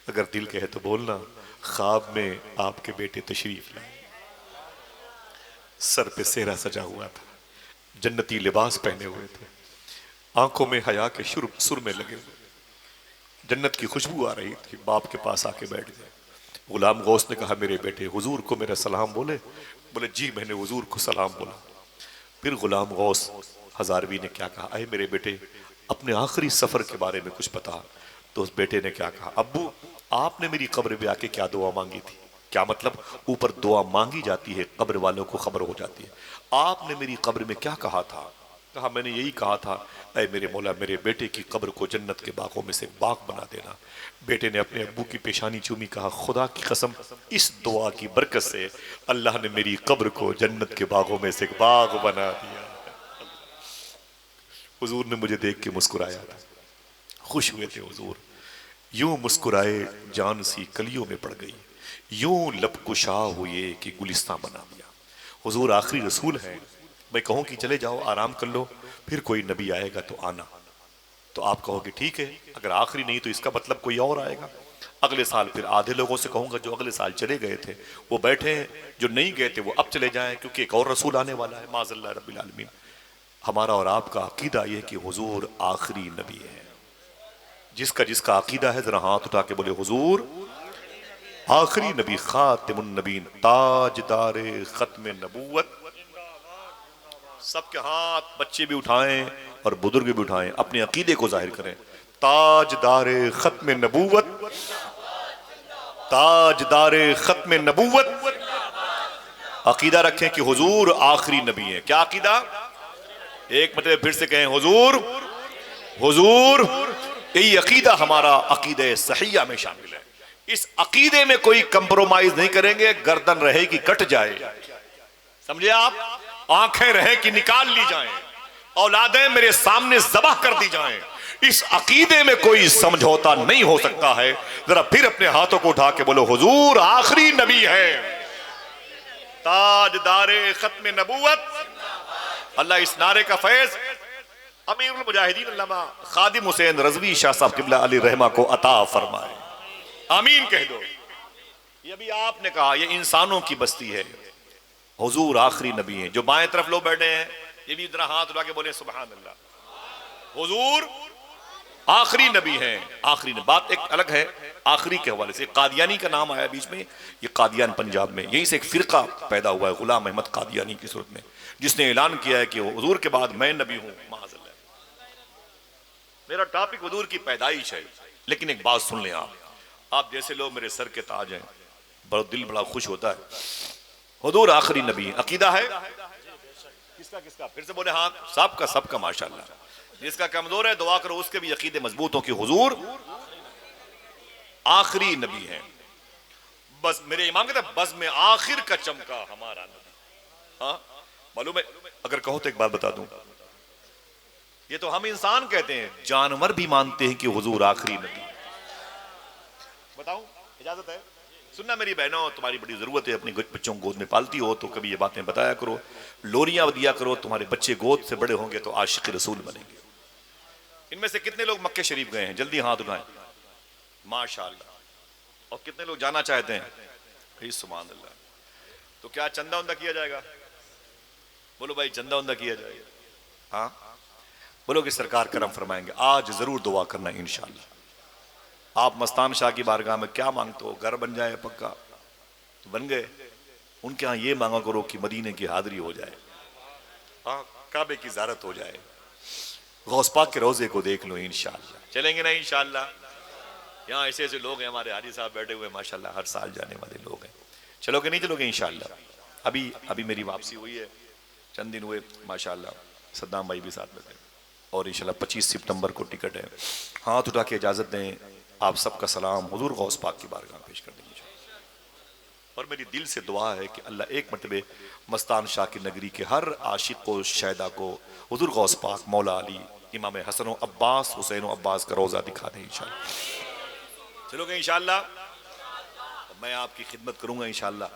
अगर दिल कहे तो बोलना, ख्वाब में आपके बेटे तशरीफ लाए। सर पे सेहरा सजा हुआ था, जन्नती लिबास पहने हुए थे, आंखों में हया के सुर में लगे हुए, जन्नत की खुशबू आ रही थी। बाप के पास आके बैठ गए। गुलाम गौस ने कहा मेरे बेटे हुजूर को मेरा सलाम बोले। बोले जी मैंने हुजूर को सलाम बोला। फिर गुलाम गौस हज़ारवी ने क्या कहा, अरे मेरे बेटे अपने आखिरी सफर के बारे में कुछ बता। तो उस बेटे ने क्या कहा, अब्बू आपने मेरी कब्र में आके क्या दुआ मांगी थी? क्या मतलब? ऊपर दुआ मांगी जाती है, कब्र वालों को खबर हो जाती है। आपने मेरी कब्र में क्या कहा था? कहा मैंने यही कहा था, ऐ मेरे मौला, मेरे बेटे की कब्र को जन्नत के बागों में से बाग बना देना। बेटे ने अपने अब्बू की पेशानी चूमी, कहा खुदा की कसम इस दुआ की बरकत से अल्लाह ने मेरी कब्र को जन्नत के बागों में से एक बाग बना दिया। हुजूर ने मुझे देख के मुस्कुराया था, खुश हुए थे हुजूर। यूं मुस्कुराए जान सी कलियों में पड़ गई, यूं लब कुशा हुए कि गुलिस्तां बना दिया। हुजूर आखिरी रसूल हैं, मैं कहूँ कि चले जाओ आराम कर लो, फिर कोई नबी आएगा तो आना, तो आप कहोगे ठीक है, अगर आखिरी नहीं तो इसका मतलब कोई और आएगा। अगले साल फिर आधे लोगों से कहूंगा जो अगले साल चले गए थे वो बैठे हैं, जो नहीं गए थे वो अब चले जाएं, क्योंकि एक और रसूल आने वाला है माज़ल्लाह रब्बिल आलमीन। हमारा और आपका अकीदा ये कि हुजूर आखिरी नबी है। जिसका जिसका अकीदा है जरा हाथ उठा के बोले हुजूर आखिरी नबी, खातिमुन नबीन, ताजदारे खत्म नबूवत। सबके हाथ बच्चे भी उठाएं और बुजुर्ग भी उठाएं, अपने अकीदे को जाहिर करें। ताजदारे खत्म नबूवत, ताजदारे खत्म नबूवत। अकीदा रखें कि हुजूर आखिरी नबी है। क्या अकीदा? एक मतलब फिर से कहें हुजूर, हुजूर। यही अकीदा हमारा अकीदे सहिया में शामिल है। इस अकीदे में कोई कंप्रोमाइज नहीं करेंगे, गर्दन रहे कि कट जाए, समझे आप, आंखें रहे कि निकाल ली जाएं, औलादें मेरे सामने ज़बह कर दी जाएं, इस अकीदे में कोई समझौता नहीं हो सकता है। जरा फिर अपने हाथों को उठा के बोलो हुजूर आखिरी नबी है, ताजदारे खत्म नबूवत। अल्लाह इस नारे का फैज अमीरुल मुजाहिदीन अल्लामा खादिम हुसैन रज़वी शाह साहब क़िबला अली रहमा को अता फरमाए। आमीन कह दो। ये भी आपने कहा, ये इंसानों की बस्ती है, हुजूर आखिरी नबी हैं। जो बाएं तरफ लोग बैठे हैं ये भी इधर हाथ उठा के बोले सुभान अल्लाह, हुजूर आखिरी नबी हैं। आखिरी नबी। बात एक अलग है आखिरी के हवाले से। कादियानी का नाम आया बीच में, ये कादियान पंजाब में, यहीं से एक फिरका पैदा हुआ है गुलाम अहमद कादियानी की सूरत में, जिसने ऐलान किया है कि हुजूर के बाद मैं नबी हूं। माज़अल्लाह, मेरा टॉपिक हुजूर की पैदाइश है। लेकिन एक बात सुन लें आप जैसे लोग मेरे सर के ताज हैं, बड़ा दिल बड़ा खुश होता है। हुजूर आखिरी नबी, अकीदा है किसका किसका? फिर से बोले हाँ, सबका सबका माशाअल्लाह। जिसका कमजोर है दुआ करो उसके भी अकीदे मजबूत हो कि हुजूर आखिरी नबी है। बस मेरे इमाम कहते हैं बस में आखिर का चमका हमारा नबी। हाँ मालूम है, अगर कहो तो एक बात बता दूं, ये तो हम इंसान कहते हैं, जानवर भी मानते हैं कि हुजूर आखिरी नबी। बताऊं, इजाजत है? सुनना मेरी बहनों, तुम्हारी बड़ी जरूरत है, अपने बच्चों को गोद में पालती हो तो कभी ये बातें बताया करो, लोरियां दिया करो, तुम्हारे बच्चे गोद से बड़े होंगे तो आशिक रसूल बनेंगे। इनमें से कितने लोग मक्के शरीफ गए हैं? जल्दी हाथ उठाएं। माशाअल्लाह। और कितने लोग जाना चाहते हैं? सुभान अल्लाह। तो क्या चंदा उंदा किया जाएगा? बोलो भाई चंदा उंदा किया जाएगा? हाँ बोलो कि सरकार करम फरमाएंगे। आज जरूर दुआ करना इंशाअल्लाह। आप मस्तान शाह की बारगाह में क्या मांगते हो? घर बन जाए पक्का, तो बन गए। उनके यहाँ ये मांगा करो कि मदीने की हाजिरी हो जाए, हाँ काबे की ज़ियारत हो जाए, गौस पाक के रोजे को देख लो इंशाअल्लाह। चलेंगे ना इंशाअल्लाह? यहाँ ऐसे ऐसे लोग हैं, हमारे हाजी साहब बैठे हुए माशाअल्लाह, हर साल जाने वाले लोग हैं। चलोगे नहीं चलोगे इंशाअल्लाह? अभी मेरी वापसी हुई है, चंद दिन हुए माशाअल्लाह, सद्दाम भाई भी साथ में थे, और इंशाअल्लाह 25 सितंबर को टिकट है। हाथ उठा के इजाज़त दें, आप सबका सलाम हुजूर गौस पाक की बारगाह पेश कर देंगे। और मेरी दिल से दुआ है कि अल्लाह एक मरतबे मस्तान शाह की नगरी के हर आशिक को, शायदा को हुजूर गौस पाक, मौला अली, इमाम हसन अब्बास, हुसैन अब्बास का रोज़ा दिखा दें इंशाअल्लाह। चलोगे इंशाअल्लाह? मैं आपकी खिदमत करूंगा इंशाअल्लाह।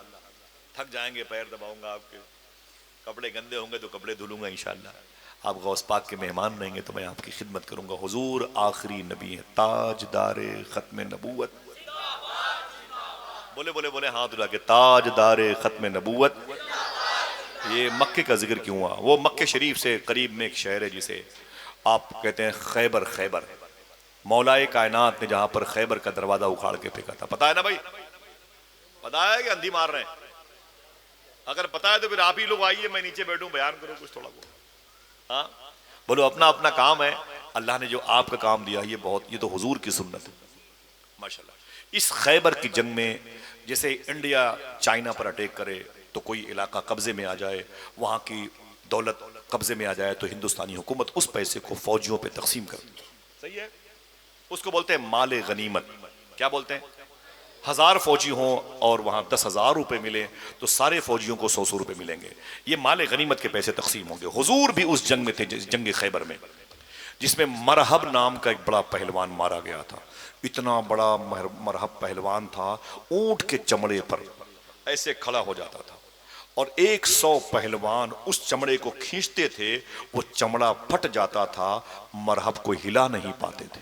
थक जाएंगे, पैर दबाऊंगा आपके, कपड़े गंदे होंगे तो कपड़े धुलूंगा इंशाअल्लाह। आप गौस पाक के मेहमान रहेंगे तो मैं आपकी खिदमत करूंगा। हुजूर आखिरी नबी है, ताजदारे खत्म नबूवत। बोले बोले बोले हाथ उठा के, ताजदारे खत्म नबूवत। ये मक्के का जिक्र क्यों हुआ? वो मक्के शरीफ से करीब में एक शहर है जिसे आप कहते हैं खैबर। खैबर मौलाए कायनात ने जहां पर खैबर का दरवाजा उखाड़ के फेंका था, पता है ना भाई? पता है कि अंधी मार रहे हैं? अगर पता है तो फिर आप ही लोग आइए, मैं नीचे बैठूं, बयान करो कुछ थोड़ा बहुत। हाँ बोलो, अपना अपना काम है। अल्लाह ने जो आपका काम दिया ये तो हुजूर की सुन्नत है माशाल्लाह। इस खैबर की जंग में जैसे इंडिया चाइना पर अटैक करे तो कोई इलाका कब्जे में आ जाए, वहां की दौलत कब्जे में आ जाए, तो हिंदुस्तानी हुकूमत उस पैसे को फौजियों पे तकसीम कर दी। सही है? उसको बोलते हैं माले गनीमत। क्या बोलते हैं? 1000 फौजी हों और वहां 10,000 रुपए मिले तो सारे फौजियों को 100 रुपए मिलेंगे। ये माले गनीमत के पैसे तकसीम होंगे। हुजूर भी उस जंग में थे, जंग खैबर में, जिसमें मरहब नाम का एक बड़ा पहलवान मारा गया था। इतना बड़ा मरहब पहलवान था, ऊंट के चमड़े पर ऐसे खड़ा हो जाता था और 100 पहलवान उस चमड़े को खींचते थे, वो चमड़ा फट जाता था, मरहब को हिला नहीं पाते थे।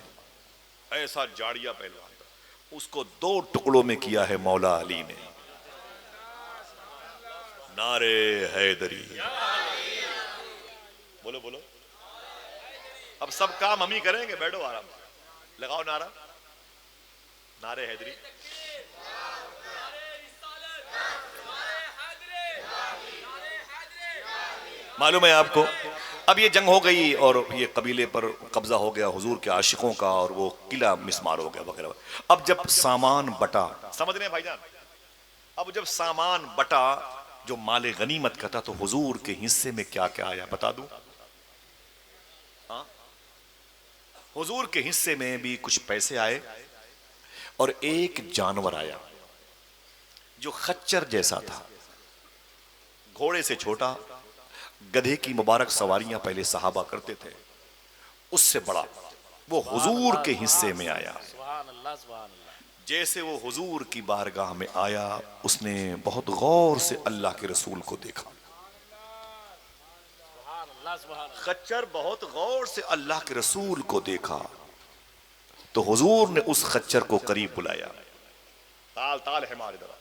ऐसा जाड़िया पहलवान था। उसको 2 टुकड़ों में किया है मौला अली ने। नारे हैदरी, बोलो बोलो। अब सब काम हम ही करेंगे, बैठो आराम से, लगाओ नारा, नारे हैदरी। मालूम है आपको, अब ये जंग हो गई और ये कबीले पर कब्जा हो गया हुजूर के आशिकों का, और वो किला मिसमार हो गया वगैरह। अब जब सामान बटा, समझ रहे हैं भाईजान, अब जब सामान बटा जो माले गनीमत का था, तो हुजूर के हिस्से में क्या क्या आया बता दूं? हाँ, हुजूर के हिस्से में भी कुछ पैसे आए और एक जानवर आया जो खच्चर जैसा था, घोड़े से छोटा। गधे की मुबारक सवारियां पहले सहाबा करते थे, उससे बड़ा वो हुजूर के हिस्से में आया। सुभान अल्लाह, सुभान अल्लाह। जैसे वो हुजूर की बारगाह में आया, उसने बहुत गौर से अल्लाह के रसूल को देखा। सुभान अल्लाह, सुभान अल्लाह। खच्चर बहुत गौर से अल्लाह के रसूल को देखा, तो हुजूर ने उस खच्चर को करीब बुलाया। ताल ताल है हमारे दवा।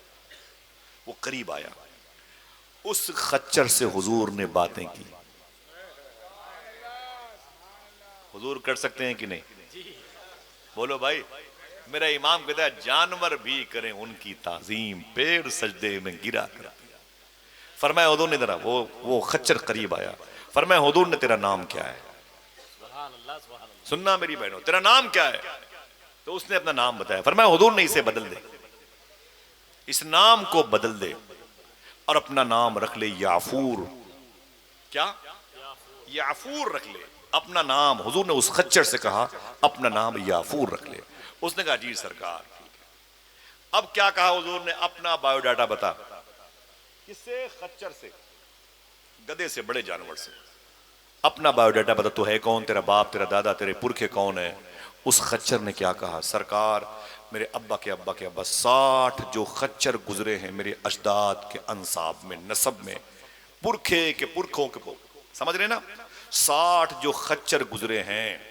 वो करीब आया, उस खच्चर से हुजूर ने बातें की। हुजूर कर सकते हैं कि नहीं? बोलो भाई। मेरा इमाम कहता है जानवर भी करें उनकी ताजीम, पैर सजदे में गिरा कर दिया। फरमाया हुजूर ने जरा वो खच्चर करीब आया, फरमाया हुजूर ने तेरा नाम क्या है? सुभान अल्लाह, सुभान अल्लाह। सुनना मेरी बहनों, तेरा नाम क्या है? तो उसने अपना नाम बताया। फरमाया हुजूर ने इसे बदल दे, इस नाम को बदल दे और अपना नाम रख ले याफूर। क्या? याफूर रख ले अपना नाम। हुजूर ने उस खच्चर से कहा अपना नाम याफूर रख ले। उसने कहा जी सरकार ठीक है। अब क्या कहा हुजूर ने? अपना बायोडाटा बता। किससे? खच्चर से, गधे से, बड़े जानवर से। अपना बायोडाटा बता, तू है कौन, तेरा बाप, तेरा दादा, तेरे पुरखे कौन है? उस खच्चर ने क्या कहा? सरकार मेरे अब्बा के अब्बा के अब्बा 60 जो खच्चर गुजरे हैं मेरे अजदाद के अंसाब में, नसब में, पुरखे के पुरखों के, समझ रहे ना, 60 जो खच्चर गुजरे हैं।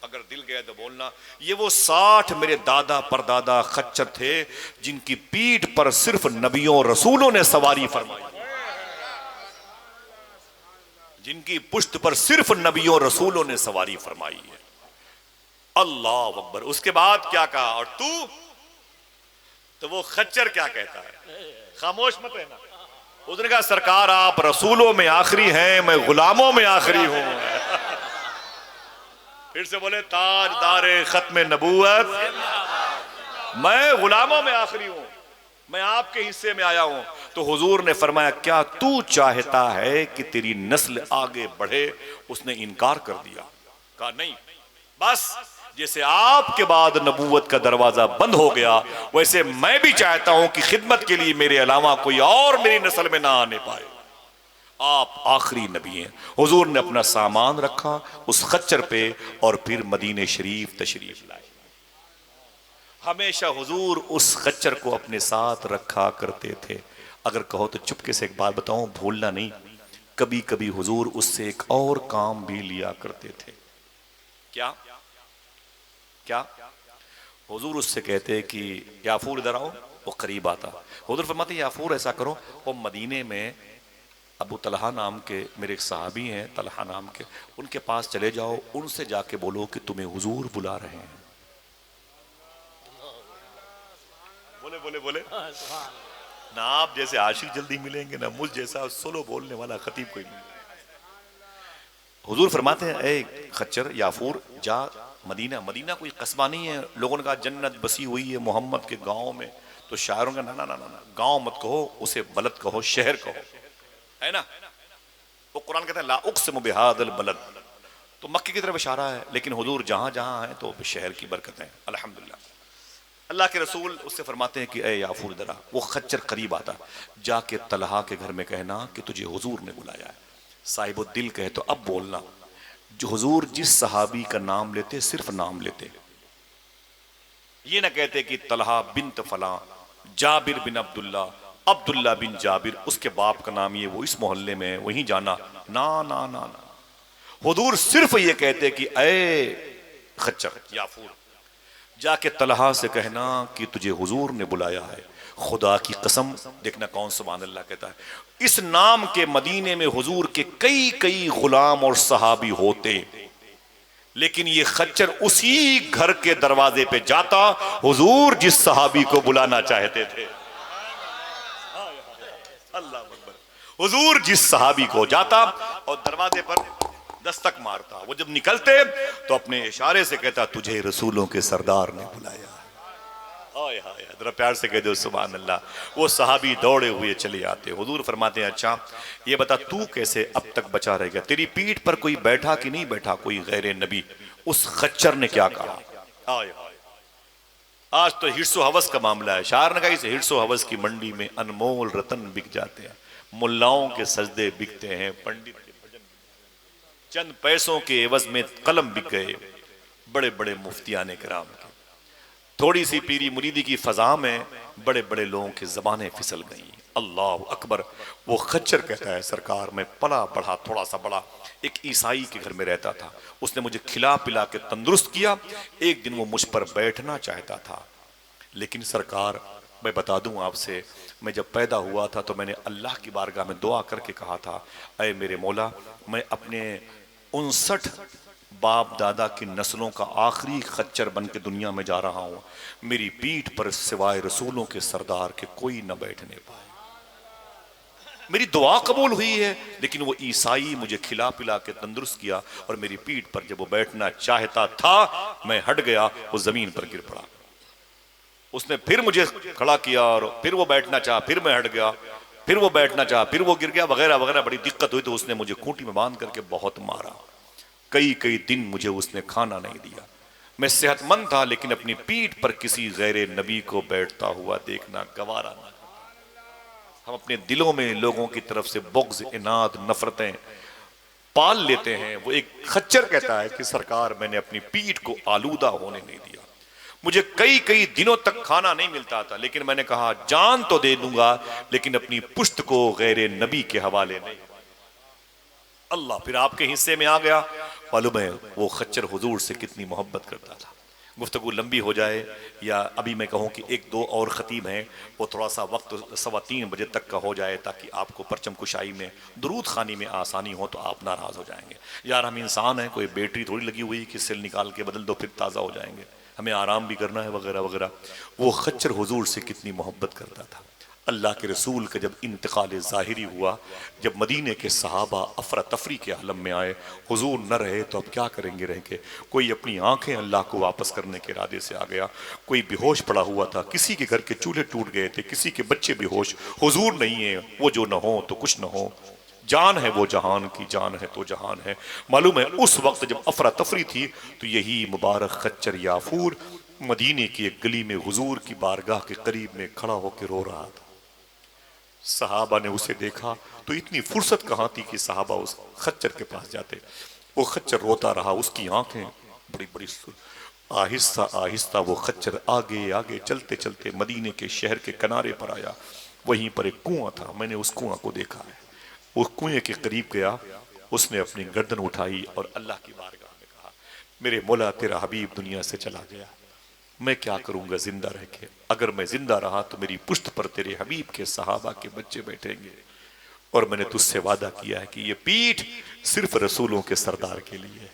अगर दिल गया तो बोलना, ये वो 60 मेरे दादा परदादा खच्चर थे जिनकी पीठ पर सिर्फ नबियों रसूलों ने सवारी फरमाई, जिनकी पुश्त पर सिर्फ नबियों रसूलों ने सवारी फरमाई है। अल्लाह अकबर। उसके बाद क्या कहा? और तू? तो वो खच्चर क्या कहता है? खामोश मत रहना। उसने कहा सरकार आप रसूलों में आखिरी हैं, मैं गुलामों में आखिरी हूं। फिर से बोले ताजदारे खत्म नबूवत, मैं गुलामों में आखिरी हूं, मैं आपके हिस्से में आया हूं। तो हुजूर ने फरमाया क्या तू चाहता है कि तेरी नस्ल आगे बढ़े? उसने इनकार कर दिया, कहा नहीं, बस जैसे आपके बाद नबूवत का दरवाजा बंद हो गया, वैसे मैं भी चाहता हूं कि खिदमत के लिए मेरे अलावा कोई और मेरी नस्ल में ना आने पाए। आप आखिरी नबी हैं। हुजूर ने अपना सामान रखा उस खच्चर पे और फिर मदीने शरीफ तशरीफ लाए। हमेशा हुजूर उस खच्चर को अपने साथ रखा करते थे। अगर कहो तो चुपके से एक बात बताऊं, भूलना नहीं, कभी कभी हुजूर उससे एक और काम भी लिया करते थे। क्या क्या? हुजूर उससे कहते कि याफूर इधर आओ, वो करीब आता। हुजूर फरमाते याफूर ऐसा करो, वो मदीने में अबू तलहा नाम के मेरे एक सहाबी हैं, तलहा नाम के, उनके पास चले जाओ, उनसे जाके बोलो कि तुम्हें हुजूर बुला रहे हैं। बोले बोले बोले ना, आप जैसे आशिक जल्दी मिलेंगे ना मुझ जैसा सोलो बोलने वाला खतीब कोई नहीं। हुजूर फरमाते हैं ए खच्चर याफूर जा मदीना। मदीना कोई कस्बा नहीं है। लोगों ने कहा जन्नत बसी हुई है मोहम्मद के गांव में, तो शायरों का ना ना ना ना, गांव मत कहो उसे, बलद कहो, शहर कहो, है ना। वो कुरान कहता है ला उक़्सिमु बिहादिल बलद, तो मक्के की तरफ इशारा है। लेकिन हुजूर जहां जहां है तो शहर की बरकत है अल्हम्दुलिल्लाह। अल्लाह के रसूल उससे फरमाते हैं कि ए याफूर दरा। वो खच्चर करीब आता, जाके तलहा के घर में कहना कि तुझे हुजूर ने बुलाया है। साहिबुद दिल कहे तो अब बोलना, जो हुजूर जिस सहाबी का नाम लेते सिर्फ नाम लेते, ये ना कहते कि तलहा बिन्त फलां, जाबिर बिन अब्दुल्ला, अब्दुल्ला बिन जाबिर, उसके बाप का नाम ये, वो इस मोहल्ले में है, वहीं जाना। ना ना ना ना, हुजूर सिर्फ ये कहते कि ए खच्चर याफूर, जाके तलहा से कहना कि तुझे हुजूर ने बुलाया है। खुदा की कसम, देखना कौन सुभान अल्लाह कहता है। इस नाम के मदीने में हुजूर के कई कई गुलाम और सहाबी होते, लेकिन ये खच्चर उसी घर के दरवाजे पे जाता हुजूर जिस सहाबी को बुलाना चाहते थे। अल्लाह अकबर। हुजूर जिस सहाबी को जाता और दरवाजे पर दस्तक मारता, वो जब निकलते तो अपने इशारे से कहता तुझे रसूलों के सरदार ने बुलाया। हाय हाय, जरा प्यार से कह दो सुभान अल्लाह। वो सहाबी दौड़े हुए चले आते। हुजूर फरमाते हैं अच्छा ये बता तू कैसे अब तक बचा रह गया, तेरी पीठ पर कोई बैठा कि नहीं बैठा कोई गैर नबी? उस खच्चर ने क्या कहा? हाय हाय, आज तो हिर्सो हवस का मामला है। शायर ने कहा इस हिर्सो हवस की मंडी में अनमोल रतन बिक जाते हैं, मुल्लाओं के सजदे बिकते हैं, पंडित के भजन, चंद पैसों के एवज में कलम बिक गए बड़े बड़े मुफ्तियाने कराम के। थोड़ी सी पीरी मुरीदी की फजा में बड़े बड़े लोगों की जबानें फिसल गई। अल्लाह अकबर। वो खच्चर कहता है सरकार मैं पला बढ़ा थोड़ा सा बड़ा एक ईसाई के घर में रहता था, उसने मुझे खिला पिला के तंदुरुस्त किया। एक दिन वो मुझ पर बैठना चाहता था, लेकिन सरकार मैं बता दूं आपसे, मैं जब पैदा हुआ था तो मैंने अल्लाह की बारगाह में दुआ करके कहा था ऐ मेरे मौला, मैं अपने 59 बाप दादा की नस्लों का आखिरी खच्चर बन के दुनिया में जा रहा हूं, मेरी पीठ पर सिवाय रसूलों के सरदार के कोई न बैठने पाए। मेरी दुआ कबूल हुई है, लेकिन वो ईसाई मुझे खिला पिला के तंदुरुस्त किया और मेरी पीठ पर जब वो बैठना चाहता था मैं हट गया, वो जमीन पर गिर पड़ा। उसने फिर मुझे खड़ा किया और फिर वो बैठना चाहा, फिर मैं हट गया, फिर वो बैठना चाहा, फिर वो गिर गया, वगैरह वगैरह। बड़ी दिक्कत हुई तो उसने मुझे खूंटी में बांध करके बहुत मारा। कई कई दिन मुझे उसने खाना नहीं दिया। मैं सेहतमंद था, लेकिन अपनी पीठ पर किसी गैर नबी को बैठता हुआ देखना गवारा ना। हम अपने दिलों में लोगों की तरफ से बुग़्ज़, इनाद, नफरतें पाल लेते हैं। वो एक खच्चर कहता है कि सरकार मैंने अपनी पीठ को आलूदा होने नहीं दिया, मुझे कई कई दिनों तक खाना नहीं मिलता था, लेकिन मैंने कहा जान तो दे दूंगा लेकिन अपनी पुश्त को गैर नबी के हवाले नहीं। अल्लाह फिर आपके हिस्से में आ गया। मालूम है वो खच्चर हुजूर से कितनी मोहब्बत करता था। गुफ्तगू लंबी हो जाए या अभी मैं कहूँ कि एक दो और ख़तीब हैं, वो थोड़ा सा वक्त 3:15 बजे तक का हो जाए ताकि आपको परचम कुशाई में दुरूद खानी में आसानी हो, तो आप नाराज़ हो जाएंगे। यार हम इंसान हैं, कोई बैटरी थोड़ी लगी हुई कि सेल निकाल के बदल दो फिर ताज़ा हो जाएंगे, हमें आराम भी करना है वगैरह वगैरह। वो खच्चर हुजूर से कितनी मोहब्बत करता था। अल्लाह के रसूल का जब इंतकाल ज़ाहिरी हुआ, जब मदीने के सहाबा अफरा तफरी के आलम में आए, हुजूर न रहे तो अब क्या करेंगे रह के। कोई अपनी आंखें अल्लाह को वापस करने के इरादे से आ गया, कोई बेहोश पड़ा हुआ था, किसी के घर के चूल्हे टूट गए थे, किसी के बच्चे बेहोश। हुजूर नहीं है, वो जो न हो तो कुछ न हो, जान है वो जहान की, जान है तो जहान है। मालूम है उस वक्त जब अफरा तफरी थी तो यही मुबारक खच्चर याफूर मदीने की एक गली में हुजूर की बारगाह के करीब में खड़ा होकर रो रहा था। सहाबा ने उसे देखा तो इतनी फुर्सत कहाँ थी कि सहाबा उस खच्चर के पास जाते। वो खच्चर रोता रहा, उसकी आंखें बड़ी बड़ी, आहिस्ता आहिस्ता वो खच्चर आगे आगे चलते चलते मदीने के शहर के किनारे पर आया। वहीं पर एक कुआं था, मैंने उस कुआं को देखा है। उस कुएं के करीब गया, उसने अपनी गर्दन उठाई और अल्लाह की बारगाह में कहा मेरे मौला तेरा हबीब दुनिया से चला गया, मैं क्या करूंगा जिंदा रह के। अगर मैं जिंदा रहा तो मेरी पुश्त पर तेरे हबीब के सहाबा के बच्चे बैठेंगे, और मैंने तुझसे वादा किया है कि ये पीठ सिर्फ रसूलों के सरदार के लिए है।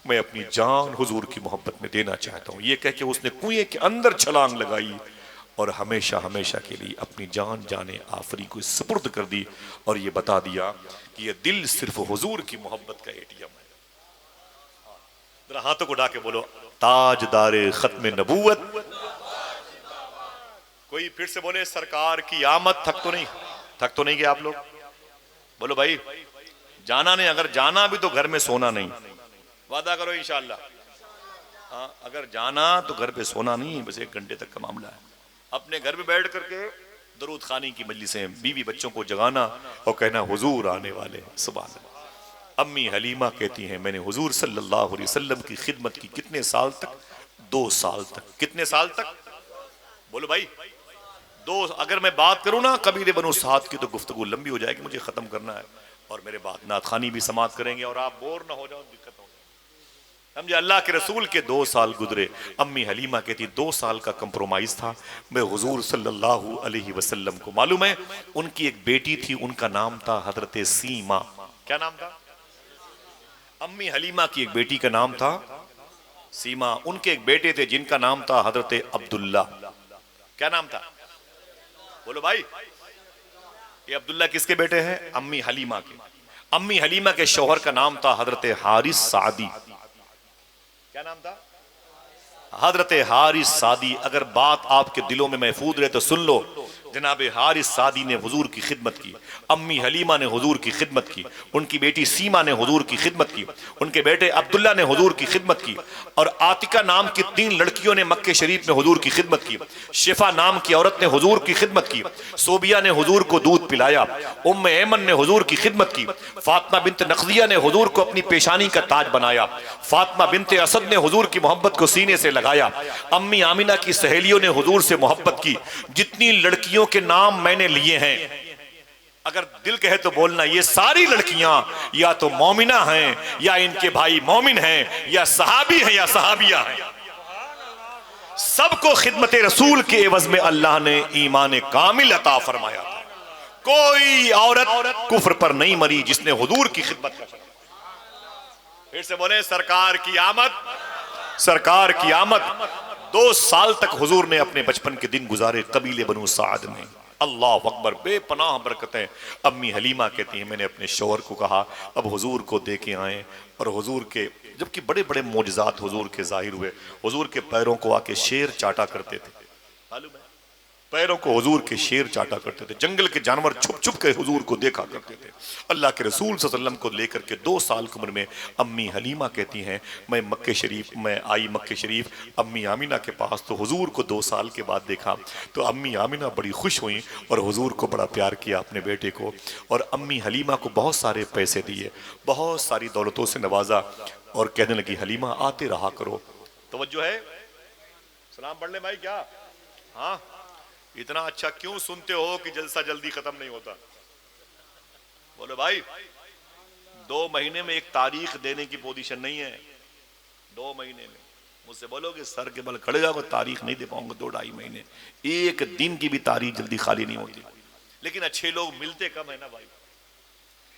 मैं अपनी जान हुजूर की मोहब्बत में देना चाहता हूँ। ये कह के उसने कुएं के अंदर छलांग लगाई और हमेशा हमेशा के लिए अपनी जान जाने आफरी को सुपुर्द कर दी और ये बता दिया कि ये दिल सिर्फ हुजूर की मोहब्बत का एटीएम है। जरा हाथों को उठा के बोलो ताजदारे खत्म नबूवत। कोई फिर से बोले सरकार की आमद। थक तो नहीं गए आप लोग? बोलो भाई जाना नहीं, अगर जाना भी तो घर में सोना नहीं। वादा करो इंशाअल्लाह। हाँ अगर जाना तो घर पे सोना नहीं, बस 1 घंटे तक का मामला है। अपने घर में बैठ करके दरूद खानी की मजलिसें, बीवी बच्चों को जगाना और कहना हुजूर आने वाले हैं। सुभान अल्लाह। अम्मी हलीमा कहती हैं मैंने हुजूर सल्लल्लाहु अलैहि वसल्लम की खिदमत की कितने साल तक? 2 साल तक। कितने साल तक? बोलो भाई दो, अगर मैं बात करूं ना कबीले बनु साद की तो गुफ्तगू लंबी हो जाएगी, मुझे खत्म करना है। और मेरे बाद नात खानी भी समाप्त करेंगे और आप बोर ना हो जाओ, दिक्कत हो जाए। समझे, अल्लाह के रसूल के 2 साल गुजरे। अम्मी हलीमा कहती 2 साल का कंप्रोमाइज था। मैं हुजूर सल्लल्लाहु अलैहि वसल्लम को मालूम है, उनकी एक बेटी थी, उनका नाम था हजरत सीमा। क्या नाम था? अम्मी हलीमा की एक बेटी का नाम था सीमा। उनके एक बेटे थे जिनका नाम था हजरत अब्दुल्ला। क्या नाम था? बोलो भाई। ये अब्दुल्ला किसके बेटे हैं? अम्मी हलीमा के। अम्मी हलीमा के शौहर का नाम था हजरत हारिस सादी। क्या नाम था? हजरत हारिस सादी। अगर बात आपके दिलों में महफूज रहे तो सुन लो, जनाब हारिस सादी ने हुजूर की खिदमत की, अम्मी हलीमा ने हुजूर की खिदमत की, उनकी बेटी सीमा ने हुजूर की खिदमत की, उनके बेटे अब्दुल्ला ने हुजूर की खिदमत की, और आतिका नाम की 3 लड़कियों ने मक्के शरीफ में हुजूर की खिदमत की। शिफा नाम की औरत ने हुजूर की खिदमत की। सोबिया ने हुजूर को दूध पिलाया। उम्मे ऐमन ने हुजूर की खिदमत की। फातिमा बिन्त नक़दिया ने हुजूर को अपनी पेशानी का ताज बनाया। फातिमा बिन्त असद ने हुजूर की मोहब्बत को सीने से लगाया। अम्मी आमिना की सहेलियों ने हुजूर से मोहब्बत की। जितनी लड़कियों के नाम मैंने लिए हैं, अगर दिल कहे तो बोलना, ये सारी लड़कियां या तो मोमिना हैं, या इनके भाई मोमिन हैं, या सहाबी हैं, या सहाबिया हैं। सबको खिदमत रसूल के एवज में अल्लाह ने ईमान कामिल अता फरमाया था। कोई औरत कुफ्र पर नहीं मरी जिसने हुजूर की खिदमत की। फिर से बोले, सरकार की आमद, सरकार की आमद। 2 साल तक हुजूर ने अपने बचपन के दिन गुजारे कबीले बनु साद में। अल्लाह अकबर, बेपनाह बरकतें। अम्मी हलीमा कहती हैं, मैंने अपने शौहर को कहा अब हुजूर को दे के आए, और हुजूर के जबकि बड़े बड़े मोजज़ात हुजूर के जाहिर हुए। हुजूर के पैरों को आके शेर चाटा करते थे, मालूम है? पैरों को हुजूर के शेर चाटा करते थे। जंगल के जानवर छुप छुप के हुजूर को देखा करते थे। अल्लाह के रसूल सल्लल्लाहु अलैहि वसल्लम को लेकर के 2 साल की उम्र में अम्मी हलीमा कहती हैं, मैं मक्के शरीफ में आई। मक्के शरीफ अम्मी आमिना के पास, तो हुजूर को 2 साल के बाद देखा तो अम्मी आमिना बड़ी खुश हुई और हुजूर को बड़ा प्यार किया अपने बेटे को। और अम्मी हलीमा को बहुत सारे पैसे दिए, बहुत सारी दौलतों से नवाजा, और कहने लगी हलीमा आते रहा करो। तवज्जो है? सलाम पढ़ ले भाई। क्या? हाँ, इतना अच्छा क्यों सुनते हो कि जलसा जल्दी खत्म नहीं होता? बोलो भाई। 2 महीने में एक तारीख देने की पोजीशन नहीं है। 2 महीने में मुझसे बोलोगे सर के बल खड़े जाओगे, तारीख नहीं दे पाऊंगा। 2-2.5 महीने, एक दिन की भी तारीख जल्दी खाली नहीं होती। लेकिन अच्छे लोग मिलते कम है ना भाई।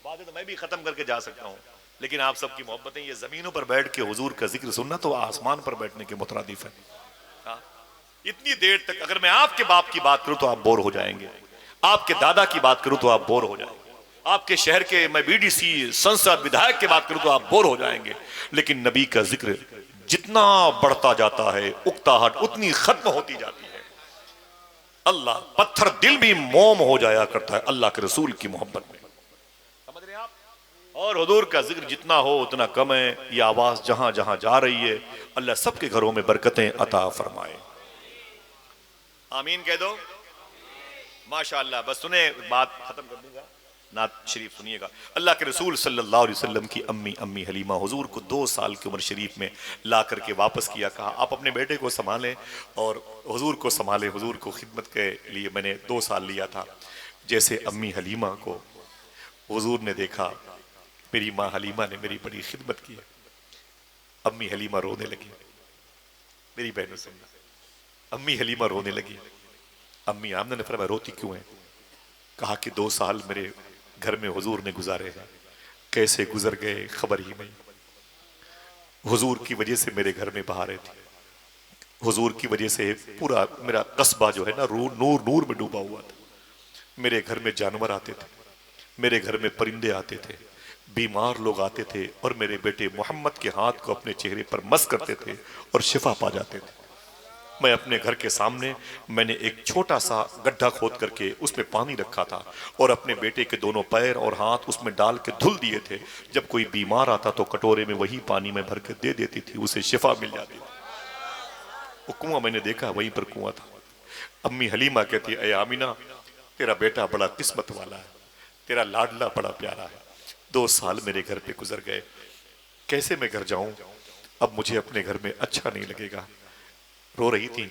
बातें तो मैं भी खत्म करके जा सकता हूँ, लेकिन आप सबकी मोहब्बतें, ये जमीनों पर बैठ के हुजूर का जिक्र सुनना तो आसमान पर बैठने के मुतरादिफ है। हाँ? इतनी देर तक अगर मैं आपके बाप की बात करूं तो आप बोर हो जाएंगे, आपके दादा की बात करूं तो आप बोर हो जाएंगे, आपके शहर के मैं बीडीसी संसद विधायक की बात करूं तो आप बोर हो जाएंगे। लेकिन नबी का जिक्र जितना बढ़ता जाता है, उकताहट उतनी खत्म होती जाती है। अल्लाह, पत्थर दिल भी मोम हो जाया करता है अल्लाह के रसूल की मोहब्बत में। समझ रहे हैं आप? और हुजूर का जिक्र जितना हो उतना कम है। ये आवाज जहां जहां जा रही है, अल्लाह सबके घरों में बरकतें अता फरमाए। आमीन कह दो। माशाअल्लाह। बस सुने, बात खत्म कर दूंगा, नात शरीफ सुनिएगा। अल्लाह के रसूल सल्लल्लाहु अलैहि वसल्लम की अम्मी हलीमा हुजूर को 2 साल की उम्र शरीफ में ला करके वापस किया। कहा आप अपने बेटे को संभालें और हुजूर को संभालें। हुजूर को खिदमत के लिए मैंने 2 साल लिया था। जैसे अम्मी हलीमा को हुजूर ने देखा, मेरी माँ हलीमा ने मेरी बड़ी खिदमत की। अम्मी हलीमा रोने लगी। मेरी बहनों सुनना, अम्मी हलीमा रोने लगी। अम्मी आमना ने फरमाया रोती क्यों है? कहा कि 2 साल मेरे घर में हुजूर ने गुजारे हैं, कैसे गुजर गए खबर ही नहीं। हुजूर की वजह से मेरे घर में बहारें थी, हुजूर की वजह से पूरा मेरा कस्बा जो है ना नूर नूर में डूबा हुआ था। मेरे घर में जानवर आते थे, मेरे घर में परिंदे आते थे, बीमार लोग आते थे, और मेरे बेटे मोहम्मद के हाथ को अपने चेहरे पर मस करते थे और शिफा पा जाते थे। मैं अपने घर के सामने मैंने एक छोटा सा गड्ढा खोद करके उसमें पानी रखा था, और अपने बेटे के दोनों पैर और हाथ उसमें डाल के धुल दिए थे। जब कोई बीमार आता तो कटोरे में वही पानी में भर के दे देती थी, उसे शिफा मिल जाती थी। वो कुआं मैंने देखा, वहीं पर कुआं था। अम्मी हलीमा कहती है, आमिना तेरा बेटा बड़ा किस्मत वाला है, तेरा लाडला बड़ा प्यारा है। 2 साल मेरे घर पे गुजर गए, कैसे मैं घर जाऊं? अब मुझे अपने घर में अच्छा नहीं लगेगा। रो रही थी।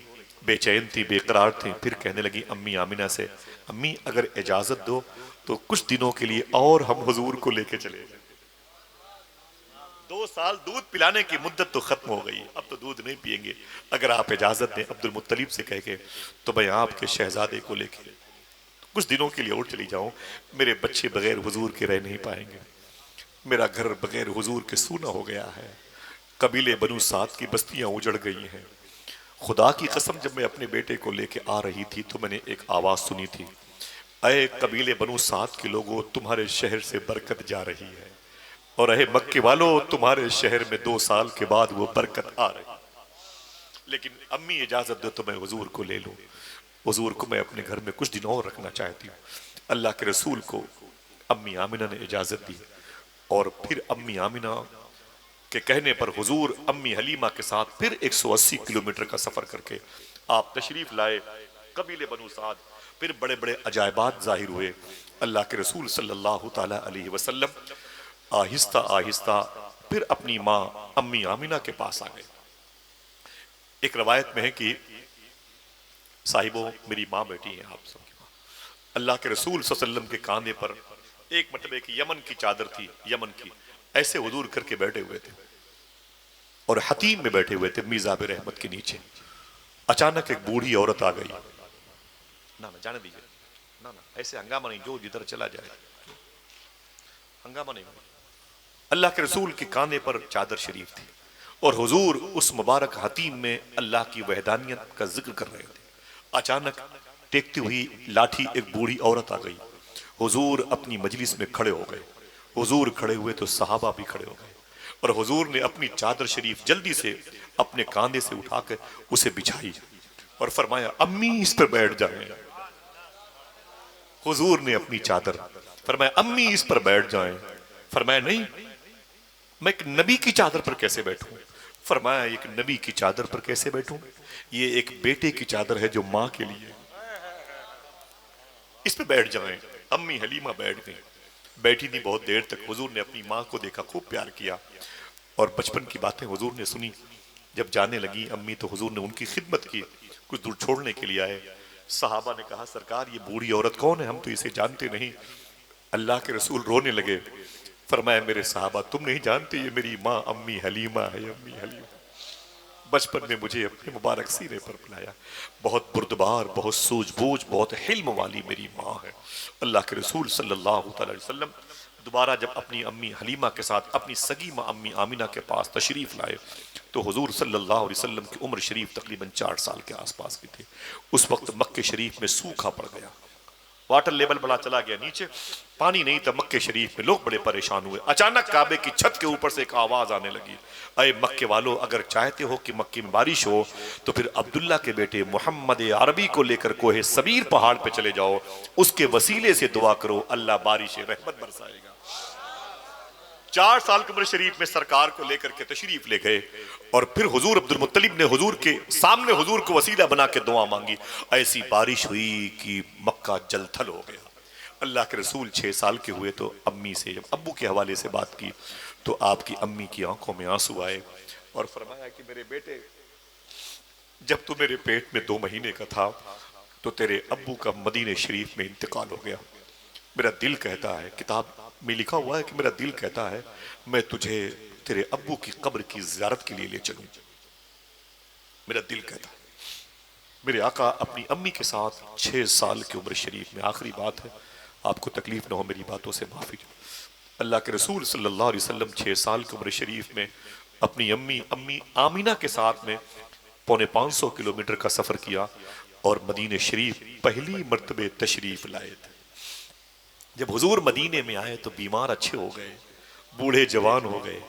बेचैन थी, बेकरार थी। फिर कहने लगी अम्मी आमिना से, अम्मी अगर इजाजत दो तो कुछ दिनों के लिए और हम हुजूर को लेके चले जाएं। 2 साल दूध पिलाने की मुद्दत तो खत्म हो गई, अब तो दूध नहीं पिएंगे। अगर आप इजाजत दें अब्दुल मुत्तलिब से कह के, तो मैं आपके शहजादे को लेके कुछ दिनों के लिए और चली जाऊं। मेरे बच्चे बगैर हुजूर के रह नहीं पाएंगे, मेरा घर बगैर हुजूर के सूना हो गया है, कबीले बनु साद की बस्तियां उजड़ गई हैं। खुदा की कसम, जब मैं अपने बेटे को लेके आ रही थी तो मैंने एक आवाज सुनी थी, अय कबीले बनु साद के लोगों, तुम्हारे शहर से बरकत जा रही है, और अहे मक्के वालों, तुम्हारे शहर में 2 साल के बाद वो बरकत आ रही। लेकिन अम्मी इजाजत दो तो मैं हुजूर को ले लूं। हुजूर को मैं अपने घर में कुछ दिन और रखना चाहती हूँ। अल्लाह के रसूल को अम्मी आमिना ने इजाजत दी, और फिर अम्मी आमिना के कहने पर हुजूर अम्मी हलीमा के साथ फिर 180 किलोमीटर का सफर करके आप तशरीफ लाए कबीले बनु साद। फिर बड़े बड़े अजायबात जाहिर हुए। अल्लाह के रसूल सल्लल्लाहु ताला अलैहि वसल्लम आहिस्ता आहिस्ता फिर अपनी माँ अम्मी आमिना के पास आ गए। एक रवायत में है कि साहिबों, मेरी माँ बैठी है, आप सबकी माँ। अल्लाह के रसूल सल्लल्लाहु अलैहि वसल्लम के कांधे पर एक मतलब की यमन की चादर थी, यमन की, ऐसे हुजूर करके बैठे हुए थे और हतीम में बैठे हुए थे मीज़ाब रहमत के नीचे। अचानक एक बूढ़ी औरत आ गई। ना ना जाने दीजिए, ना ना ऐसे हंगामा नहीं, जो जिधर चला जाए हंगामा नहीं। अल्लाह के रसूल के कांधे पर चादर शरीफ थी और हुजूर उस मुबारक हतीम में अल्लाह की वहदानियत का जिक्र कर रहे थे। अचानक टेकती हुई लाठी एक बूढ़ी औरत आ गई। हुजूर अपनी मजलिस में खड़े हो गए। हुजूर खड़े हुए तो सहाबा भी खड़े हो गए और हुजूर ने अपनी चादर शरीफ जल्दी से अपने कांधे से उठाकर उसे बिछाई और फरमाया, अम्मी इस पर बैठ जाएं। हुजूर ने अपनी चादर, फरमाया अम्मी इस पर बैठ जाएं। फरमाया नहीं, मैं एक नबी की चादर पर कैसे बैठूं? फरमाया एक नबी की चादर पर कैसे बैठूं? ये एक बेटे की चादर है जो मां के लिए, इस पे बैठ जाएं। अम्मी हलीमा बैठ गई। बैठी थी बहुत देर तक। हुजूर ने अपनी माँ को देखा, खूब प्यार किया और बचपन की बातें हुजूर ने सुनी। जब जाने लगी अम्मी तो हुजूर ने उनकी खिदमत की। कुछ दूर छोड़ने के लिए आए। सहाबा ने कहा, सरकार ये बूढ़ी औरत कौन है? हम तो इसे जानते नहीं। अल्लाह के रसूल रोने लगे। फरमाया, मेरे सहाबा तुम नहीं जानते, ये मेरी माँ अम्मी हलीमा है। अम्मी हलीमा बचपन में मुझे अपने मुबारक सीने पर बुलाया। बहुत बुर्दबार, बहुत सूझबूझ, बहुत हिल्म वाली मेरी माँ है। अल्लाह के रसूल सल्लल्लाहु अलैहि वसल्लम दोबारा जब अपनी अम्मी हलीमा के साथ अपनी सगी माँ अम्मी आमिना के पास तशरीफ लाए तो हुजूर सल्लल्लाहु अलैहि वसल्लम की उम्र शरीफ तकरीबन 4 साल के आसपास की थी। उस वक्त मक्के शरीफ में सूखा पड़ गया, वाटर लेवल बड़ा चला गया नीचे, पानी नहीं था मक्के शरीफ में। लोग बड़े परेशान हुए। अचानक काबे की छत के ऊपर से एक आवाज आने लगी, अरे मक्के वालों, अगर चाहते हो कि मक्के में बारिश हो तो फिर अब्दुल्ला के बेटे मोहम्मद अरबी को लेकर कोहे सबीर पहाड़ पे चले जाओ, उसके वसीले से दुआ करो, अल्लाह बारिश रहमत बरसाएगा। 4 साल की उम्र शरीफ में सरकार को लेकर के तशरीफ ले गए और फिर हुजूर अब्दुल मुत्तलिब ने हुजूर के सामने हुजूर को वसीला बना के दुआ मांगी। ऐसी बारिश हुई कि मक्का जलथल हो गया। अल्लाह के रसूल 6 साल के हुए तो अम्मी से, जब अब्बू के हवाले से बात की तो आपकी अम्मी की आंखों में आंसू आए और फरमाया कि मेरे बेटे, जब तू मेरे पेट में 2 महीने का था तो तेरे अब्बू का मदीने शरीफ में इंतकाल हो गया। मेरा दिल कहता है, किताब में लिखा हुआ है कि मेरा दिल कहता है मैं तुझे तेरे अब्बू की कब्र की ज़ियारत के लिए ले चलूं। मेरा दिल कहता है। मेरे आका अपनी अम्मी के साथ 6 साल की उम्र शरीफ में, आखिरी बात है, आपको तकलीफ ना हो मेरी बातों से माफी। अल्लाह के रसूल सल्लल्लाहु अलैहि वसल्लम 6 साल की उम्र शरीफ में अपनी अम्मी आमिना के साथ में 450 किलोमीटर का सफर किया और मदीने शरीफ पहली मर्तबे तशरीफ लाए थे। जब हुजूर मदीने में आए तो बीमार अच्छे हो गए, बूढ़े जवान हो गए,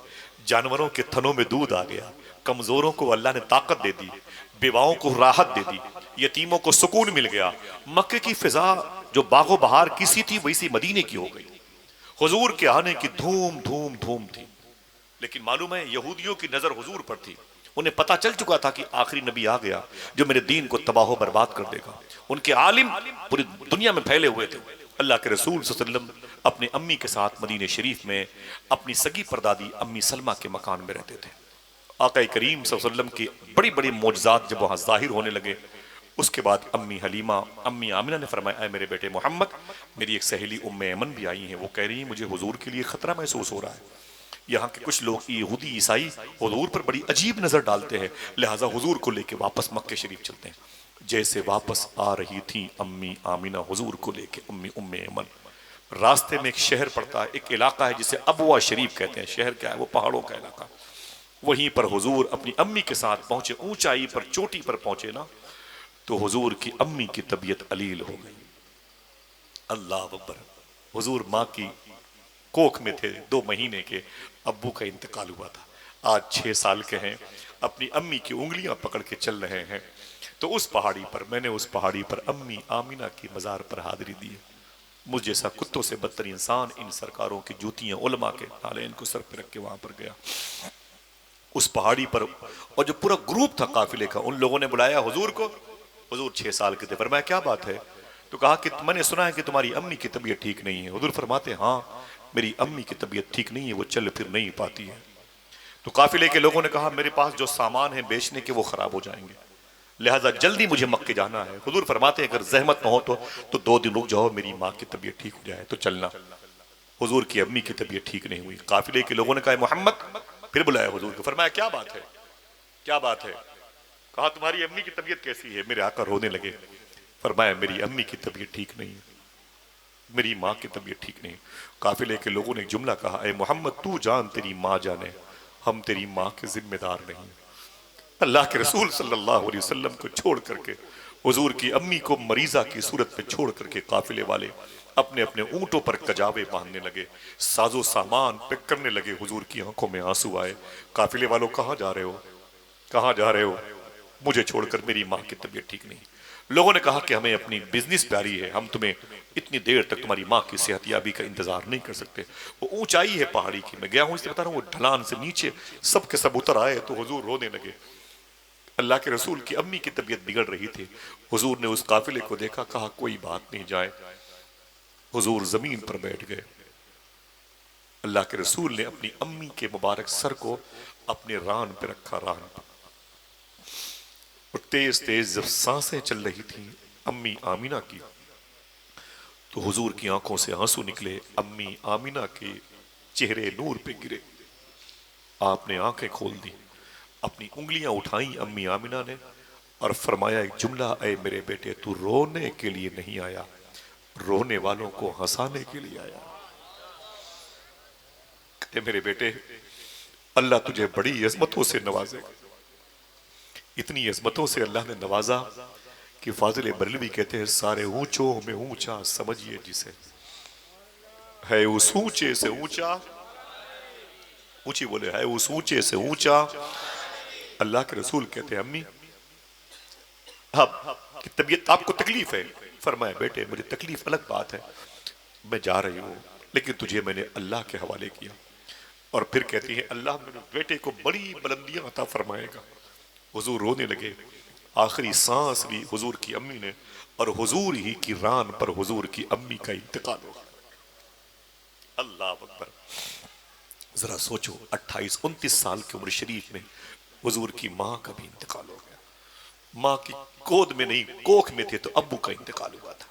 जानवरों के थनों में दूध आ गया, कमजोरों को अल्लाह ने ताकत दे दी, बेवाओं को राहत दे दी, यतीमों को सुकून मिल गया। मक्के की फिजा जो बागो बहार की सी थी वैसी मदीने की हो गई। हुजूर के आने की धूम धूम धूम थी। लेकिन मालूम है यहूदियों की नजर हुजूर पर थी। उन्हें पता चल चुका था कि आखिरी नबी आ गया जो मेरे दीन को तबाह बर्बाद कर देगा। उनके आलिम पूरी दुनिया में फैले हुए थे। अल्लाह के रसूल सल्लल्लाहु अलैहि वसल्लम अपनी अम्मी के साथ मदीने शरीफ में अपनी सगी परदादी अम्मी सलमा के मकान में रहते थे। आका करीम सल्लल्लाहु अलैहि वसल्लम की बड़ी बड़ी मौजज़ात जब वहां जाहिर होने लगे उसके बाद अम्मी हलीमा, अम्मी आमिना ने फरमाया, ऐ मेरे बेटे मोहम्मद, मेरी एक सहेली उम्मे ऐमन भी आई हैं, वो कह रही है मुझे हुजूर के लिए खतरा महसूस हो रहा है। यहाँ के कुछ लोग यहूदी ईसाई हुजूर पर बड़ी अजीब नजर डालते हैं, लिहाजा हुजूर को लेके वापस मक्के शरीफ चलते हैं। जैसे वापस आ रही थी अम्मी आमिना हुजूर को लेके, अम्मी उम्मे ऐमन, रास्ते में एक शहर पड़ता है, एक इलाका है जिसे अबवा शरीफ कहते हैं। शहर क्या है? वो पहाड़ों का इलाका। वहीं पर हुजूर अपनी अम्मी के साथ पहुंचे, ऊंचाई पर, चोटी पर पहुंचे ना, तो हुजूर की अम्मी की तबीयत अलील हो गई। अल्लाह अकबर। हुजूर माँ की कोख में थे, 2 महीने के, अब्बू का इंतकाल हुआ था। आज 6 साल के हैं, अपनी अम्मी की उंगलियां पकड़ के चल रहे हैं। तो उस पहाड़ी पर, मैंने उस पहाड़ी पर अम्मी आमिना की मजार पर हाजिरी दी। मुझ जैसा कुत्तों से बदतर इंसान इन सरकारों की जूतियां, उलमा के नाले इनको सर पे रख के वहां पर गया उस पहाड़ी पर। और जो पूरा ग्रुप था काफिले का, उन लोगों ने बुलाया हुजूर को। हुजूर 6 साल के थे। फरमाया क्या बात है? तो कहा कि मैंने सुना है कि तुम्हारी अम्मी की तबीयत ठीक नहीं है। हुजूर फरमाते हाँ, मेरी अम्मी की तबीयत ठीक नहीं है, वो चल फिर नहीं पाती है। तो काफिले के लोगों ने कहा मेरे पास जो सामान है बेचने के वो खराब हो जाएंगे, लिहाजा जल्दी मुझे मक्के जाना है। हुजूर फरमाते हैं अगर जहमत न हो तो 2 दिन रुक जाओ, मेरी माँ की तबीयत ठीक हो जाए तो चलना। हुजूर की अम्मी की तबीयत ठीक नहीं हुई। काफिले के लोगों ने कहा मोहम्मद, फिर बुलाया हुजूर को। फरमाया क्या बात है, क्या बात है? कहा तुम्हारी अम्मी की तबीयत कैसी है? मेरे आका रोने लगे। फरमाया मेरी अम्मी की तबीयत ठीक नहीं है, मेरी माँ की तबीयत ठीक नहीं। काफिले के लोगों ने एक जुमला कहा, ऐ मोहम्मद तू जान तेरी माँ जाने, हम तेरी माँ के जिम्मेदार नहीं। अल्लाह के रसूल सल्लल्लाहु अलैहि वसल्लम को छोड़ करके, हुजूर की अम्मी को मरीजा की सूरत में छोड़ करके काफिले वाले अपने अपने ऊंटों पर कजावे बांधने लगे, साजो सामान पैक करने लगे। हुजूर की आंखों में आंसू आए। काफिले वालों कहाँ जा रहे हो, कहाँ जा रहे हो? मुझे छोड़कर, मेरी माँ की तबीयत ठीक नहीं। लोगों ने कहा कि हमें अपनी बिजनेस प्यारी है, हम तुम्हें इतनी देर तक तुम्हारी माँ की सेहतियाबी का इंतजार नहीं कर सकते। वो ऊंचाई है पहाड़ी की, मैं गया हूं इसलिए बता रहा हूं, वो ढलान से नीचे सब के सब उतर आए तो हुजूर रोने लगे। अल्लाह के रसूल की अम्मी की तबीयत बिगड़ रही थी। हुजूर ने उस काफिले को देखा, कहा कोई बात नहीं, जाए। हुजूर जमीन पर बैठ गए। अल्लाह के रसूल ने अपनी अम्मी के मुबारक सर को अपने रान पे रखा, रान पर। और तेज तेज जब सांसें चल रही थी अम्मी आमिना की, तो हुजूर की आंखों से आंसू निकले। अम्मी आमिना के चेहरे नूर पे गिरे। आपने आंखें खोल दी, अपनी उंगलियां उठाई अम्मी आमिना ने, और फरमाया एक जुमला, ऐ मेरे बेटे तू रोने के लिए नहीं आया, रोने वालों को हंसाने के लिए आया। कहते मेरे बेटे, अल्लाह तुझे बड़ी अजमतों से नवाजेगा। इतनी अजमतों से अल्लाह ने नवाजा कि फाजिल बरेलवी कहते हैं सारे ऊंचों में ऊंचा समझिए जिसे, है उस ऊंचे से ऊंचा, ऊंची बोले, है उस ऊंचे से ऊंचा। अल्लाह के रसूल कहते हैं अम्मी आप की तबीयत, आपको तकलीफ है? फरमाया बेटे मुझे तकलीफ अलग बात है, मैं जा रही हूँ, लेकिन तुझे मैंने अल्लाह के हवाले किया। और फिर कहती है अल्लाह मेरे बेटे को बड़ी बुलंदियां अता फरमाएगा। हुजूर रोने लगे। आखिरी सांस ली हुजूर की अम्मी ने, और हुजूर ही की रान पर हुजूर की अम्मी का इंतकाल हो गया। अल्लाह अकबर। जरा सोचो 28-29 साल की उम्र शरीफ में हुजूर की माँ का भी इंतकाल हो गया। माँ की गोद में नहीं, कोख में थे तो अब्बू का इंतकाल हुआ था।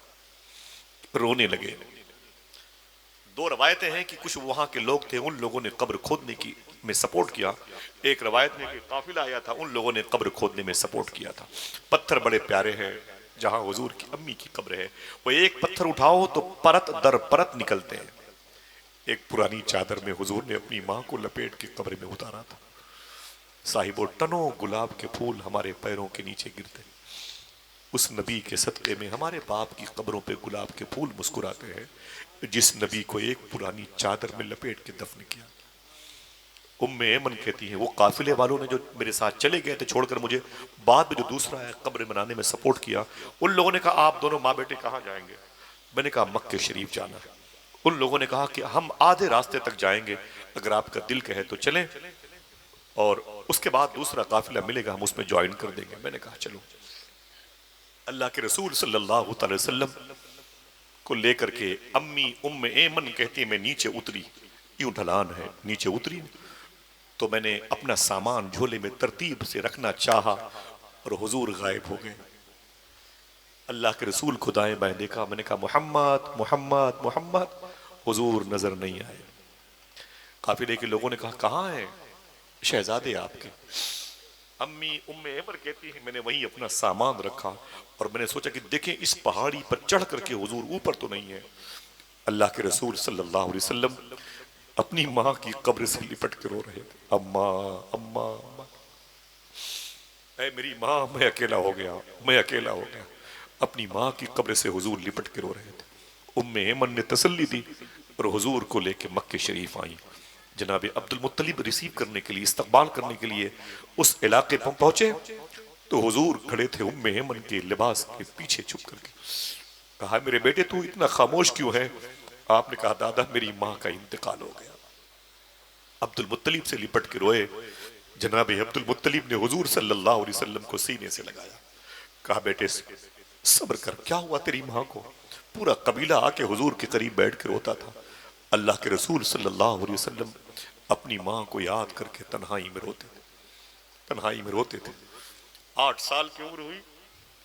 रोने लगे। 2 रवायतें हैं कि कुछ वहां के लोग थे, उन लोगों ने कब्र खोदने की में सपोर्ट किया। एक रवायत में कि काफिला आया था, उन लोगों ने कब्र खोदने में सपोर्ट किया था। पत्थर बड़े प्यारे हैं जहां हुजूर की अम्मी की कब्र है, वो एक पत्थर उठाओ तो परत दर परत निकलते हैं। एक पुरानी चादर में हुजूर ने अपनी माँ को लपेट के कब्र में उतारा था। साहिबो टनों गुलाब के फूल हमारे पैरों के नीचे गिरते, उस नबी के सदक़े में हमारे बाप की कब्रों पे गुलाब के फूल मुस्कुराते हैं, जिस नबी को एक पुरानी चादर में लपेट के दफन किया। उम्मे ऐमन कहती है वो काफिले वालों ने जो मेरे साथ चले गए थे छोड़कर मुझे, बाद में जो दूसरा है कब्र बनाने में सपोर्ट किया, उन लोगों ने कहा आप दोनों माँ बेटे कहाँ जाएंगे? मैंने कहा मक्के शरीफ जाना है। उन लोगों ने कहा कि हम आधे रास्ते तक जाएंगे, अगर आपका दिल कहे तो चलें, और उसके बाद दूसरा काफिला मिलेगा हम उसमें ज्वाइन कर देंगे। मैंने कहा चलो। अल्लाह के रसूल सल्लल्लाहु अलैहि वसल्लम को लेकर के अम्मी उम्मे ऐमन कहती है मैं नीचे उतरी, यूं ढलान है, नीचे उतरी तो मैंने अपना सामान झोले में तरतीब से रखना चाहा और हुजूर गायब हो गए। अल्लाह के रसूल को दाएं बाएं देखा, मैंने कहा मोहम्मद मोहम्मद मोहम्मद, हुजूर नजर नहीं आए। काफिले के लोगों ने कहा कहाँ है शहजादे आपके? अम्मी उम्मे ऐमर कहती है मैंने वहीं अपना सामान रखा और मैंने सोचा कि देखें इस पहाड़ी पर चढ़ करके हुजूर ऊपर तो नहीं है। अल्लाह के रसूल सल्लल्लाहु अलैहि वसल्लम अपनी माँ की कब्र से लिपट के रो रहे थे, अम्मा अम्मा अम्मा, ऐ मेरी माँ मैं अकेला हो गया, मैं अकेला हो गया। अपनी माँ की कब्र से हुजूर लिपट के रो रहे थे। उम्मे ऐमन ने तसल्ली दी और हुजूर को लेके मक्के शरीफ आई। जनाब अब्दुल मुत्तलिब रिसीव करने के लिए, इस्तकबाल करने के लिए उस इलाके पर पहुंचे तो हुजूर खड़े थे उम्मे ऐमन के लिबास के पीछे छुप करके। कहा मेरे बेटे तू इतना खामोश क्यों है? आपने कहा दादा मेरी माँ का इंतकाल हो गया। अब्दुल मुत्तलिब से लिपट के रोए। जनाब अब्दुल मुत्तलिब ने हुजूर सल्लल्लाहु अलैहि वसल्लम को सीने से लगाया। कहा बेटे सब्र कर, क्या हुआ तेरी माँ को? पूरा कबीला आके हुजूर के करीब बैठ के रोता था। अल्लाह के रसूल सल्लल्लाहु अलैहि वसल्लम अपनी माँ को याद करके तन्हाई में रोते थे, तन्हाई में रोते थे। 8 साल की उम्र हुई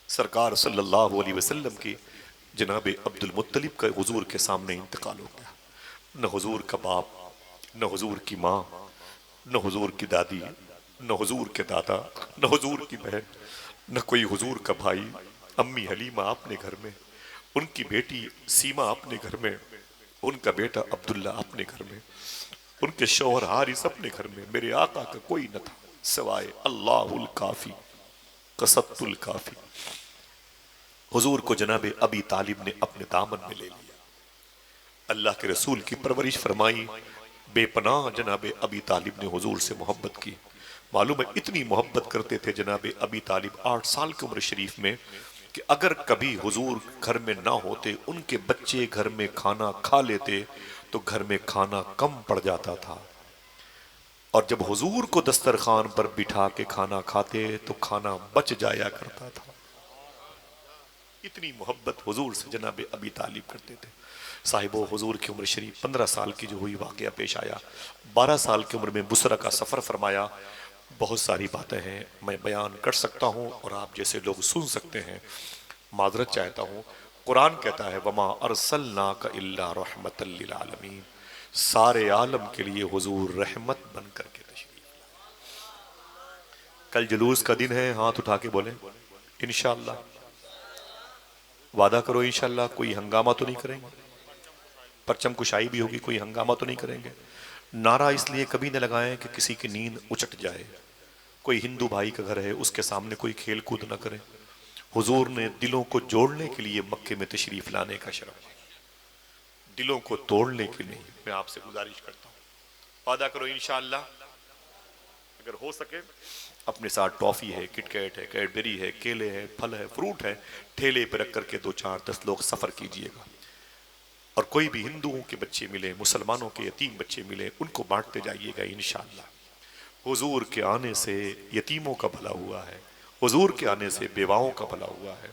सरकार सल्लल्लाहु अलैहि वसल्लम की, जनाब अब्दुल मुत्तलिब का हुजूर के सामने इंतकाल हो गया। न हुजूर का बाप, न हुजूर की माँ, न हुजूर की दादी, न हुजूर के दादा, न हुजूर की बहन, न कोई हुजूर का भाई। अम्मी हलीमा अपने घर में, उनकी बेटी सीमा अपने घर में, उनका बेटा अब्दुल्ला अपने घर में, उनके शौहर हारिस अपने घर में। मेरे आका का कोई न था सिवाय अल्लाहुल काफी कसत्तुल काफी। हुजूर को जनाब अबी तालिब ने अपने दामन में ले लिया। अल्लाह के रसूल की परवरिश फरमाई। बेपनाह जनाब अबी तालिब ने हुजूर से मोहब्बत की। मालूम है इतनी मोहब्बत करते थे जनाब अबी तालिब 8 साल की उम्र शरीफ में कि अगर कभी हुजूर घर में ना होते, उनके बच्चे घर में खाना खा लेते तो घर में खाना कम पड़ जाता था। और जब हुजूर को दस्तरखान पर बिठा के खाना खाते तो खाना बच जाया करता था। इतनी मोहब्बत हुजूर से जनाब अबी तालिब करते थे। साहिबो हुजूर की उम्र शरीफ 15 साल की जो हुई वाकया पेश आया। 12 साल की उम्र में बुसरा का सफ़र फरमाया। बहुत सारी बातें हैं मैं बयान कर सकता हूँ और आप जैसे लोग सुन सकते हैं। माजरत चाहता हूँ। कुरान कहता है वमा अरसलनाका इल्ला रहमतल लिल आलमीन, सारे आलम के लिए हुजूर रहमत बन करके तशरीफ। कल जुलूस का दिन है, हाथ उठा के बोले इंशाअल्लाह। वादा करो इंशाअल्लाह कोई हंगामा तो नहीं करेंगे, परचम कुशाई भी होगी, कोई हंगामा तो नहीं करेंगे। नारा इसलिए कभी न लगाएं कि किसी की नींद उचट जाए। कोई हिंदू भाई का घर है उसके सामने कोई खेल कूद न करें। हुजूर ने दिलों को जोड़ने के लिए मक्के में तशरीफ लाने का शरफ, दिलों को तोड़ने के लिए। मैं आपसे गुजारिश करता हूँ वादा करो इंशाअल्लाह, अगर हो सके अपने साथ टॉफी है, किटकैट है, कैडबेरी है, केले है, फल है, फ्रूट है, ठेले पर रख करके 2-4-10 लोग सफर कीजिएगा। और कोई भी हिंदुओं के बच्चे मिले, मुसलमानों के यतीम बच्चे मिले, उनको बांटते जाइएगा इंशाअल्लाह। हुजूर के आने से यतीमों का भला हुआ है, हुजूर के आने से बेवाओं का भला हुआ है।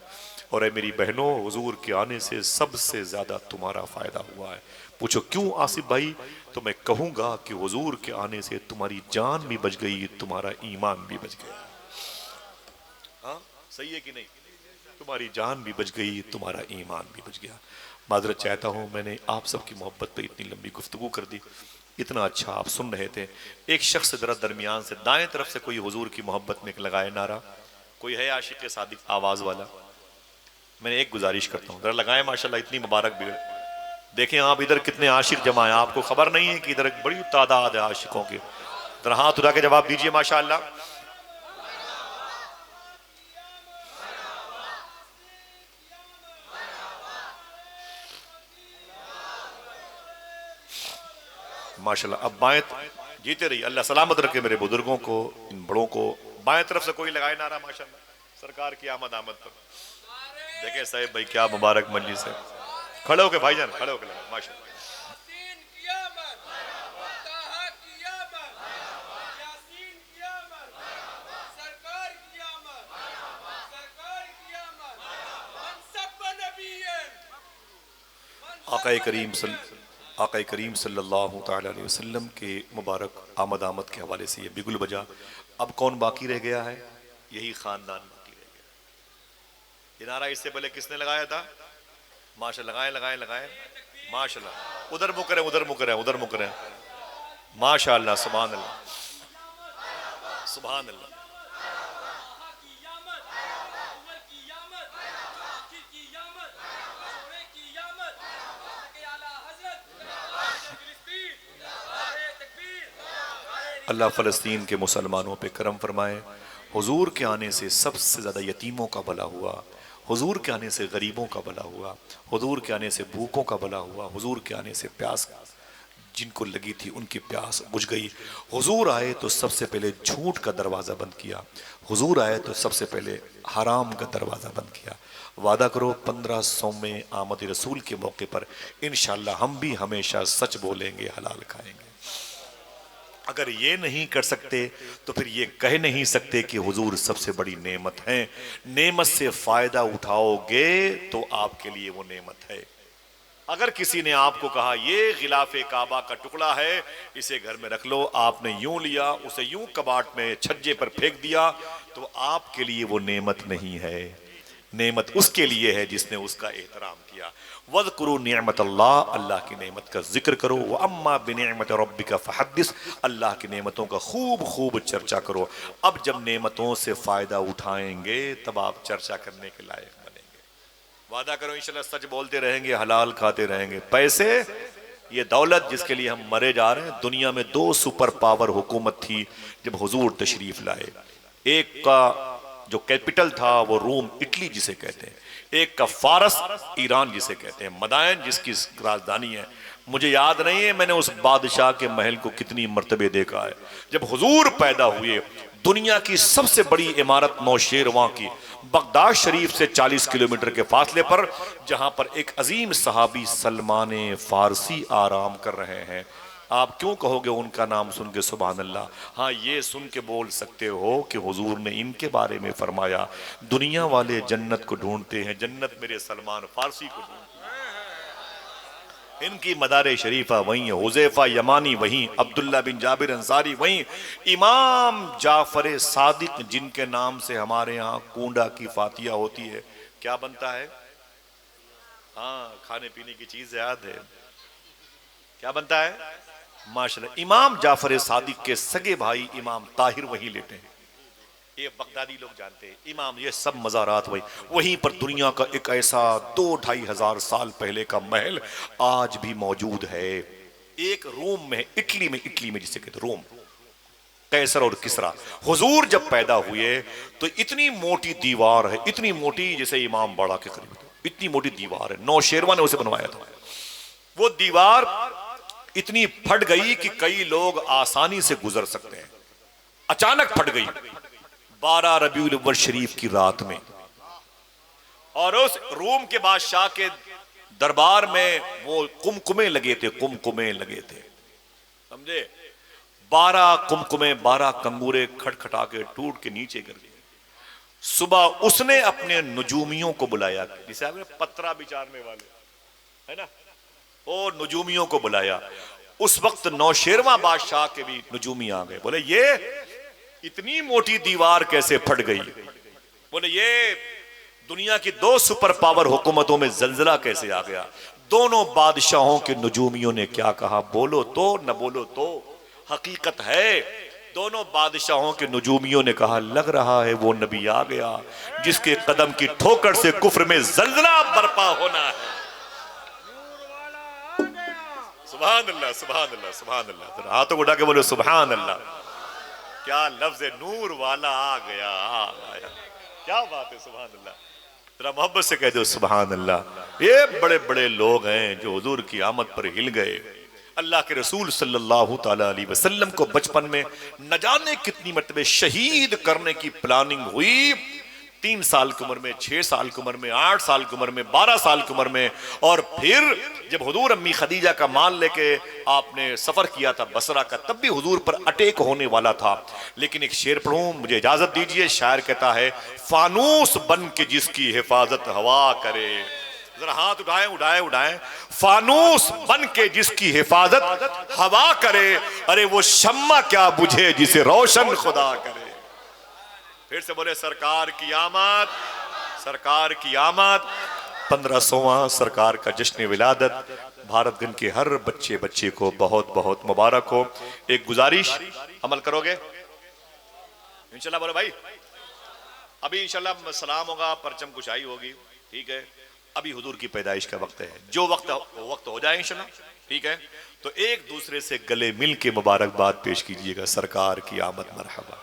और ए मेरी बहनों, हुजूर के आने से सबसे ज्यादा तुम्हारा फायदा हुआ है। पूछो क्यों आसिफ भाई? तो मैं कहूंगा कि हुजूर के आने से तुम्हारी जान भी बच गई, तुम्हारा ईमान भी बच गया। हाँ सही है कि नहीं? तुम्हारी जान भी बच गई, तुम्हारा ईमान भी बच गया। माजरत चाहता हूँ मैंने आप सबकी मोहब्बत पे इतनी लंबी गुफ्तगू कर दी। इतना अच्छा आप सुन रहे थे। एक शख्स जरा दरमियान से दाएं तरफ से कोई हुजूर की मोहब्बत में लगाए नारा। कोई है आशिक सादिक आवाज वाला? मैंने एक गुजारिश करता हूँ जरा लगाए, माशाल्लाह इतनी मुबारक भी। देखें आप इधर कितने आशिक जमा है, आपको खबर नहीं है कि इधर एक बड़ी तादाद है आशिकों की। जरा हाथ उठा के जवाब दीजिए माशाल्लाह। माशाल्लाह। अब बाएं जीते रही, अल्लाह सलामत रखे मेरे बुजुर्गों को, इन बड़ों को। बाएं तरफ से कोई लगाए नारा माशाल्लाह सरकार की आमद आमद पर। देखे साहब भाई क्या मुबारक मजलिस है। खड़े होके भाईजान, खड़े होके लगा माशाल्लाह। आका करीम सल्लल्लाहु ताला अलैहि वसल्लम के मुबारक आमद आमद के हवाले से ये बिगुल बजा। अब कौन बाकी रह गया है? यही खानदान बाकी रह गया। ये नारा इससे पहले किसने लगाया था? माशाल्लाह, लगाए लगाए लगाए, माशाल्लाह। उधर मुँह करें, उधर मुँह करें, उधर मुँह करें, माशाल्लाह, सुभान अल्लाह, सुभान अल्लाह। अल्लाह फ़लस्तीन के मुसलमानों पे करम फरमाए। हुजूर के आने से सबसे ज़्यादा यतीमों का भला हुआ, हुजूर के आने से गरीबों का भला हुआ, हुजूर के आने से भूखों का भला हुआ, हुजूर के आने से प्यास जिनको लगी थी उनकी प्यास बुझ गई। हुजूर आए तो सबसे पहले झूठ का दरवाज़ा बंद किया, हुजूर आए तो सबसे पहले हराम का दरवाज़ा बंद किया। वादा करो 1500 में आमद रसूल के मौके पर इंशाअल्लाह हम भी हमेशा सच बोलेंगे, हलाल खाएंगे। अगर ये नहीं कर सकते तो फिर ये कह नहीं सकते कि हुजूर सबसे बड़ी नेमत है। नेमत से फायदा उठाओगे तो आपके लिए वो नेमत है। अगर किसी ने आपको कहा ये गिलाफे काबा का टुकड़ा है, इसे घर में रख लो, आपने यूं लिया, उसे यूं कबाट में छज्जे पर फेंक दिया, तो आपके लिए वो नेमत नहीं है। नेमत उसके लिए है जिसने उसका एहतराम किया। वज़कुरू निअमत अल्लाह, अल्लाह की नेमत का जिक्र करो। व अम्मा बिनिअमत रब्बिका फहद्दिस, अल्लाह की नेमतों का खूब खूब चर्चा करो। अब जब नेमतों से फायदा उठाएंगे तब आप चर्चा करने के लायक बनेंगे। वादा करो इंशाल्लाह सच बोलते रहेंगे, हलाल खाते रहेंगे। पैसे, ये दौलत जिसके लिए हम मरे जा रहे हैं। दुनिया में 2 सुपर पावर हुकूमत थी जब हुजूर तशरीफ लाए। एक का जो कैपिटल था वो रोम, इटली जिसे कहते हैं, एक का फारस, ईरान जिसे कहते हैं, मदायन जिसकी राजधानी है। मुझे याद नहीं है मैंने उस बादशाह के महल को कितनी मर्तबे देखा है। जब हुजूर पैदा हुए, दुनिया की सबसे बड़ी इमारत नौशेरवां की, बगदाद शरीफ से 40 किलोमीटर के फासले पर, जहां पर एक अजीम सहाबी सलमान फारसी आराम कर रहे हैं। आप क्यों कहोगे उनका नाम सुन के सुभान अल्लाह? हाँ, ये सुन के बोल सकते हो कि हुजूर ने इनके बारे में फरमाया, दुनिया वाले जन्नत को ढूंढते हैं, जन्नत मेरे सलमान फारसी को ढूंढती है। इनकी मदारे शरीफा वहीं है, हुज़ैफा यमानी वहीं, अब्दुल्ला बिन जाबिर अंसारी वहीं, इमाम जाफर सादिक जिनके नाम से हमारे यहाँ कूंडा की फातिया होती है। क्या बनता है? हाँ, खाने पीने की चीज याद है, क्या बनता है? माशाल्लाह, इमाम जाफर सादिक के सगे भाई इमाम ताहिर वहीं लेटे हैं। ये बगदादी लोग जानते हैं। इमाम, ये सब मज़ारात वहीं पर दुनिया का एक ऐसा 2-2.5 हजार साल पहले का महल आज भी मौजूद है। एक रोम में, इटली में जिसे कहते रोम, कैसर और किसरा। हुजूर जब पैदा हुए तो इतनी मोटी दीवार है, इतनी मोटी जैसे इमाम बाड़ा के करीब, इतनी मोटी दीवार है। नौशेरवा ने उसे बनवाया था। वो दीवार इतनी फट गई कि कई लोग आसानी से गुजर सकते हैं। अचानक फट गई 12 रबीउल अव्वल शरीफ की रात में, और उस रोम के बादशाह के दरबार में वो कुमकुमे लगे थे, कुमकुमे लगे थे, समझे? 12 कुमकुमे, 12 कंगूरे खटखटा के टूट के नीचे गिर गए। सुबह उसने अपने नजूमियों को बुलाया, जिसे आपने पत्रा बिचारने वाले है ना, वो नजूमियों को बुलाया। उस वक्त नौशेरवा बादशाह के भी नजूमी आ गए। बोले ये इतनी मोटी दीवार कैसे फट गई? बोले ये दुनिया की 2 सुपर पावर हुकूमतों में जल्जला कैसे आ गया? दोनों बादशाहों के नजूमियों ने क्या कहा? बोलो तो न बोलो तो हकीकत है। दोनों बादशाहों के नजूमियों ने कहा, लग रहा है वो नबी आ गया जिसके कदम की ठोकर से कुफ्र में जल्जला बर्पा होना है। सुभान अल्लाह, सुभान अल्लाह, सुभान अल्लाह। हाथों उठा के बोलो सुभान अल्लाह। क्या लफ्ज है, नूर वाला आ गया, आया। क्या बात है, सुभान अल्लाह। जरा मोहब्बत से कह दो सुभान अल्लाह। ये बड़े बड़े लोग हैं जो हुजूर की आमद पर हिल गए। अल्लाह के रसूल सल्लल्लाहु ताला अलैहि वसल्लम को बचपन में न जाने कितनी मर्तबे शहीद करने की प्लानिंग हुई। 3 साल की उम्र में, 6 साल की उम्र में, 8 साल की उम्र में, 12 साल की उम्र में। और फिर जब हुजूर अम्मी खदीजा का माल लेके आपने सफर किया था बसरा का, तब भी हुजूर पर अटैक होने वाला था। लेकिन एक शेर पढ़ूं, मुझे इजाजत दीजिए। शायर कहता है, फानूस बन के जिसकी हिफाजत हवा करे। जरा हाथ उठाएं, उठाएं, उठाएं। फानूस बन के जिसकी हिफाजत हवा करे, अरे वो शम्मा क्या बुझे जिसे रोशन खुदा करे। फिर से बोले सरकार की आमद, सरकार की आमद, 1500वां सरकार का जश्न विलादत। भारतगंज के हर बच्चे बच्चे को बहुत बहुत मुबारक हो। एक गुजारिश, अमल करोगे इंशाल्लाह? बोलो भाई। अभी इंशाल्लाह सलाम होगा, परचम कुशाई होगी, ठीक है। अभी हुजूर की पैदाइश का वक्त है, जो वक्त हो जाए इंशाल्लाह, ठीक है। तो एक दूसरे से गले मिल के मुबारकबाद पेश कीजिएगा, सरकार की आमद मरहबा।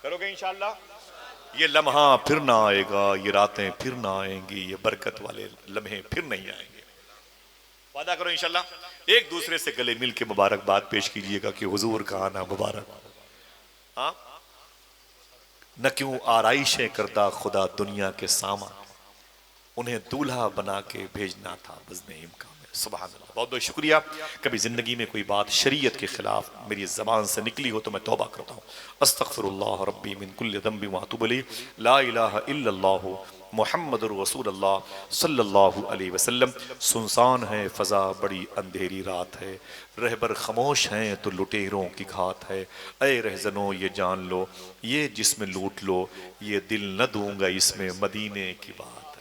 करोगे इंशाल्लाह? ये लम्हा फिर ना आएगा, ये रातें फिर ना आएंगी, ये बरकत वाले लम्हे फिर नहीं आएंगे। वादा करो इंशाल्लाह। एक दूसरे से गले मिल के मुबारकबाद पेश कीजिएगा कि हुजूर का आना मुबारक। हाँ, न क्यों आराइशें करता खुदा दुनिया के सामा, उन्हें दूल्हा बना के भेजना था बज़्ने इम्कान में। सुभान अल्लाह, बहुत बहुत शुक्रिया। कभी जिंदगी में कोई बात शरीयत के खिलाफ मेरी जबान से निकली हो तो मैं तौबा करता हूँ। अस्तगफिरुल्लाह रब्बी मिन कुल्लि ज़ंबि व अतूबु इलैह, ला इलाहा इल्लल्लाह मुहम्मदुर रसूलुल्लाह सल्लल्लाहु अलैहि वसल्लम। सुनसान है फ़ज़ा, बड़ी अंधेरी रात है, रहबर खामोश हैं तो लुटेरों की घात है। ऐ रहज़नों ये जान लो, ये जिस्म लूट लो, ये दिल न दूंगा इसमें मदीने की बात।